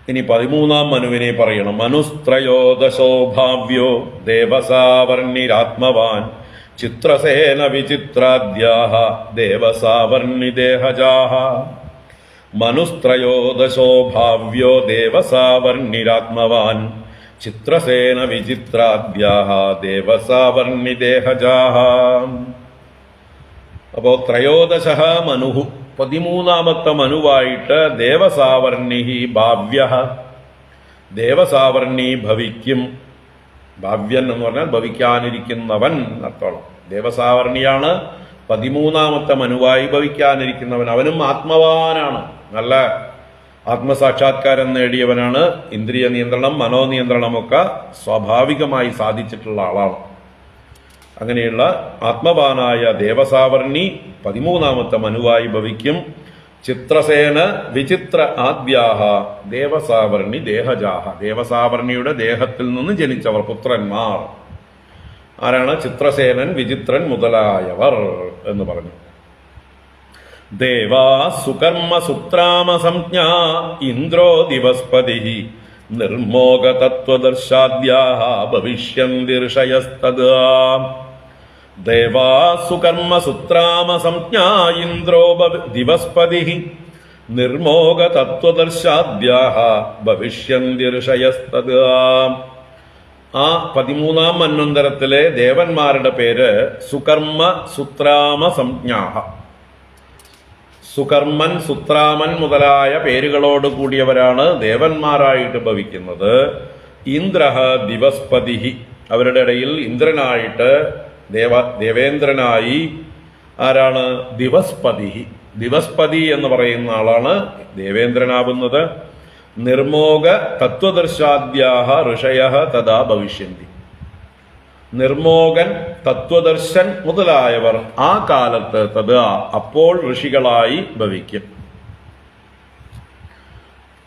ഇനി 13ാം മനുവിനെ പറയണം. മനുസ്ത്രയോദശോ ഭാവ്യോ ദേവസാവർണിരാത്മവാൻ ചിത്രസേന വിചിത്രാദ്യാഃ ദേവസാവർണി ദേഹജാഃ. മനുസ്ത്രയോദശോ ഭാവ്യോ ദേവസാവർണിരാത്മവാൻ ചിത്രസേന വിചിത്രാദ്യാഃ ദേവസാവർണി ദേഹജാഃ. അപ്പോ ത്രയോദശഃ മനുഃ, 13ാമത്തെ മനുവായിട്ട് ദേവസാവർണി ഭാവ്യഃ, ദേവസാവർണി ഭവിക്കും. ഭാവ്യൻ എന്ന് പറഞ്ഞാൽ ഭവിക്കാനിരിക്കുന്നവൻ എന്നർത്ഥം. ദേവസാവർണിയാണ് 13ാമത്തെ മനുവായി ഭവിക്കാനിരിക്കുന്നവൻ. അവനും ആത്മവാനാണ്, നല്ല ആത്മസാക്ഷാത്കാരം നേടിയവനാണ്. ഇന്ദ്രിയ നിയന്ത്രണം, മനോനിയന്ത്രണമൊക്കെ സ്വാഭാവികമായി സാധിച്ചിട്ടുള്ള ആളാണ്. അങ്ങനെയുള്ള ആത്മവാനായ ദേവസാവർണി 13ാമത്തെ മനുവായി ഭവിക്കും. ചിത്രസേന വിചിത്ര ആദ്യാഹ ദേവസാവർണി ദേഹജാഹ. ദേവസാവർണിയുടെ ദേഹത്തിൽ നിന്ന് ജനിച്ചവർ, പുത്രന്മാർ ആരാണ്? ചിത്രസേനൻ, വിചിത്രൻ മുതലായവർ എന്ന് പറഞ്ഞു. ദേവാ സുകർമ്മ സുത്രാമ സംജ്ഞാ ഇന്ദ്രോ ദിവസ്പതി നിർമോകതത്വദർശാദ്യാഃ ഭവിഷ്യന്തി ഋഷയസ്തദാ ദേവാസുകർമ്മസുത്രാമസംജ്ഞാ ഇന്ദ്രോ ദിവസ്പതിഃ നിർമോകതത്വദർശാദ്യാഃ ഭവിഷ്യന്തി ഋഷയസ്തദാ. ആ 13-ാം മന്വന്തരത്തിലെ ദേവന്മാരുടെ പേര് സുകർമ്മ സുത്രാമ സംജ്ഞാഃ. സുകർമ്മൻ സുത്രാമൻ മുതലായ പേരുകളോട് കൂടിയവരാണ് ദേവന്മാരായിട്ട് ഭവിക്കുന്നത്. ഇന്ദ്രഃ ദിവസ്പതിഃ, അവരുടെ ഇടയിൽ ഇന്ദ്രനായിട്ട് ദേവേന്ദ്രനായി ആരാണ്? ദിവസ്പതിഃ. ദിവസ്പതി എന്ന് പറയുന്ന ആളാണ് ദേവേന്ദ്രനാവുന്നത്. നിർമോക തത്വദർശാദ്യാഃ ഋഷയഃ തഥാ ഭവിഷ്യന്തി. നിർമോകൻ, തത്വദർശൻ മുതലായവർ ആ കാലത്ത് തഥാ അപ്പോൾ ഋഷികളായി ഭവിക്കും.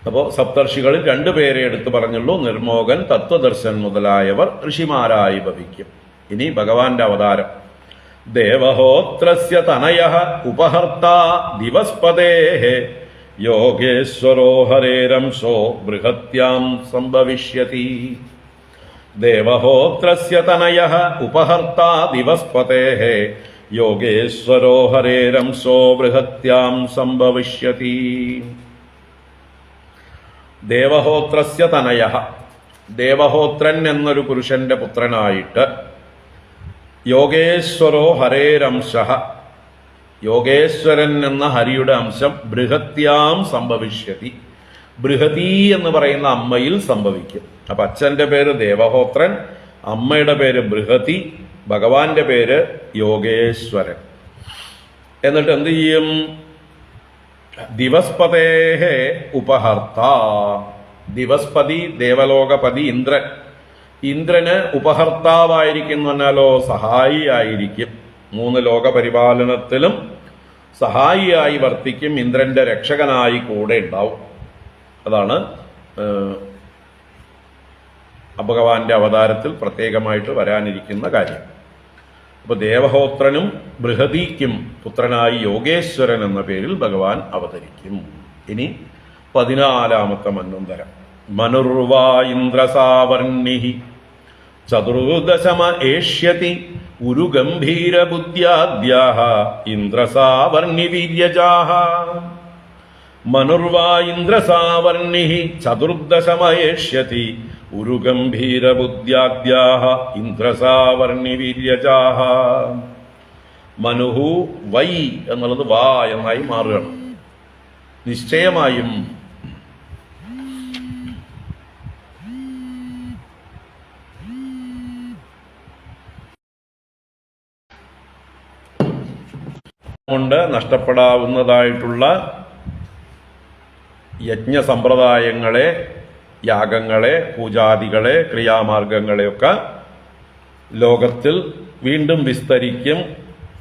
അപ്പോൾ സപ്തർഷികളിൽ 2 പേരെ എടുത്തു പറഞ്ഞുള്ളൂ. നിർമോകൻ, തത്വദർശൻ മുതലായവർ ഋഷിമാരായി ഭവിക്കും. ഇനി ഭഗവാന്റെ അവതാരം. ദേവഹോത്രസ്യ തനയഃ ഉപഹർത്താ ദിവസ്പതേഃ യോഗേശ്വരോ ഹരേരംശോ ബൃഹത്യാം സംഭവിഷ്യതി. ദേവഹോത്രസ്യ തനയഃ ഉപഹർത്താ ദിവസ്പതേഃ യോഗേശ്വരോ ഹരേരംശോ ബൃഹത്യാം സംഭവിഷ്യതി. ദേവഹോത്രസ്യ തനയഃ, ദേവഹോത്രൻ എന്നൊരു പുരുഷന്റെ പുത്രനായിട്ട് യോഗേശ്വരോ ഹരേരംശഃ, യോഗേശ്വരൻ എന്ന ഹരിയുടെ അംശം ബൃഹത്യാം സംഭവിഷ്യതി, ബൃഹതി എന്ന് പറയുന്ന അമ്മയിൽ സംഭവിക്കും. അപ്പൊ അച്ഛന്റെ പേര് ദേവഹോത്രൻ, അമ്മയുടെ പേര് ബൃഹതി, ഭഗവാന്റെ പേര് യോഗേശ്വരൻ. എന്നിട്ട് എന്ത് ചെയ്യും? ദിവസ്പതേഹ ഉപഹർത്ത. ദിവസ്പതി ദേവലോകപതി ഇന്ദ്രൻ. ഇന്ദ്രന് ഉപഹർത്താവായിരിക്കും എന്നാലോ സഹായിയായിരിക്കും. 3 ലോകപരിപാലനത്തിലും സഹായിയായി വർത്തിക്കും. ഇന്ദ്രന്റെ രക്ഷകനായി കൂടെ ഉണ്ടാവും. അതാണ് ഭഗവാന്റെ അവതാരത്തിൽ പ്രത്യേകമായിട്ട് വരാനിരിക്കുന്ന കാര്യം. അപ്പൊ ദേവഹോത്രനും ബൃഹതിക്കും പുത്രനായി യോഗേശ്വരൻ എന്ന പേരിൽ ഭഗവാൻ അവതരിക്കും. ഇനി 14-ാമത്തെ മന്വന്തരം. മനുർവാ ഇന്ദ്രസാവർണിഃ ചതുർദശമ ഏഷ്യതി ഉരുഗംഭീരബുദ്ധ്യാദ്യാഃ ഇന്ദ്രസാവർണി വീര്യജാഃ. മനുർവാ ഇന്ദ്രസാവർണിഃ ചതുർദശമ ഏഷ്യതി ഉരുഗംഭീരബുദ്ധ്യാദ്യാഃ ഇന്ദ്രസാവർണി വീര്യജാഃ. മനുഹു വൈ എന്നുള്ളത് വാ എന്നായി മാറുകയാണ്. നിശ്ചയമായും കൊണ്ട് നഷ്ടപ്പെടാവുന്നതായിട്ടുള്ള യജ്ഞസമ്പ്രദായങ്ങളെ, യാഗങ്ങളെ, പൂജാദികളെ, ക്രിയാമാർഗങ്ങളെയൊക്കെ ലോകത്തിൽ വീണ്ടും വിസ്തരിക്കും.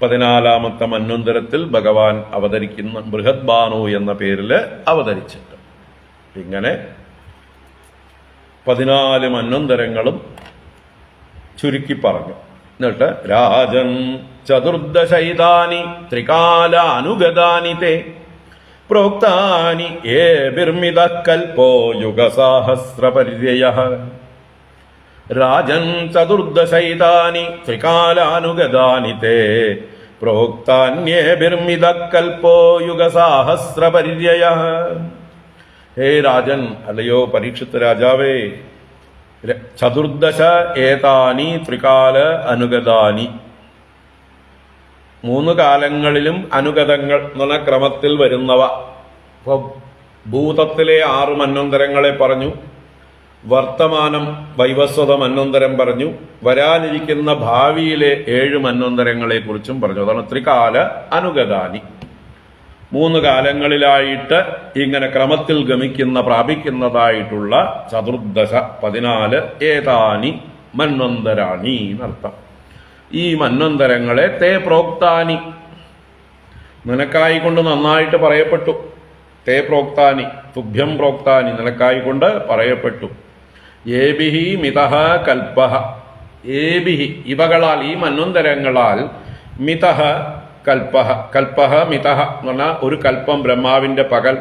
14-ാമത്തെ മന്വന്തരത്തിൽ ഭഗവാൻ അവതരിക്കുന്ന ബൃഹത് ബാനു എന്ന പേരിൽ അവതരിച്ചിട്ട് ഇങ്ങനെ 14 മന്വന്തരങ്ങളും ചുരുക്കി പറഞ്ഞു. എന്നിട്ട് രാജൻ ചതുർദശൈതാനി ത്രികാലാനുഗതാനി തേ പ്രോക്താനി ഏഭിർമിത കൽപ്പോ യുഗസാഹസ്രപര്യയഃ. രാജൻ ചതുർദശൈതാനി ത്രികാലാനുഗതാനി തേ പ്രോക്താന്യേഭിർമിത കൽപ്പോ യുഗസാഹസ്രപര്യയഃ. ഹേ രാജൻ, അല്ലയോ പരീക്ഷിത് രാജാവേ, ചതുർദശ ഏതാനി ത്രികാല അനുഗതാനി, 3 കാലങ്ങളിലും അനുഗതങ്ങൾ എന്ന ക്രമത്തിൽ വരുന്നവ. ഇപ്പൊ ഭൂതത്തിലെ 6 മന്വന്തരങ്ങളെ പറഞ്ഞു, വർത്തമാനം വൈവസ്വത മന്വന്തരം പറഞ്ഞു, വരാനിരിക്കുന്ന ഭാവിയിലെ 7 മന്വന്തരങ്ങളെ കുറിച്ചും പറഞ്ഞു. അതാണ് ത്രികാല അനുഗതാനി. 3 കാലങ്ങളിലായിട്ട് ഇങ്ങനെ ക്രമത്തിൽ ഗമിക്കുന്ന പ്രാപിക്കുന്നതായിട്ടുള്ള ചതുർദശ 14 ഏതാനി മന്വന്തരാണി എന്നർത്ഥം. ഈ മന്വന്തരങ്ങളെ തേ പ്രോക്താനി, നിനക്കായിക്കൊണ്ട് നന്നായിട്ട് പറയപ്പെട്ടു. തേ പ്രോക്താനി, തുഭ്യം പ്രോക്താനി, നിനക്കായിക്കൊണ്ട് പറയപ്പെട്ടു. ഏബിഹി മിതഃ കൽപ്പഃ, ഏബിഹി ഇവകളാൽ, ഈ മന്വന്തരങ്ങളാൽ, മിതഃ കൽപ്പഃ, കൽപ്പഃ മിതഃ എന്ന് പറഞ്ഞാൽ ഒരു കൽപ്പം, ബ്രഹ്മാവിന്റെ പകൽ.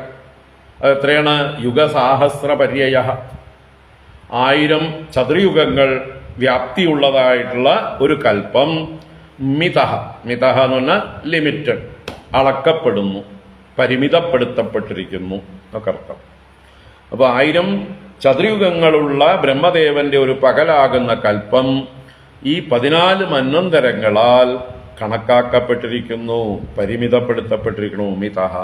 അത് എത്രയാണ്? യുഗസാഹസ്രപര്യയഃ, 1000 ചതുർയുഗങ്ങൾ വ്യാപ്തിയുള്ളതായിട്ടുള്ള ഒരു കൽപ്പം മിതഹ. മിതഹ എന്ന് പറഞ്ഞാൽ ലിമിറ്റഡ്, അളക്കപ്പെടുന്നു, പരിമിതപ്പെടുത്തപ്പെട്ടിരിക്കുന്നു എന്നൊക്കെ അർത്ഥം. അപ്പൊ 1000 ചതുർയുഗങ്ങളുള്ള ബ്രഹ്മദേവന്റെ ഒരു പകലാകുന്ന കൽപ്പം ഈ 14 മന്വന്തരങ്ങളാൽ കണക്കാക്കപ്പെട്ടിരിക്കുന്നു, പരിമിതപ്പെടുത്തപ്പെട്ടിരിക്കുന്നു. മിതഹ.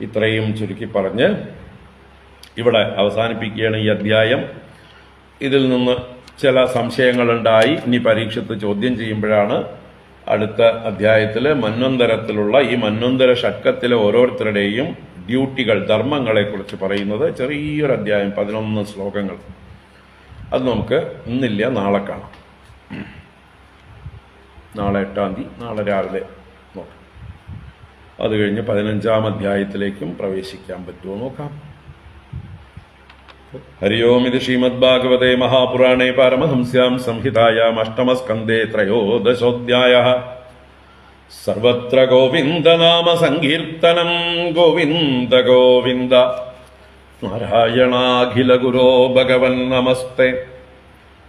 ഇത്രയും ചുരുക്കി പറഞ്ഞ് ഇവിടെ അവസാനിപ്പിക്കുകയാണ് ഈ അധ്യായം. ഇതിൽ നിന്ന് ചില സംശയങ്ങളുണ്ടായി. ഇനി പരീക്ഷത്ത് ചോദ്യം ചെയ്യുമ്പോഴാണ് അടുത്ത അധ്യായത്തിൽ മന്വന്തരത്തിലുള്ള ഈ മന്വന്തര ഷഡ്കത്തിലെ ഓരോരുത്തരുടെയും ഡ്യൂട്ടികൾ, ധർമ്മങ്ങളെക്കുറിച്ച് പറയുന്നത്. ചെറിയൊരു അധ്യായം, 11 ശ്ലോകങ്ങൾ. അത് നമുക്ക് ഇന്നില്ല, നാളെ കാണാം. നാളെ 8-ാം തീയതി, നാളെ രാവിലെ നോക്കാം. അത് കഴിഞ്ഞ് 15-ാം അധ്യായത്തിലേക്കും പ്രവേശിക്കാൻ പറ്റുമോ നോക്കാം. ഹരി ഓം. ഇത് ശ്രീമദ്ഭാഗവതേ മഹാപുരാണേ പാരമഹംസ്യാം സംഹിതായാം അഷ്ടമസ്കന്ധേ ത്രയോദശോധ്യായഃ. സർവത്ര ഗോവിന്ദനാമ സങ്കീർത്തനം. ഗോവിന്ദ ഗോവിന്ദ. നാരായണാഖില ഗുരോ ഭഗവൻ നമസ്തേ.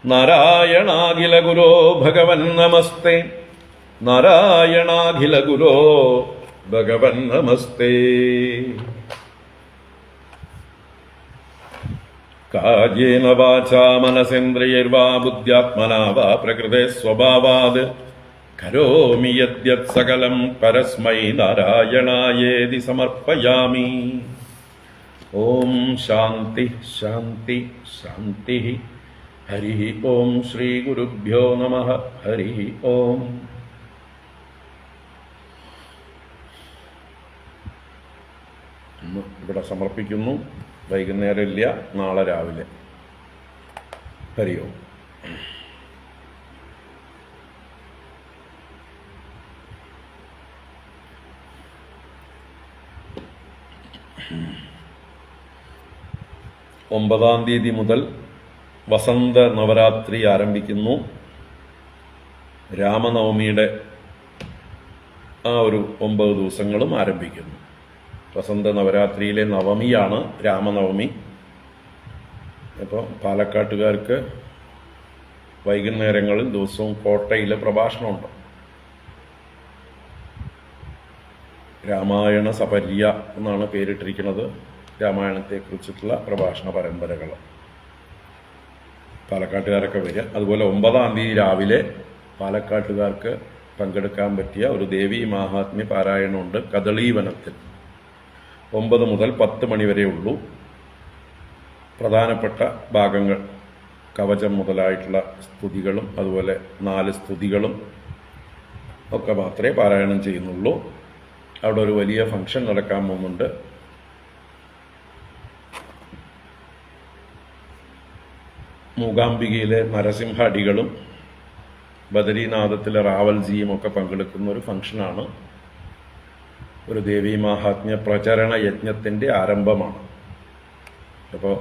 നാരായണാഖില ഗുരോ ഭഗവൻ നമസ്തേ. നാരായണാഖില ഗുരോ ഭഗവൻ നമസ്തേ. കായേന വാചാ മനസേന്ദ്രിയൈർവാ ബുദ്ധ്യാത്മനാ വാ പ്രകൃതേ സ്വഭാവാത് കരോമി യദ്യത് സകലം പരസ്മൈ നാരായണായേതി സമർപ്പയാമി. ഓം ശാന്തി ശാന്തി ശാന്തി. ഹരി ഓം. ശ്രീ ഗുരുഭ്യോ നമഃ. ഹരി ഓം. ഇവിടെ സമർപ്പിക്കുന്നു. വൈകുന്നേരം ഇല്ല, നാളെ രാവിലെ. ഹരി ഓം. ഒമ്പതാം തീയതി മുതൽ വസന്ത നവരാത്രി ആരംഭിക്കുന്നു. രാമനവമിയുടെ ആ ഒരു 9 ദിവസങ്ങളും ആരംഭിക്കുന്നു. വസന്ത നവരാത്രിയിലെ നവമിയാണ് രാമനവമി. അപ്പോൾ പാലക്കാട്ടുകാർക്ക് വൈകുന്നേരങ്ങളിൽ ദിവസവും കോട്ടയിലെ പ്രഭാഷണമുണ്ട്. രാമായണ സപര്യ എന്നാണ് പേരിട്ടിരിക്കുന്നത്. രാമായണത്തെക്കുറിച്ചിട്ടുള്ള പ്രഭാഷണ പരമ്പരകൾ പാലക്കാട്ടുകാരൊക്കെ വരിക. അതുപോലെ 9-ാം തീയതി രാവിലെ പാലക്കാട്ടുകാർക്ക് പങ്കെടുക്കാൻ പറ്റിയ ഒരു ദേവീ മാഹാത്മ്യ പാരായണമുണ്ട് കദളീവനത്തിൽ. 9 മുതൽ 10 മണി വരെ ഉള്ളൂ. പ്രധാനപ്പെട്ട ഭാഗങ്ങൾ കവചം മുതലായിട്ടുള്ള സ്തുതികളും അതുപോലെ 4 സ്തുതികളും ഒക്കെ മാത്രമേ പാരായണം ചെയ്യുന്നുള്ളൂ. അവിടെ ഒരു വലിയ ഫംഗ്ഷൻ നടക്കാൻ പോകുന്നുണ്ട്. മൂകാംബികയിലെ നരസിംഹടികളും ബദരീനാഥത്തിലെ റാവൽജിയും ഒക്കെ പങ്കെടുക്കുന്ന ഒരു ഫംഗ്ഷനാണ്. ഒരു ദേവീ മാഹാത്മ്യ പ്രചരണ യജ്ഞത്തിൻ്റെ ആരംഭമാണ്. അപ്പോൾ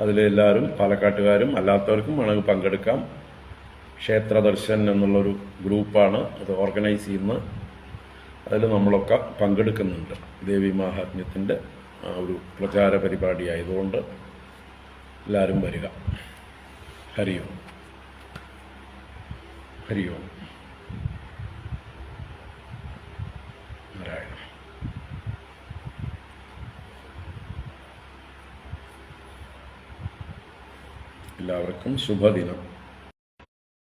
അതിലെല്ലാവരും പാലക്കാട്ടുകാരും അല്ലാത്തവർക്കും വേണമെങ്കിൽ പങ്കെടുക്കാം. ക്ഷേത്രദർശൻ എന്നുള്ളൊരു ഗ്രൂപ്പാണ് അത് ഓർഗനൈസ് ചെയ്യുന്നത്. അതിൽ നമ്മളൊക്കെ പങ്കെടുക്കുന്നുണ്ട്. ദേവീ മാഹാത്മ്യത്തിൻ്റെ ഒരു പ്രചാര പരിപാടി ആയതുകൊണ്ട് എല്ലാവരും വരിക. ഹരി ഓം. ഹരി ഓം. നാരായണ. എല്ലാവർക്കും ശുഭദിനം.